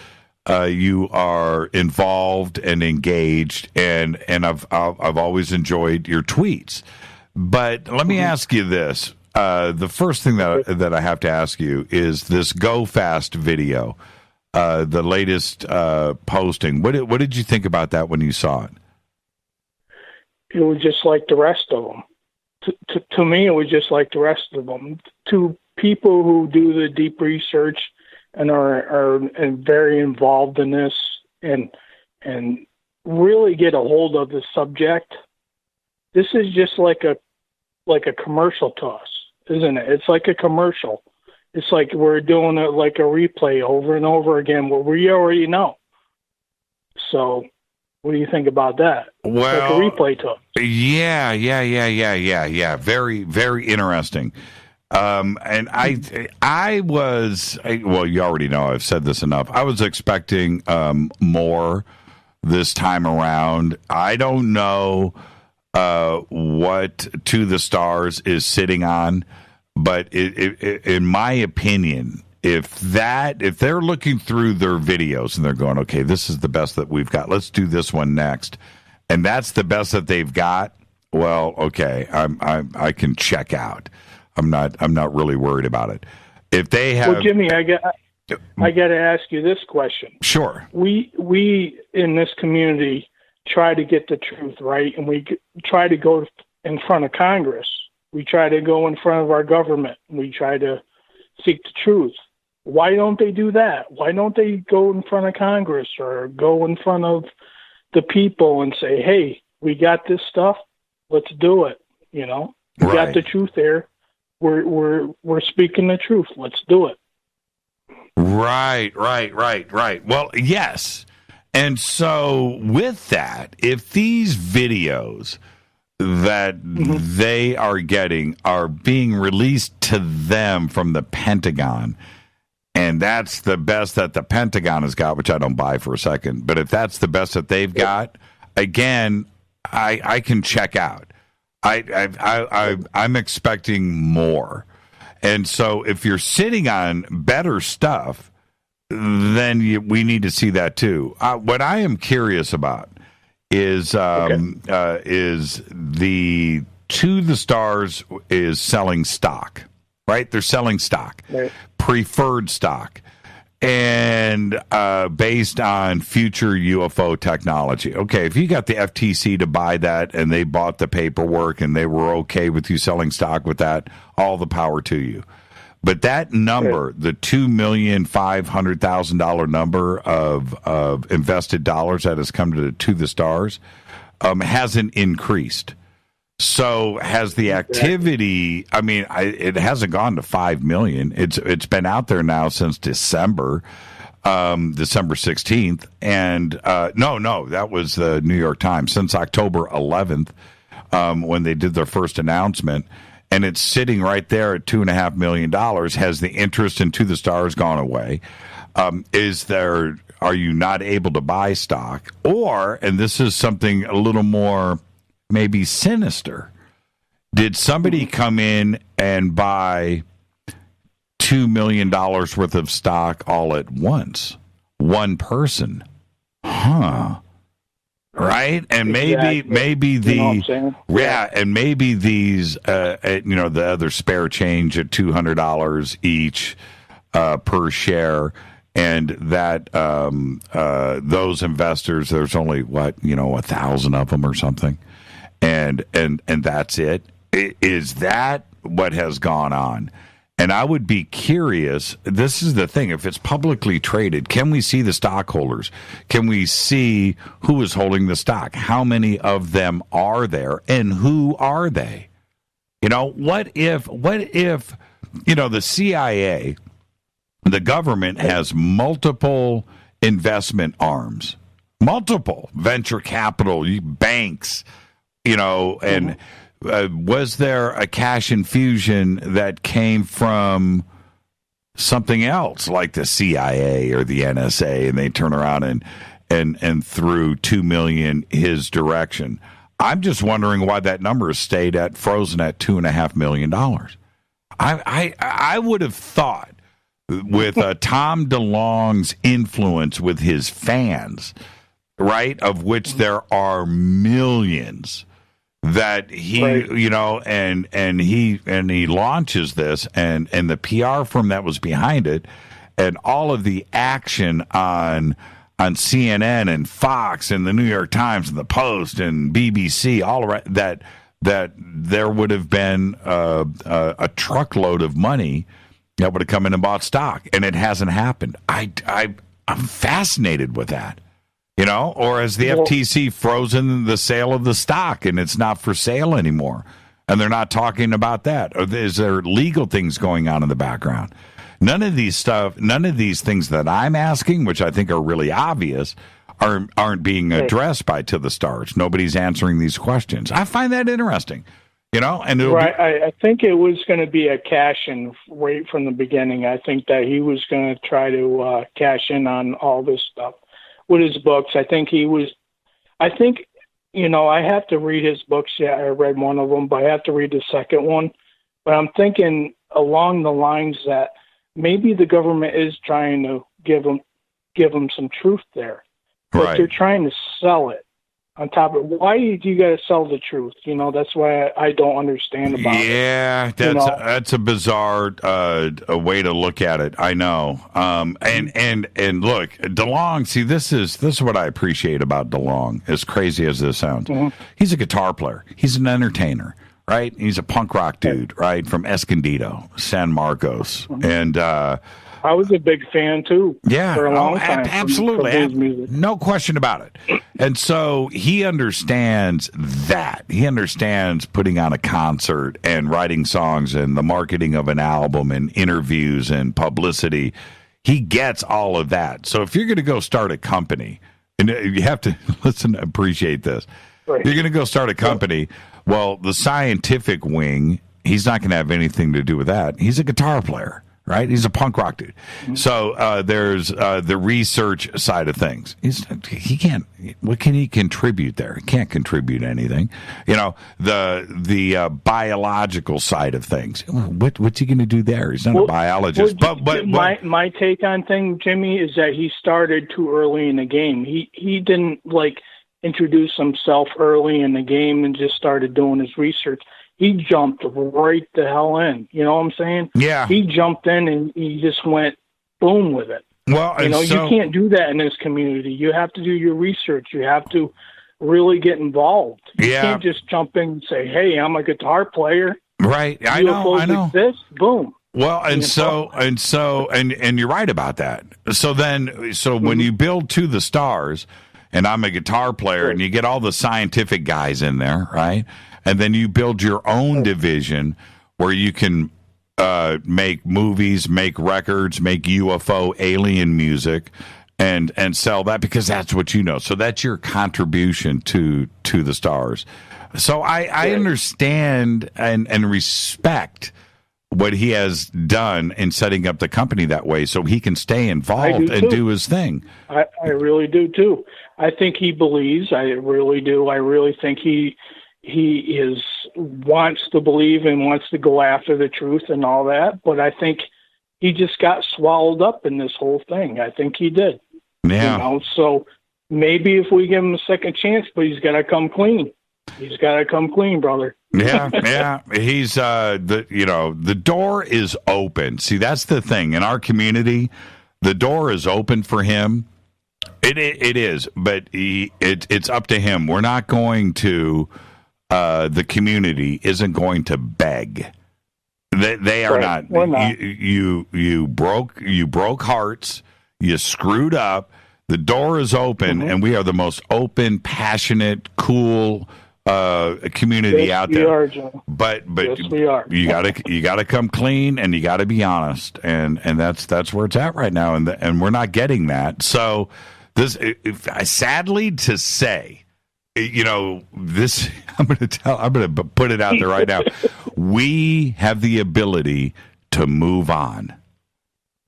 you are involved and engaged, and I've always enjoyed your tweets. But let me ask you this: the first thing that I have to ask you is this Go Fast video, the latest posting. What did you think about that when you saw it? It was just like the rest of them. To me, it was just like the rest of them. To people who do the deep research and are very involved in this and really get a hold of the subject, this is just like a commercial to us, isn't it? It's like a commercial. It's like we're doing it like a replay over and over again, what we already know. So what do you think about that? Well, like a replay to us. Yeah. Very, very interesting. And I was, well, you already know, I've said this enough. I was expecting more this time around. I don't know what To the Stars is sitting on, but in my opinion, if they're looking through their videos and they're going, okay, this is the best that we've got, let's do this one next, and that's the best that they've got, well, okay, I can check out. I'm not really worried about it. If they have, well, Jimmy, I got to ask you this question. Sure. We in this community try to get the truth, right, and we try to go in front of Congress. We try to go in front of our government. We try to seek the truth. Why don't they do that? Why don't they go in front of Congress or go in front of the people and say, "Hey, we got this stuff. Let's do it." You know, we got the truth there. We're speaking the truth. Let's do it. Right. Well, yes. And so with that, if these videos that they are getting are being released to them from the Pentagon, and that's the best that the Pentagon has got, which I don't buy for a second, but if that's the best that they've got, again, I can check out. I'm expecting more. And so if you're sitting on better stuff, then we need to see that too. What I am curious about is the To the Stars is selling stock, right? They're selling stock, right. Preferred stock, and based on future UFO technology. Okay, if you got the FTC to buy that and they bought the paperwork and they were okay with you selling stock with that, all the power to you. But that number, the $2,500,000 number of invested dollars that has come to the Stars, hasn't increased. So has the activity? I mean, it hasn't gone to 5 million. It's been out there now since December 16th, and no, that was the New York Times, since October 11th when they did their first announcement. And it's sitting right there at $2.5 million. Has the interest in To the Stars gone away? Are you not able to buy stock? Or, and this is something a little more maybe sinister, did somebody come in and buy $2 million worth of stock all at once? One person. Huh. Right, and maybe and maybe these the other spare change at $200 each per share, and that those investors, there's only 1,000 of them or something, and that's it. Is that what has gone on? And I would be curious, this is the thing, if it's publicly traded, can we see the stockholders? Can we see who is holding the stock? How many of them are there, and who are they? What if the CIA, the government, has multiple investment arms, multiple venture capital, banks, and... was there a cash infusion that came from something else, like the CIA or the NSA, and they turn around and threw $2 million his direction? I'm just wondering why that number is frozen at $2.5 million. I would have thought, with Tom DeLonge's influence with his fans, right, of which there are millions, that he, right. and he launches this, and the PR firm that was behind it, and all of the action on CNN and Fox and the New York Times and the Post and BBC, all around, that there would have been a truckload of money that would have come in and bought stock, and it hasn't happened. I'm fascinated with that. Or has the FTC frozen the sale of the stock and it's not for sale anymore? And they're not talking about that. Or is there legal things going on in the background? None of these things that I'm asking, which I think are really obvious, aren't being addressed by To the Stars. Nobody's answering these questions. I find that interesting. And I think it was going to be a cash in right from the beginning. I think that he was going to try to cash in on all this stuff with his books. I have to read his books. Yeah, I read one of them, but I have to read the second one. But I'm thinking along the lines that maybe the government is trying to give them some truth there, but right. They're trying to sell it on top of it. Why do you got to sell the truth? That's why I don't understand about it. Yeah, that's a bizarre a way to look at it. I know. And look, DeLonge. See, this is what I appreciate about DeLonge. As crazy as this sounds, he's a guitar player. He's an entertainer, right? He's a punk rock dude, right, from Escondido, San Marcos, and. I was a big fan too. Yeah, for a long time. Absolutely, from music. No question about it. And so he understands that. He understands putting on a concert and writing songs and the marketing of an album and interviews and publicity. He gets all of that. So if you're going to go start a company, and you have to appreciate this. Right. You're going to go start a company. Well, the scientific wing, he's not going to have anything to do with that. He's a guitar player. right? He's a punk rock dude. Mm-hmm. So there's the research side of things. He can't. What can he contribute there? He can't contribute anything. The biological side of things. What's he going to do there? He's not a biologist. But my take on thing, Jimmy, is that he started too early in the game. He didn't introduce himself early in the game and just started doing his research. He jumped right the hell in. You know what I'm saying? Yeah. He jumped in and he just went boom with it. Well, you can't do that in this community. You have to do your research. You have to really get involved. You can't just jump in and say, "Hey, I'm a guitar player." Right. I know. Exist. Boom. Well, and you're right about that. So when you build To the Stars, and I'm a guitar player, and you get all the scientific guys in there, right? And then you build your own division where you can make movies, make records, make UFO alien music, and sell that because that's what you know. So that's your contribution to the Stars. So I understand and respect what he has done in setting up the company that way so he can stay involved and do his thing. I really do, too. I think he believes. I really do. I really think he wants to believe and wants to go after the truth and all that. But I think he just got swallowed up in this whole thing. I think he did. Yeah. So maybe if we give him a second chance, but he's got to come clean. He's got to come clean, brother. Yeah. He's the door is open. See, that's the thing in our community. The door is open for him. It is, but it's up to him. We're not going to. The community isn't going to beg. They are not. We're not. You broke hearts. You screwed up. The door is open, and we are the most open, passionate, cool community out there. We are, Joe. But yes, we are. you gotta come clean, and you gotta be honest, and that's where it's at right now, and we're not getting that. So this, sadly to say. This I'm going to put it out there right now. We have the ability to move on.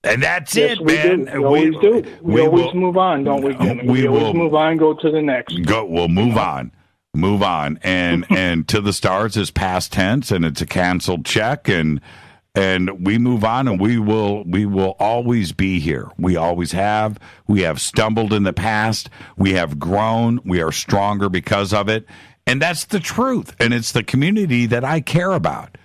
And that's it, man. We always do. We always move on, don't we, Jimmy? We always move on, go to the next. We'll move on. Move on. And To the Stars is past tense, and it's a canceled check, and we move on, and we will always be here. We always have. We have stumbled in the past. We have grown. We are stronger because of it. And that's the truth. And it's the community that I care about.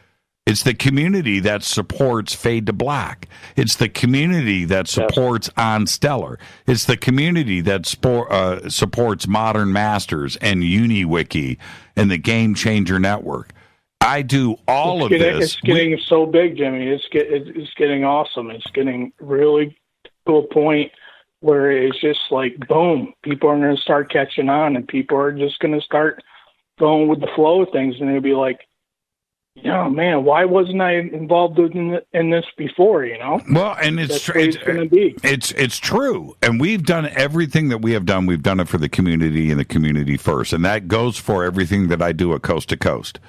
It's the community that supports Fade to Black. It's the community that supports On Stellar. It's the community that supports Modern Masters and UniWiki and the Game Changer Network. I do all of this. It's getting so big, Jimmy. It's getting awesome. It's getting really to a point where it's just like, boom, people are going to start catching on, and people are just going to start going with the flow of things, and they'll be like, man, why wasn't I involved in this before, Well, and it's going to be. It's true. And we've done everything that we have done. We've done it for the community and the community first. And that goes for everything that I do at Coast to Coast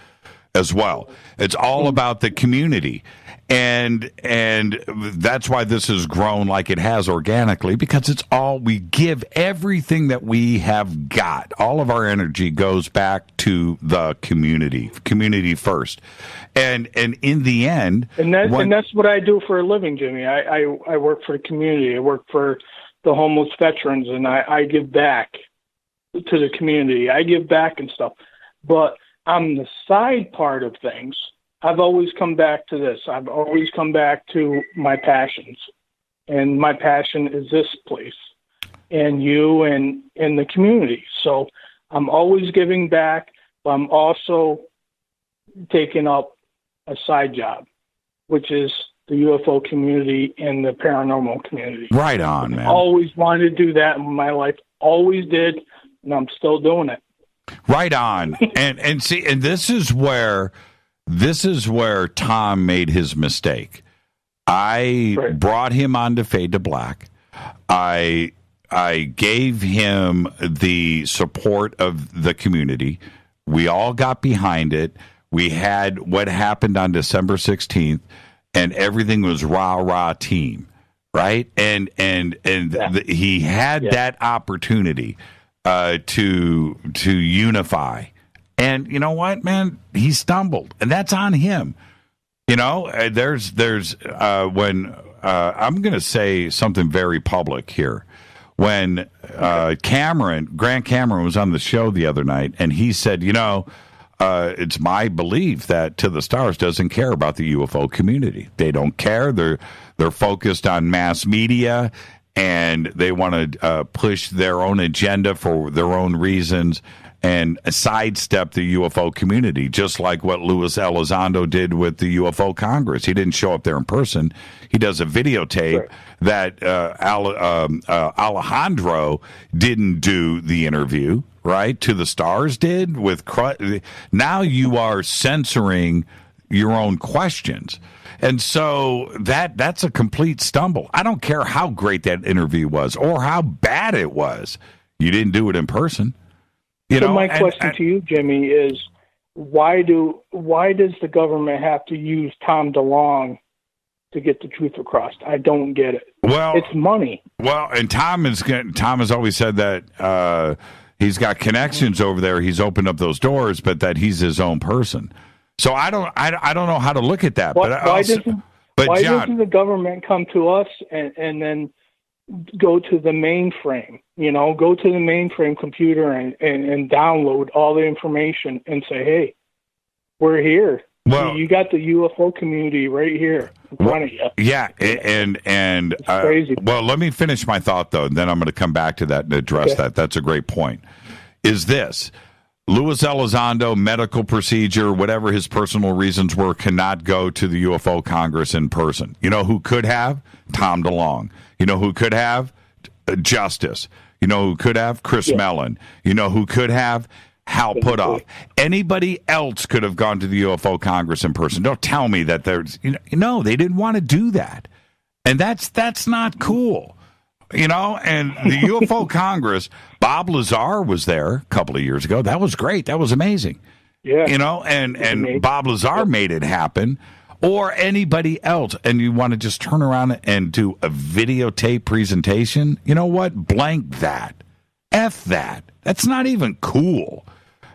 as well. It's all about the community. And that's why this has grown like it has organically, because it's all we give. Everything that we have got, all of our energy goes back to the community first. And in the end, and that's what I do for a living, Jimmy. I work for the community. I work for the homeless veterans, and I give back to the community. I give back and stuff. But on the side part of things, I've always come back to this. I've always come back to my passions. And my passion is this place and you and the community. So I'm always giving back, but I'm also taking up a side job, which is the UFO community and the paranormal community. Right on, man. I always wanted to do that in my life. Always did, and I'm still doing it. Right on. and see, and this is where Tom made his mistake. I brought him on to Fade to Black. I gave him the support of the community. We all got behind it. We had what happened on December 16th, and everything was rah team, right? And he had that opportunity to unify. And you know what, man? He stumbled, and that's on him. You know, there's when I'm going to say something very public here. When Grant Cameron was on the show the other night, and he said, you know, it's my belief that To the Stars doesn't care about the UFO community. They don't care. They're focused on mass media, and they want to push their own agenda for their own reasons and sidestep the UFO community, just like what Luis Elizondo did with the UFO Congress. He didn't show up there in person. He does a videotape that Alejandro didn't do the interview, right? To the Stars did with. Now you are censoring your own questions. And so that's a complete stumble. I don't care how great that interview was or how bad it was. You didn't do it in person. My question to you, Jimmy, is why does the government have to use Tom DeLonge to get the truth across? I don't get it. Well, it's money. Well, and Tom has always said that he's got connections over there. He's opened up those doors, but that he's his own person. So I don't know how to look at that. Why doesn't the government come to us and then go to the mainframe, go to the mainframe computer and download all the information and say, hey, we're here. Well, you got the UFO community right here in front of you. Yeah, and it's crazy. Well, let me finish my thought, though, and then I'm going to come back to that and address that. That's a great point. Is this Luis Elizondo, medical procedure, whatever his personal reasons were, cannot go to the UFO Congress in person. You know who could have? Tom DeLonge. You know who could have? Justice. You know who could have? Chris Mellon. You know who could have? Hal Puthoff. Anybody else could have gone to the UFO Congress in person. Don't tell me that there's, no, they didn't want to do that. And that's not cool. And the UFO Congress, Bob Lazar was there a couple of years ago. That was great. That was amazing. Yeah. And Bob Lazar made it happen. Or anybody else, and you want to just turn around and do a videotape presentation, you know what? Blank that. F that. That's not even cool.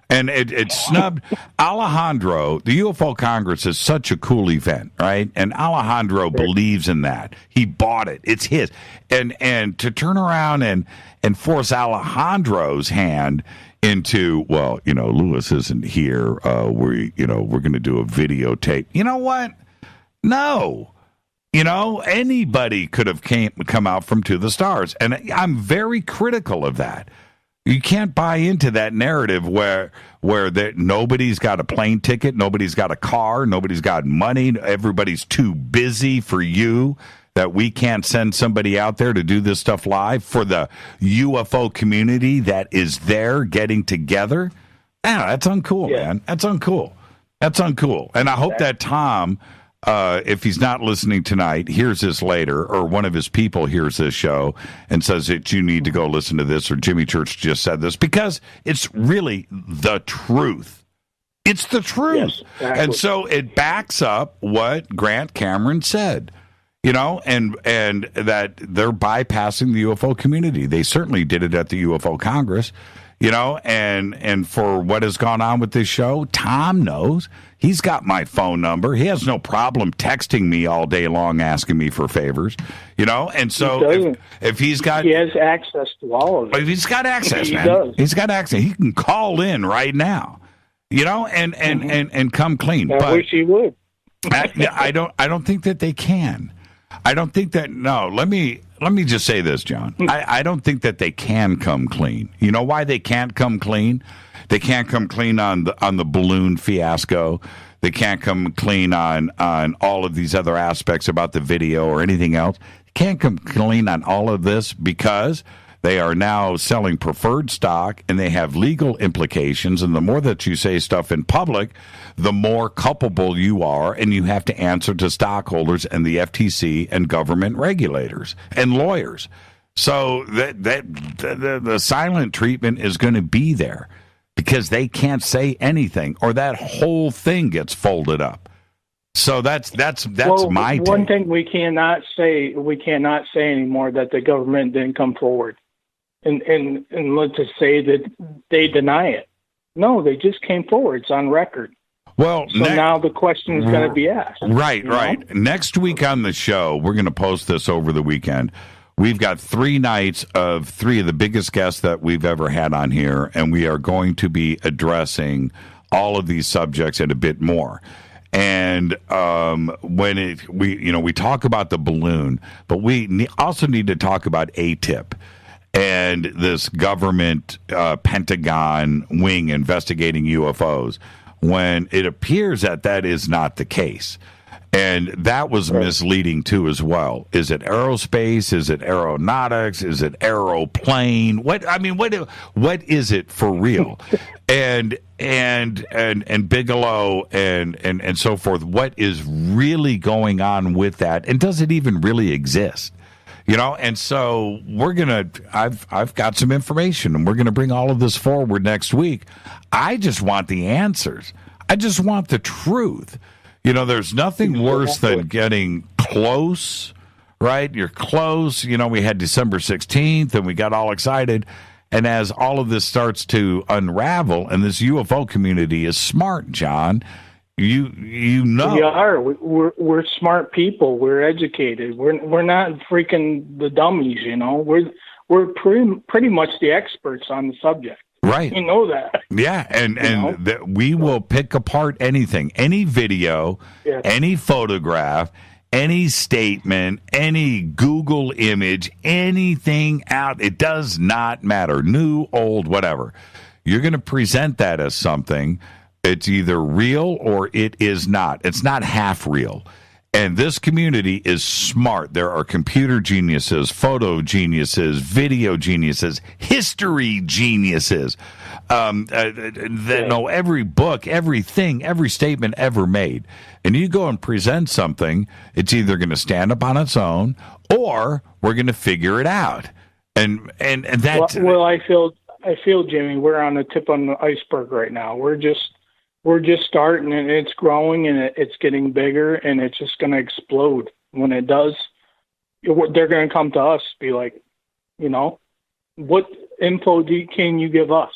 And it snubbed Alejandro. The UFO Congress is such a cool event, right? And Alejandro believes in that. He bought it. It's his. And to turn around and force Alejandro's hand into, well, Luis isn't here. We're going to do a videotape. You know what? No. Anybody could have come out from To the Stars. And I'm very critical of that. You can't buy into that narrative where nobody's got a plane ticket, nobody's got a car, nobody's got money, everybody's too busy for you, that we can't send somebody out there to do this stuff live for the UFO community that is there getting together. That's uncool, man. That's uncool. And I hope that Tom, if he's not listening tonight, hears this later, or one of his people hears this show and says that you need to go listen to this, or Jimmy Church just said this, because it's really the truth. It's the truth. Yes, exactly. And so it backs up what Grant Cameron said. And that they're bypassing the UFO community. They certainly did it at the UFO Congress, and for what has gone on with this show, Tom knows. He's got my phone number. He has no problem texting me all day long asking me for favors, and so if he's got... He has access to all of it. He's got access, man. Does. He's got access. He can call in right now, and come clean. I wish he would. I don't think that they can. I don't think that. No, let me just say this, John. I don't think that they can come clean. You know why they can't come clean? They can't come clean on the balloon fiasco. They can't come clean on all of these other aspects about the video or anything else. They can't come clean on all of this because they are now selling preferred stock, and they have legal implications. And the more that you say stuff in public, the more culpable you are, and you have to answer to stockholders and the FTC and government regulators and lawyers. So the silent treatment is going to be there because they can't say anything, or that whole thing gets folded up. So that's my take. One thing we cannot say anymore that the government didn't come forward, and let's just say that they deny it. No, they just came forward. It's on record. Well, so now the question is going to be asked. Right. Next week on the show, we're going to post this over the weekend. We've got 3 nights of 3 of the biggest guests that we've ever had on here, and we are going to be addressing all of these subjects and a bit more. And we talk about the balloon, but we also need to talk about ATIP and this government Pentagon wing investigating UFOs, when it appears that is not the case. And that was misleading, too, as well. Is it aerospace? Is it aeronautics? Is it aeroplane? What is it for real? and Bigelow and so forth, what is really going on with that? And does it even really exist? And so I've got some information, and we're going to bring all of this forward next week. I just want the answers. I just want the truth. There's nothing worse than getting close, right? You're close. We had December 16th, and we got all excited. And as all of this starts to unravel, and this UFO community is smart, John, you know. We are. We're smart people. We're educated. We're not freaking the dummies, We're pretty much the experts on the subject. Right. You know that. Yeah, and we will pick apart anything, any video, any photograph, any statement, any Google image, anything out. It does not matter, new, old, whatever. You're going to present that as something. It's either real or it is not. It's not half real. And this community is smart. There are computer geniuses, photo geniuses, video geniuses, history geniuses that know every book, everything, every statement ever made. And you go and present something, it's either going to stand up on its own or we're going to figure it out. And that. Well, I feel, Jimmy, we're on the tip of the iceberg right now. We're just starting, and it's growing, and it's getting bigger, and it's just going to explode. When it does, they're going to come to us, be like, what info can you give us?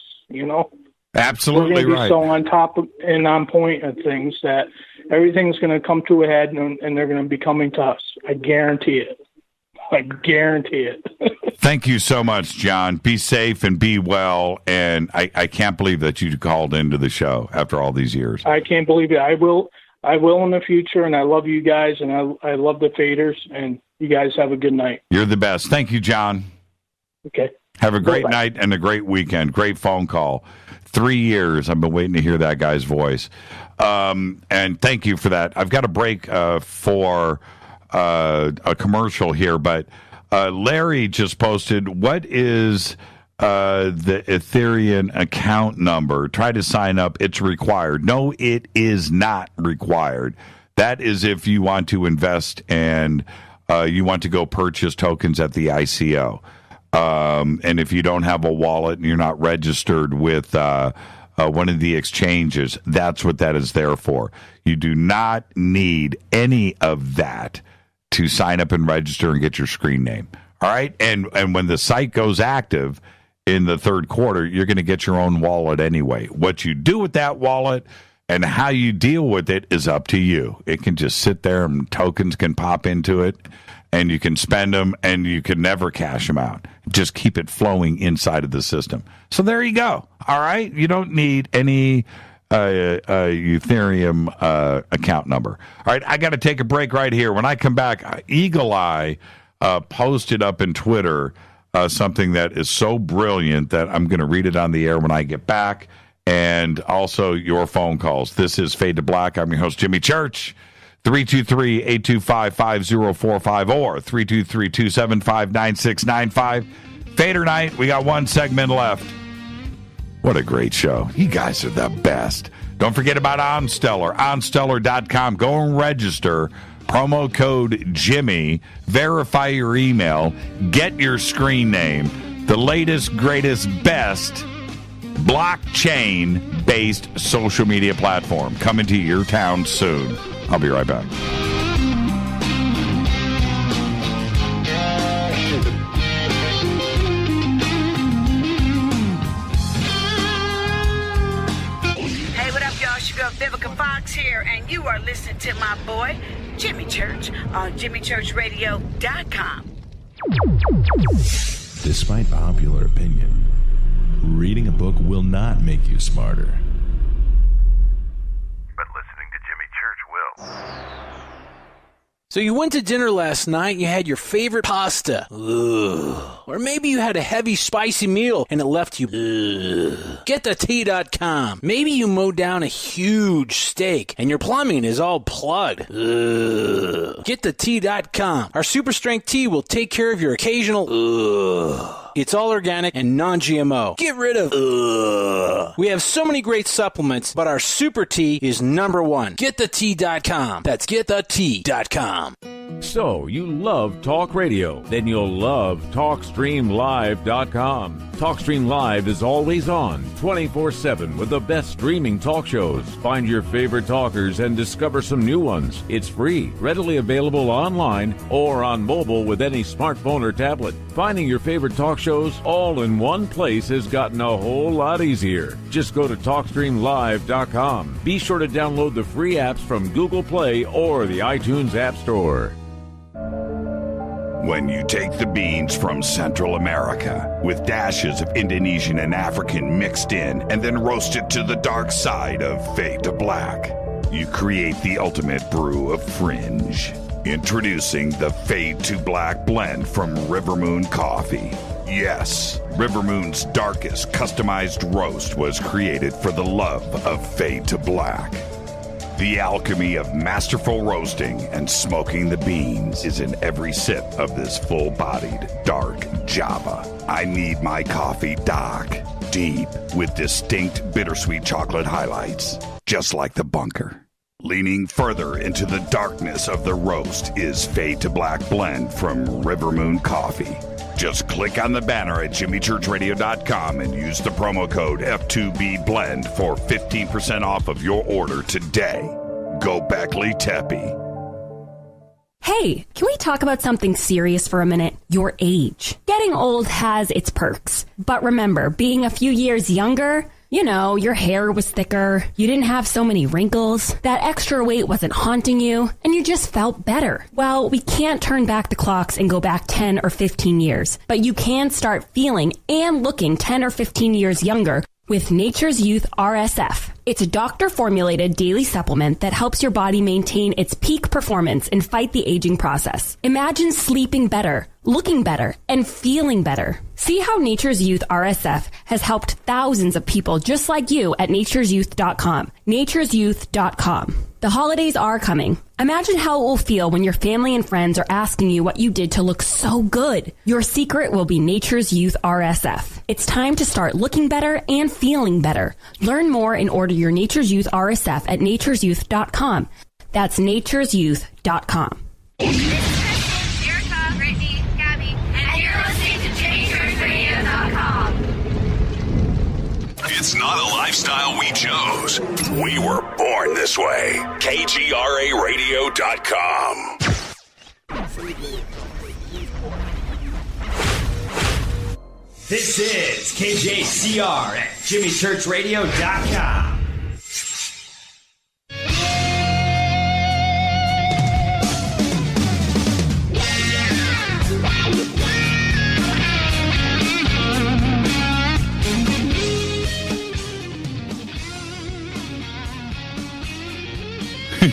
Absolutely we're right. So on top of and on point of things that everything's going to come to a head, and they're going to be coming to us. I guarantee it. Thank you so much, John. Be safe and be well. And I can't believe that you called into the show after all these years. I can't believe it. I will in the future, and I love you guys, and I love the Faders, and you guys have a good night. You're the best. Thank you, John. Okay. Have a great night and a great weekend. Great phone call. 3 years. I've been waiting to hear that guy's voice. And thank you for that. I've got a break for a commercial here, but Larry just posted, what is the Ethereum account number? Try to sign up. It's required. No, it is not required. That is if you want to invest and you want to go purchase tokens at the ICO. And if you don't have a wallet and you're not registered with one of the exchanges, that's what that is there for. You do not need any of that to sign up and register and get your screen name. All right? And when the site goes active in the third quarter, you're going to get your own wallet anyway. What you do with that wallet and how you deal with it is up to you. It can just sit there and tokens can pop into it, and you can spend them, and you can never cash them out. Just keep it flowing inside of the system. So there you go. All right? You don't need any Ethereum account number. All right, I got to take a break right here. When I come back, Eagle Eye posted up in Twitter something that is so brilliant that I'm going to read it on the air when I get back, and also your phone calls. This is Fade to Black. I'm your host, Jimmy Church. 323-825-5045 or 323-275-9695. Fadernight, we got one segment left. What a great show. You guys are the best. Don't forget about OnStellar, onstellar.com. Go and register. Promo code Jimmy. Verify your email. Get your screen name. The latest, greatest, best blockchain-based social media platform coming to your town soon. I'll be right back. Hey, what up, y'all? It's your girl Vivica Fox here, and you are listening to my boy, Jimmy Church, on JimmyChurchRadio.com. Despite popular opinion, reading a book will not make you smarter. But listening to Jimmy Church will. So you went to dinner last night, you had your favorite pasta. Ugh. Or maybe you had a heavy, spicy meal and it left you. Ugh. GetTheT.com. Maybe you mowed down a huge steak and your plumbing is all plugged. Ugh. GetTheT.com. Our super strength tea will take care of your occasional. Ugh. It's all organic and non-GMO. Get rid of ugh. We have so many great supplements, but our super tea is number one. GetTheT.com. That's GetTheT.com. So, you love talk radio? Then you'll love TalkStreamLive.com. TalkStream Live is always on, 24/7 with the best streaming talk shows. Find your favorite talkers and discover some new ones. It's free, readily available online or on mobile with any smartphone or tablet. Finding your favorite talk shows all in one place has gotten a whole lot easier. Just go to TalkStreamLive.com. Be sure to download the free apps from Google Play or the iTunes App Store. When you take the beans from Central America with dashes of Indonesian and African mixed in and then roast it to the dark side of fade to black, you create the ultimate brew of fringe. Introducing the Fade to Black blend from Rivermoon Coffee. Yes, Rivermoon's darkest customized roast was created for the love of Fade to Black. The alchemy of masterful roasting and smoking the beans is in every sip of this full-bodied, dark Java. I need my coffee dark, deep, with distinct bittersweet chocolate highlights, just like the bunker. Leaning further into the darkness of the roast is Fade to Black blend from Rivermoon Coffee. Just click on the banner at JimmyChurchRadio.com and use the promo code F2BBLEND for 15% off of your order today. Go Beckley Teppy. Hey, can we talk about something serious for a minute? Your age. Getting old has its perks. But remember, being a few years younger, you know, your hair was thicker, you didn't have so many wrinkles, that extra weight wasn't haunting you, and you just felt better. Well, we can't turn back the clocks and go back 10 or 15 years, but you can start feeling and looking 10 or 15 years younger with Nature's Youth RSF. It's a doctor-formulated daily supplement that helps your body maintain its peak performance and fight the aging process. Imagine sleeping better, looking better, and feeling better. See how Nature's Youth RSF has helped thousands of people just like you at nature'syouth.com. nature'syouth.com. The holidays are coming. Imagine how it will feel when your family and friends are asking you what you did to look so good. Your secret will be Nature's Youth RSF. It's time to start looking better and feeling better. Learn more and order your Nature's Youth RSF at nature'syouth.com. That's nature'syouth.com. Erica, Brittany, Gabby, and you're listening to JimmyChurchRadio.com. It's not a lifestyle we chose. We were born this way. KGRARadio.com. This is KJCR at JimmyChurchRadio.com.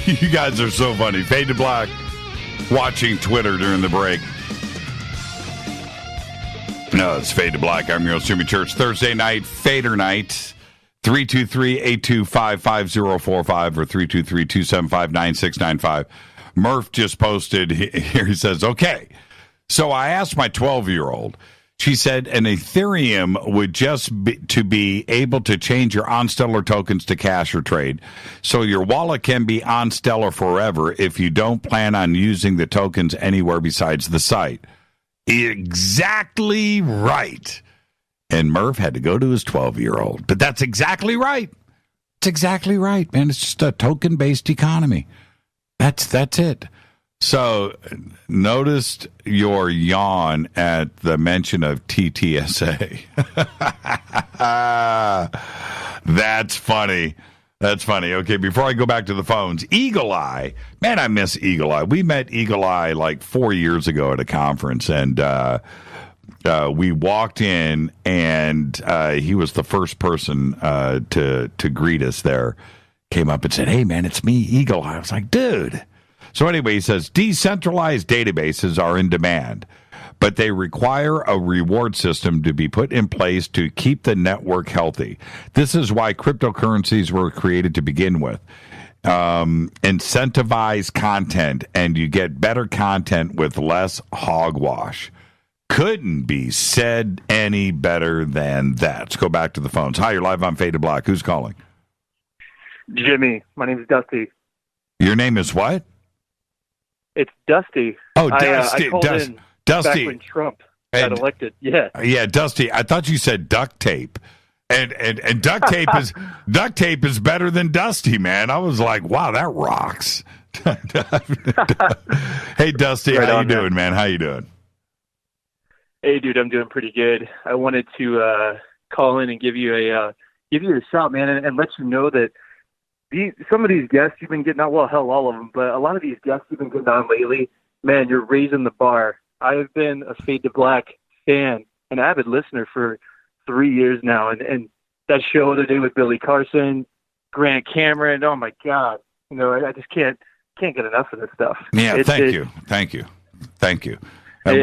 You guys are so funny. Fade to Black, watching Twitter during the break. No, it's Fade to Black. I'm your host, Jimmy Church. Thursday night, Fadernight. 323-825-5045 or 323-275-9695. Murph just posted here. He says, okay, so I asked my 12-year-old. She said an Ethereum would just be to be able to change your OnStellar tokens to cash or trade. So your wallet can be OnStellar forever if you don't plan on using the tokens anywhere besides the site. Exactly right. And Murph had to go to his 12-year-old. But that's exactly right. It's exactly right, man. It's just a token-based economy. That's it. So, noticed your yawn at the mention of TTSA. That's funny. That's funny. Okay, before I go back to the phones, Eagle Eye. Man, I miss Eagle Eye. We met Eagle Eye like 4 years ago at a conference, and we walked in, and he was the first person to greet us there. Came up and said, "Hey, man, it's me, Eagle Eye." I was like, dude. So anyway, he says, decentralized databases are in demand, but they require a reward system to be put in place to keep the network healthy. This is why cryptocurrencies were created to begin with. Incentivize content, and you get better content with less hogwash. Couldn't be said any better than that. Let's go back to the phones. Hi, you're live on Fade to Black. Who's calling? Jimmy. My name is Dusty. Your name is what? It's Dusty. Oh, Dusty. I called in Dusty. back when Trump got elected. Yeah. Yeah, Dusty. I thought you said duct tape. And duct tape is better than Dusty, man. I was like, wow, that rocks. Hey, Dusty, Right how on, you doing, man? How you doing? Hey, dude, I'm doing pretty good. I wanted to call in and give you a shout, man, and let you know that some of these guests you've been getting on, well, hell, all of them, but a lot of these guests you've been getting on lately, man, you're raising the bar. I've been a Fade to Black fan, an avid listener for 3 years now, and that show the other day with Billy Carson, Grant Cameron, oh my God, I just can't get enough of this stuff. Yeah, thank you. I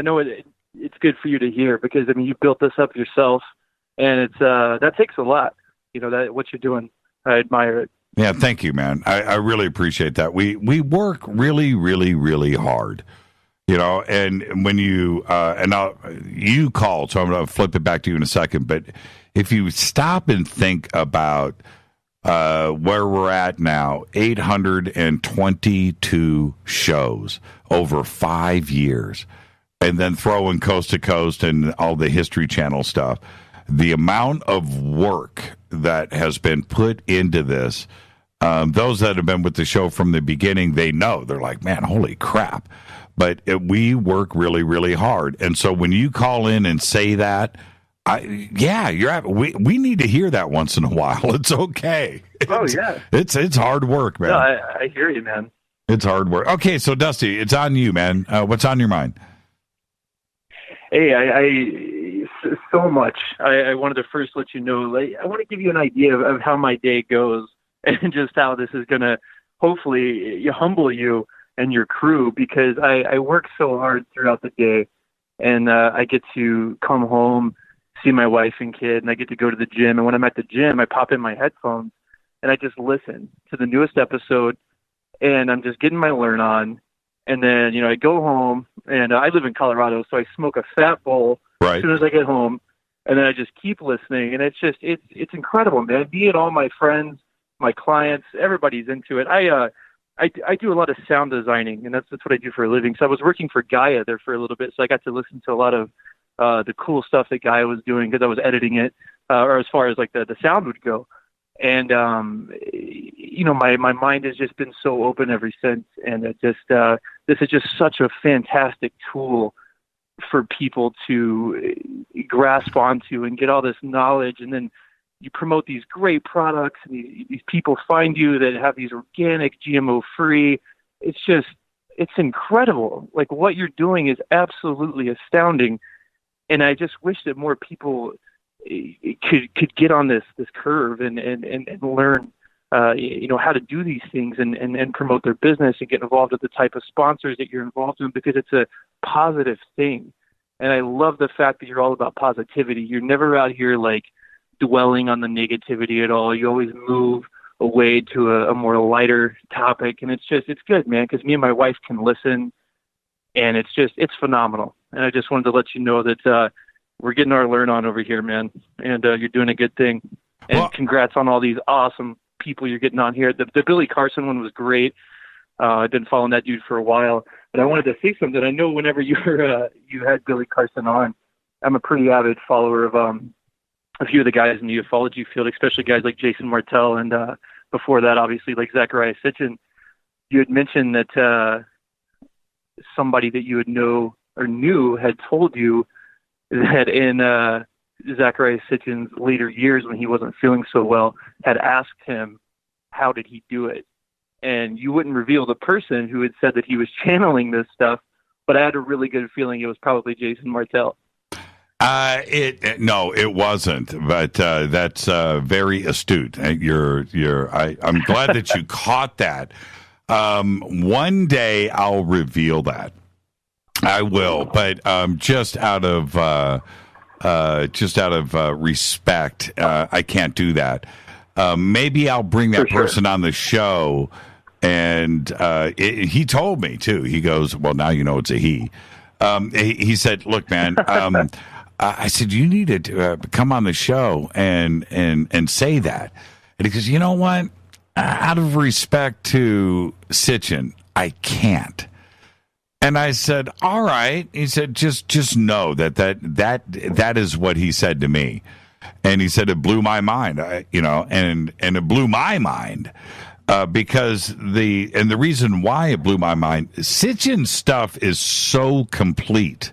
know it's good for you to hear because you built this up yourself, and it's that takes a lot. That what you're doing. I admire it. Yeah, thank you, man. I really appreciate that. We work really, really, really hard, and when you you called, so I'm going to flip it back to you in a second. But if you stop and think about where we're at now, 822 shows over 5 years, and then throw in Coast to Coast and all the History Channel stuff. The amount of work that has been put into this, those that have been with the show from the beginning, they know. They're like, man, holy crap. But we work really, really hard. And so when you call in and say that, we need to hear that once in a while. It's okay. It's hard work, man. No, I hear you, man. It's hard work. Okay, so Dusty, it's on you, man. What's on your mind? Hey, so much. I wanted to first let you know, I want to give you an idea of how my day goes and just how this is going to hopefully humble you and your crew, because I work so hard throughout the day, and I get to come home, see my wife and kid, and I get to go to the gym. And when I'm at the gym, I pop in my headphones and I just listen to the newest episode, and I'm just getting my learn on. And then, I go home, and I live in Colorado, so I smoke a fat bowl as soon as I get home, and then I just keep listening. And it's incredible, man. Be it all my friends, my clients, everybody's into it. I do a lot of sound designing, and that's what I do for a living. So I was working for Gaia there for a little bit, so I got to listen to a lot of the cool stuff that Gaia was doing because I was editing it, or as far as like the sound would go. And my mind has just been so open ever since, and this is just such a fantastic tool for people to grasp onto and get all this knowledge, and then you promote these great products, and these people find you that have these organic, GMO-free. It's incredible. Like, what you're doing is absolutely astounding, and I just wish that more people could get on this curve and learn how to do these things and promote their business and get involved with the type of sponsors that you're involved in, because it's a positive thing. And I love the fact that you're all about positivity. You're never out here like dwelling on the negativity at all. You always move away to a more lighter topic, and it's good, man, because me and my wife can listen, and it's phenomenal. And I just wanted to let you know that we're getting our learn on over here, man, and you're doing a good thing. And congrats on all these awesome people you're getting on here. The Billy Carson one was great. I've been following that dude for a while, but I wanted to say something. I know whenever you had Billy Carson on, I'm a pretty avid follower of a few of the guys in the ufology field, especially guys like Jason Martell, and before that, obviously, like Zachariah Sitchin. you had mentioned that somebody that you would know or knew had told you that in Zacharias Sitchin's later years, when he wasn't feeling so well, had asked him, how did he do it? And you wouldn't reveal the person who had said that he was channeling this stuff, but I had a really good feeling it was probably Jason Martell. No, it wasn't. But that's very astute. I'm glad that you caught that. One day I'll reveal that. I will, but just out of respect, I can't do that. Maybe I'll bring that person on the show. And he told me, too. He goes, well, now you know it's a he. He said, look, man, I said, you need to come on the show and say that. And he goes, you know what? Out of respect to Sitchin, I can't. And I said, all right. He said, just know that is what he said to me. And he said, it blew my mind, and it blew my mind. Because the reason why it blew my mind, Sitchin's stuff is so complete.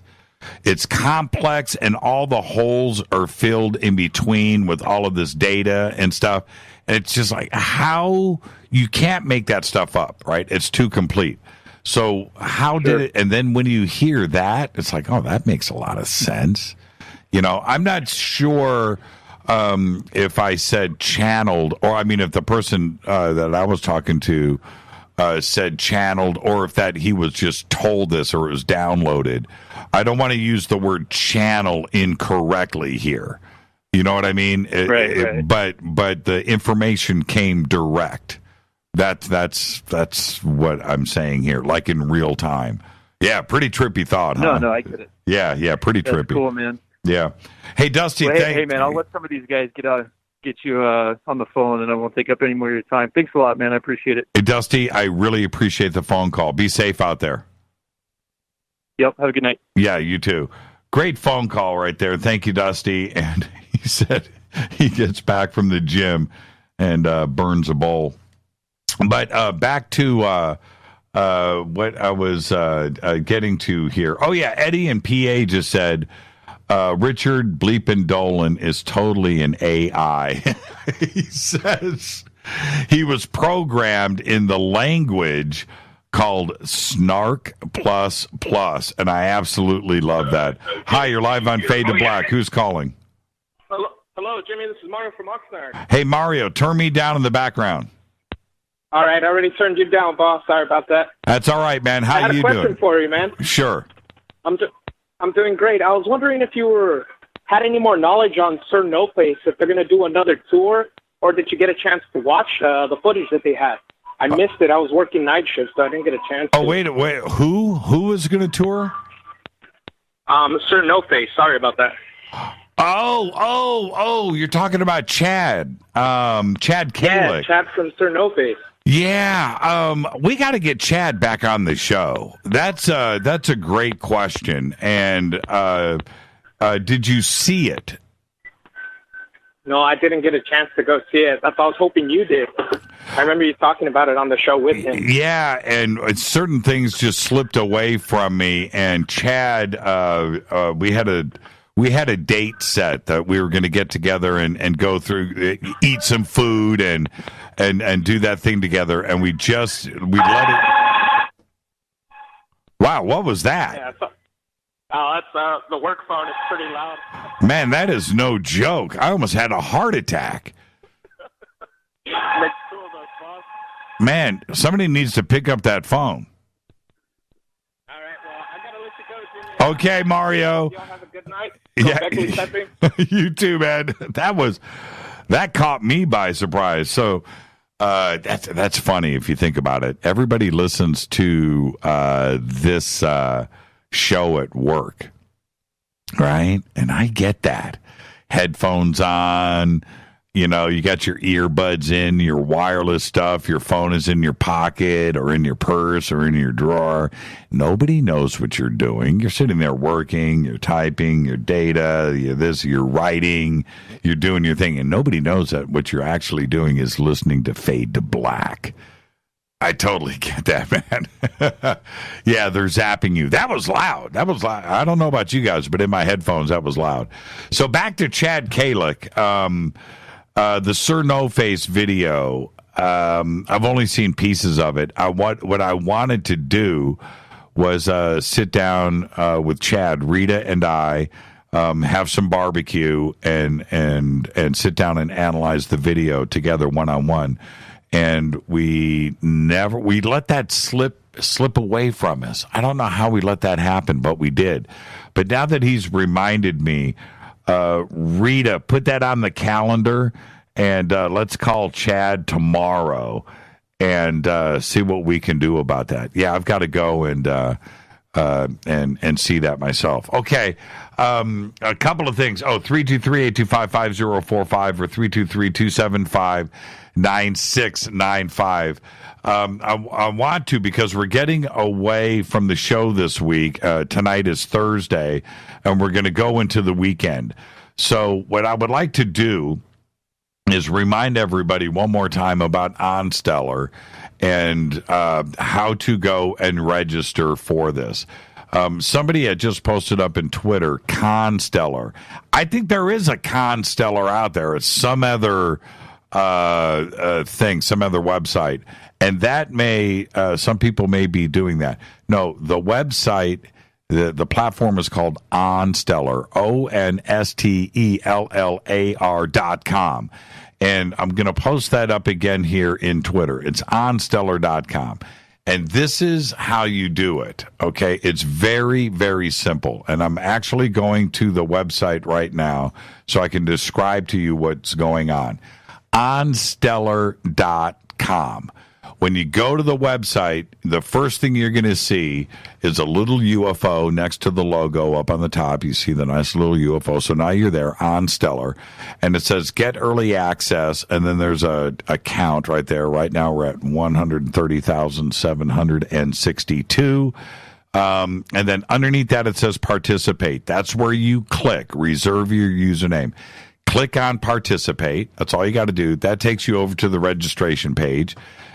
It's complex, and all the holes are filled in between with all of this data and stuff. And it's just like, how you can't make that stuff up, right? It's too complete. So how did it? And then when you hear that, it's like, oh, that makes a lot of sense. I'm not sure. If I said channeled, or if the person that I was talking to said channeled, or if that he was just told this or it was downloaded. I don't want to use the word channel incorrectly here. You know what I mean? Right. But the information came direct. That's what I'm saying here, like in real time. Yeah, pretty trippy thought, huh? No, I get it. Yeah, pretty trippy. That's cool, man. Yeah. Hey, Dusty. Well, hey, man, I'll let some of these guys get you on the phone, and I won't take up any more of your time. Thanks a lot, man. I appreciate it. Hey, Dusty, I really appreciate the phone call. Be safe out there. Yep. Have a good night. Yeah, you too. Great phone call right there. Thank you, Dusty. And he said he gets back from the gym and burns a bowl. But back to what I was getting to here. Oh, yeah, Eddie and PA just said, Richard Bleepin Dolan is totally an AI. He says he was programmed in the language called Snark Plus Plus, and I absolutely love that. Hi, you're live on Fade to Black. Who's calling? Hello, Jimmy. This is Mario from Oxnard. Hey, Mario, turn me down in the background. All right, I already turned you down, boss. Sorry about that. That's all right, man. How you doing? I had a question for you, man. Sure. I'm doing great. I was wondering if you had any more knowledge on Sir No Face, if they're going to do another tour, or did you get a chance to watch the footage that they had? I missed it. I was working night shift, so I didn't get a chance. Oh, wait. Who is going to tour? Sir No Face. Sorry about that. Oh! You're talking about Chad. Chad Kalick. Yeah, Chad from Sir No Face. Yeah, we got to get Chad back on the show. That's a great question. And did you see it? No, I didn't get a chance to go see it. I was hoping you did. I remember you talking about it on the show with him. Yeah, and certain things just slipped away from me. And Chad, we had a date set that we were going to get together and go through, eat some food and do that thing together. And we let it. Wow, what was that? Yeah, that's the work phone. It's pretty loud. Man, that is no joke. I almost had a heart attack. Makes two of us, boss. Man, somebody needs to pick up that phone. All right, well, I got to let you go, Jimmy. Okay, Mario. Y'all have a good night. Yeah, you too, man. That caught me by surprise. So that's funny if you think about it. Everybody listens to this show at work, right? And I get that. Headphones on, you got your earbuds in, your wireless stuff, your phone is in your pocket or in your purse or in your drawer. Nobody knows what you're doing. You're sitting there working, you're typing your data, you're writing, you're doing your thing, and nobody knows that what you're actually doing is listening to Fade to Black. I totally get that, man. Yeah, they're zapping you. That was loud. I don't know about you guys, but in my headphones, that was loud. So back to Chad Kalick. The Sir No Face video, I've only seen pieces of it. What I wanted to do was sit down with Chad, Rita, and I, have some barbecue, and sit down and analyze the video together one-on-one. And we let that slip away from us. I don't know how we let that happen, but we did. But now that he's reminded me, Rita, put that on the calendar, and let's call Chad tomorrow and see what we can do about that. Yeah, I've got to go and see that myself. Okay, a couple of things. 323-825-5045 or 323-275-9695. I want to, because we're getting away from the show this week. Tonight is Thursday, and we're going to go into the weekend. So what I would like to do is remind everybody one more time about OnStellar and how to go and register for this. Somebody had just posted up in Twitter, Constellar. I think there is a Constellar out there. It's some other thing, some other website. And that may, some people may be doing that. No, the website, the platform is called OnStellar, OnStellar.com. And I'm going to post that up again here in Twitter. It's OnStellar.com. And this is how you do it, okay? It's very, very simple. And I'm actually going to the website right now so I can describe to you what's going on. OnStellar.com. When you go to the website, the first thing you're going to see is a little UFO next to the logo up on the top. You see the nice little UFO. So now you're there on Stellar, and it says get early access, and then there's a count right there. Right now we're at 130,762. And then underneath that it says participate. That's where you click, reserve your username. Click on participate. That's all you got to do. That takes you over to the registration page.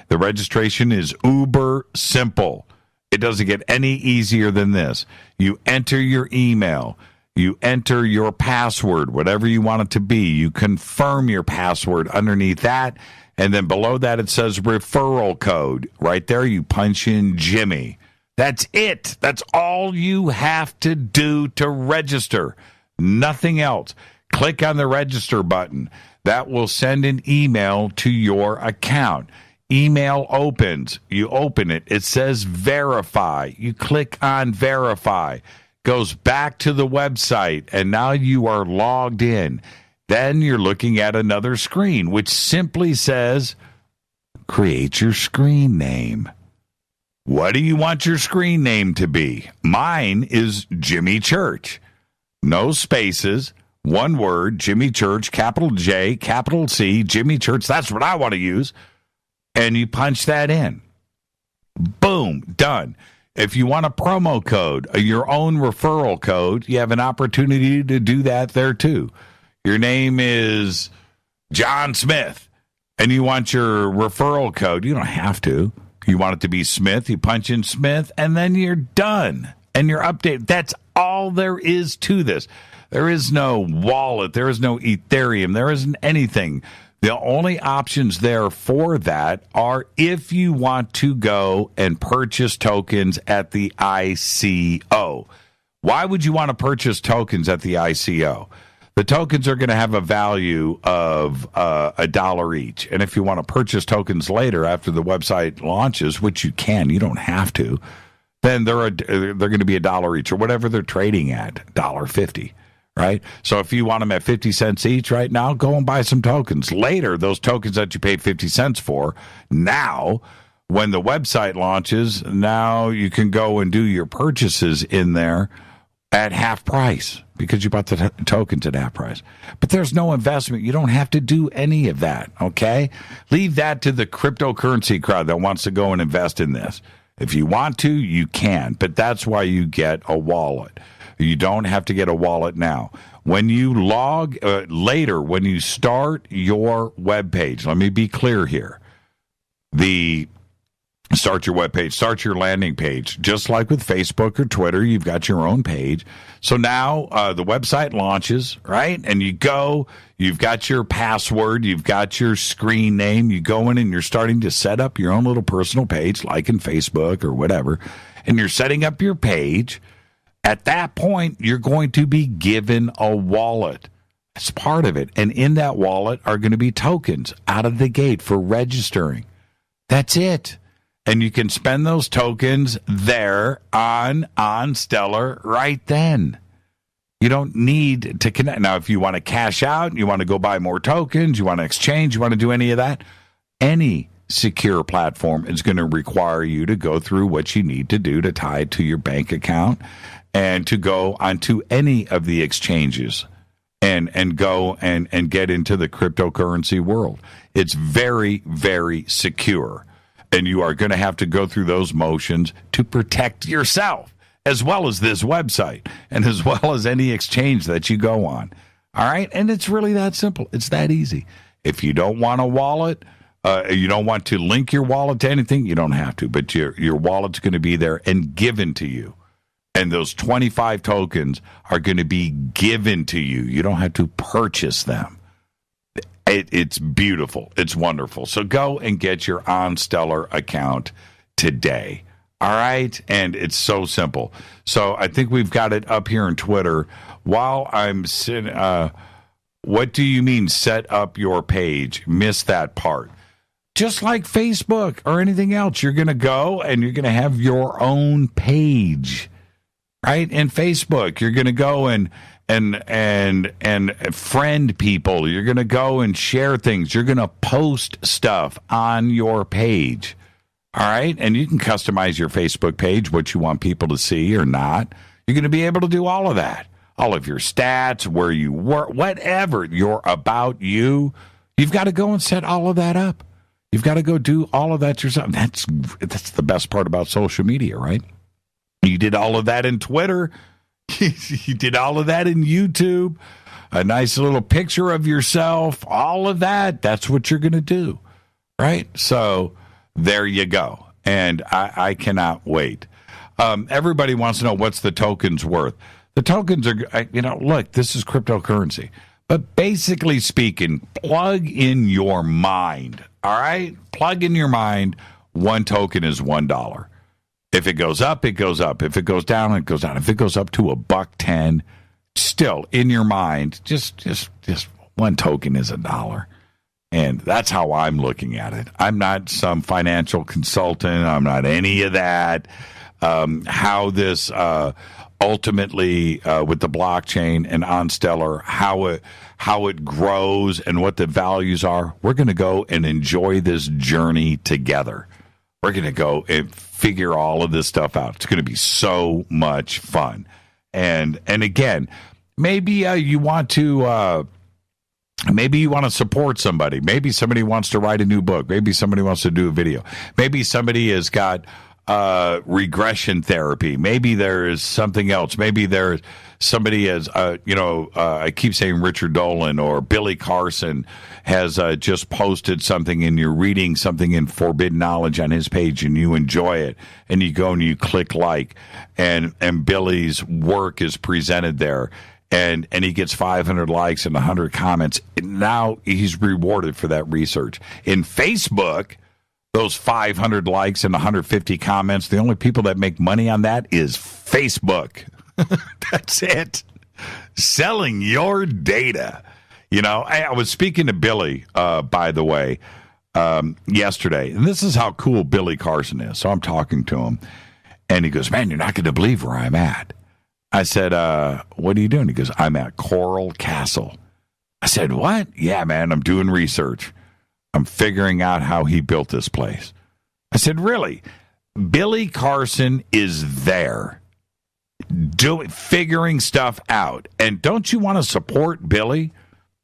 The registration is uber simple. It doesn't get any easier than this. You enter your email. You enter your password, whatever you want it to be. You confirm your password underneath that. And then below that, it says referral code. Right there, you punch in Jimmy. That's it. That's all you have to do to register. Nothing else. Click on the register button. That will send an email to your account. Email opens. You open it. It says verify. You click on verify. Goes back to the website, and now you are logged in. Then you're looking at another screen, which simply says create your screen name. What do you want your screen name to be? Mine is Jimmy Church. No spaces. One word, Jimmy Church, capital J, capital C, Jimmy Church. That's what I want to use. And you punch that in. Boom, done. If you want a promo code, your own referral code, you have an opportunity to do that there too. Your name is John Smith, and you want your referral code. You don't have to. You want it to be Smith, you punch in Smith, and then you're done. And you're updated. That's all there is to this. There is no wallet. There is no Ethereum. There isn't anything. The only options there for that are if you want to go and purchase tokens at the ICO. Why would you want to purchase tokens at the ICO? The tokens are going to have a value of $1 each. And if you want to purchase tokens later after the website launches, which you can, you don't have to, then they're going to be $1 each or whatever they're trading at, $1.50. Right? So if you want them at 50 cents each right now, go and buy some tokens. Later, those tokens that you paid 50 cents for, now, when the website launches, now you can go and do your purchases in there at half price because you bought the tokens at half price. But there's no investment. You don't have to do any of that, okay? Leave that to the cryptocurrency crowd that wants to go and invest in this. If you want to, you can, but that's why you get a wallet. You don't have to get a wallet now. When you log later, when you start your web page, let me be clear here. The Start your webpage, start your landing page. Just like with Facebook or Twitter, you've got your own page. So now the website launches, right? And you go, you've got your password, you've got your screen name. You go in and you're starting to set up your own little personal page, like in Facebook or whatever. And you're setting up your page. At that point, you're going to be given a wallet. That's part of it. And in that wallet are going to be tokens out of the gate for registering. That's it. And you can spend those tokens there on Stellar right then. You don't need to connect. Now, if you want to cash out, you want to go buy more tokens, you want to exchange, you want to do any of that, any secure platform is going to require you to go through what you need to do to tie it to your bank account and to go onto any of the exchanges and go and get into the cryptocurrency world. It's very, very secure. And you are going to have to go through those motions to protect yourself, as well as this website, and as well as any exchange that you go on. All right? And it's really that simple. It's that easy. If you don't want a wallet, you don't want to link your wallet to anything, you don't have to. But your wallet's going to be there and given to you. And those 25 tokens are going to be given to you. You don't have to purchase them. It's beautiful. It's wonderful. So go and get your OnStellar account today. All right? And it's so simple. So I think we've got it up here on Twitter. While I'm sitting, what do you mean set up your page? Missed that part. Just like Facebook or anything else, you're going to go and you're going to have your own page. Right? In Facebook, you're going to go and friend people. You're going to go and share things. You're going to post stuff on your page. All right? And you can customize your Facebook page, what you want people to see or not. You're going to be able to do all of that. All of your stats, where you work, whatever your about you. You've got to go and set all of that up. You've got to go do all of that yourself. That's the best part about social media, right? You did all of that in Twitter. You did all of that in YouTube. A nice little picture of yourself. All of that. That's what you're going to do. Right? So there you go. And I cannot wait. Everybody wants to know what's the tokens worth. The tokens are, look, this is cryptocurrency. But basically speaking, plug in your mind. All right? Plug in your mind. One token is $1. If it goes up, it goes up. If it goes down, it goes down. If it goes up to $1.10, still in your mind, just one token is $1. And that's how I'm looking at it. I'm not some financial consultant. I'm not any of that. How this ultimately with the blockchain and OnStellar, how it grows and what the values are. We're going to go and enjoy this journey together. We're going to go and figure all of this stuff out. It's going to be so much fun. And again, maybe you want to support somebody. Maybe somebody wants to write a new book. Maybe somebody wants to do a video. Maybe somebody has got regression therapy. Maybe there is something else. Maybe there's somebody has, I keep saying Richard Dolan or Billy Carson has just posted something and you're reading something in Forbidden Knowledge on his page and you enjoy it and you go and you click like and Billy's work is presented there and he gets 500 likes and 100 comments. Now he's rewarded for that research. In Facebook, those 500 likes and 150 comments, the only people that make money on that is Facebook. That's it. Selling your data. I was speaking to Billy, by the way, yesterday, and this is how cool Billy Carson is. So I'm talking to him, and he goes, man, you're not going to believe where I'm at. I said, what are you doing? He goes, I'm at Coral Castle. I said, what? Yeah, man, I'm doing research. I'm figuring out how he built this place. I said, really? Billy Carson is there figuring stuff out. And don't you want to support Billy?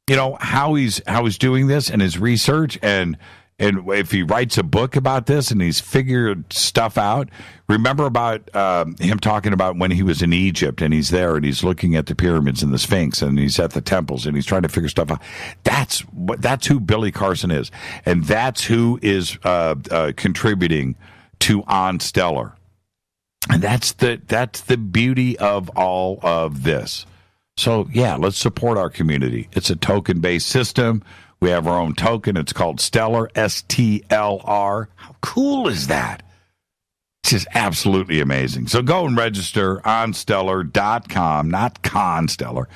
How he's doing this and his research and if he writes a book about this and he's figured stuff out. Remember about him talking about when he was in Egypt and he's there and he's looking at the pyramids and the Sphinx and he's at the temples and he's trying to figure stuff out. That's who Billy Carson is. And that's who is contributing to On Stellar. And that's the beauty of all of this. So, yeah, let's support our community. It's a token-based system. We have our own token. It's called Stellar, STLR. How cool is that? It's just absolutely amazing. So go and register onstellar.com, not Constellar,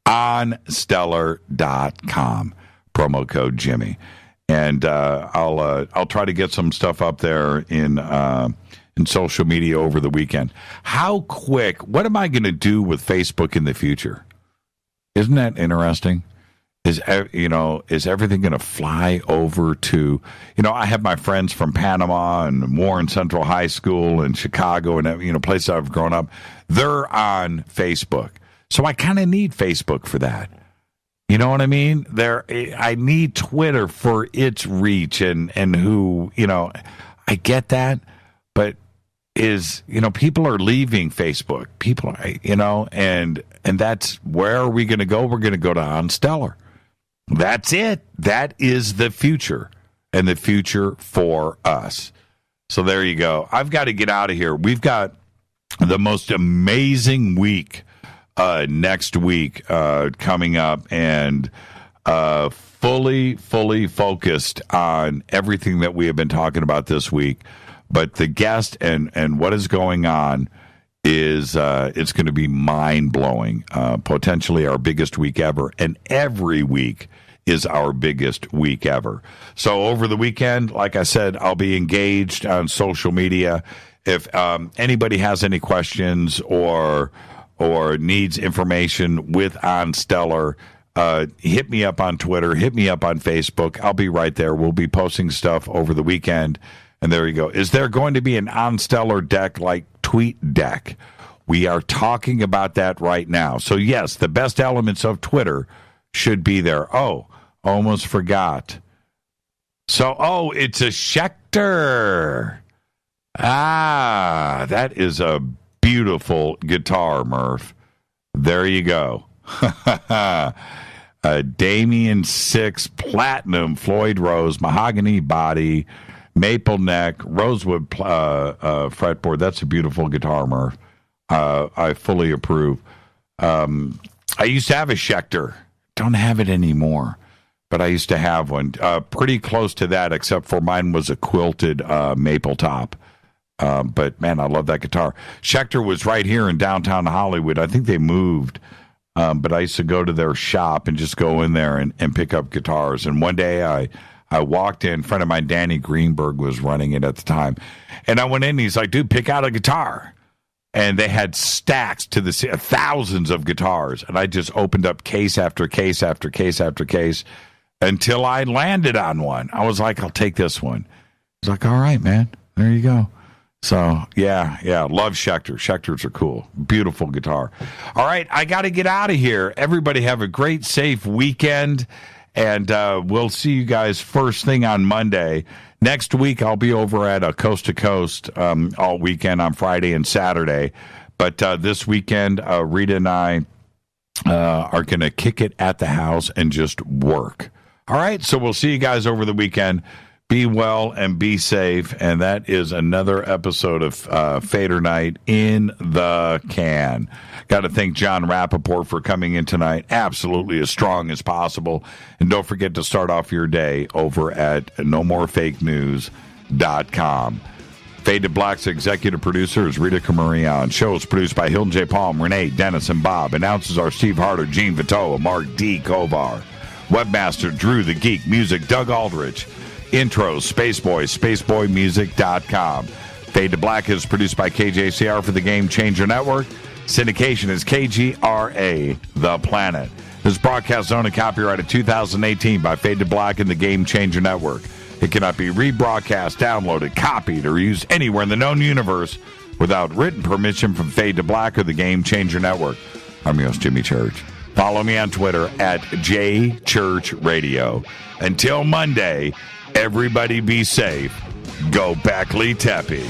onstellar.com, promo code Jimmy. And I'll try to get some stuff up there in social media over the weekend. How quick, what am I going to do with Facebook in the future? Isn't that interesting? Is everything going to fly over to, I have my friends from Panama and Warren Central High School and Chicago and, places I've grown up. They're on Facebook. So I kind of need Facebook for that. You know what I mean? I need Twitter for its reach and who, I get that. But people are leaving Facebook. People, and that's where are we going to go? We're going to go to On Stellar. That's it. That is the future, and the future for us. So there you go. I've got to get out of here. We've got the most amazing week next week coming up, and fully focused on everything that we have been talking about this week. But the guest and what is going on is it's going to be mind-blowing, potentially our biggest week ever, and every week is our biggest week ever. So over the weekend, like I said, I'll be engaged on social media. If anybody has any questions or needs information with On Stellar, hit me up on Twitter, hit me up on Facebook. I'll be right there. We'll be posting stuff over the weekend. And there you go. Is there going to be an On Stellar deck like TweetDeck? We are talking about that right now. So, yes, the best elements of Twitter should be there. Oh, almost forgot. So, it's a Schecter. Ah, that is a beautiful guitar, Murph. There you go. Damien 6 Platinum Floyd Rose Mahogany Body Maple Neck Rosewood fretboard. That's a beautiful guitar, Murph. I fully approve. I used to have a Schecter. Don't have it anymore, but I used to have one. Pretty close to that, except for mine was a quilted maple top. But, man, I love that guitar. Schecter was right here in downtown Hollywood. I think they moved. But I used to go to their shop and just go in there and pick up guitars. And one day I walked in. A friend of mine, Danny Greenberg, was running it at the time. And I went in, and he's like, dude, pick out a guitar. And they had stacks to the thousands of guitars. And I just opened up case after case after case after case until I landed on one. I was like, I'll take this one. He's like, all right, man. There you go. So, yeah, love Schecter. Schecters are cool. Beautiful guitar. All right, I got to get out of here. Everybody have a great, safe weekend, and we'll see you guys first thing on Monday. Next week, I'll be over at Coast to Coast all weekend on Friday and Saturday. But this weekend, Rita and I are going to kick it at the house and just work. All right, so we'll see you guys over the weekend. Be well and be safe. And that is another episode of Fadernight in the can. Got to thank Jon Rappoport for coming in tonight. Absolutely as strong as possible. And don't forget to start off your day over at nomorefakenews.com. Fade to Black's executive producer is Rita Camarion. Show is produced by Hilton J. Palm, Renee, Dennis, and Bob. Announcers are Steve Harder, Gene Vitoa, Mark D. Kovar. Webmaster Drew the Geek. Music Doug Aldrich. Intros, spaceboymusic.com. Fade to Black is produced by KJCR for the Game Changer Network. Syndication is KGRA, The Planet. This broadcast is owned and copyrighted 2018 by Fade to Black and the Game Changer Network. It cannot be rebroadcast, downloaded, copied, or used anywhere in the known universe without written permission from Fade to Black or the Game Changer Network. I'm your host, Jimmy Church. Follow me on Twitter at JChurchRadio. Until Monday, everybody be safe. Go Backley Teppy.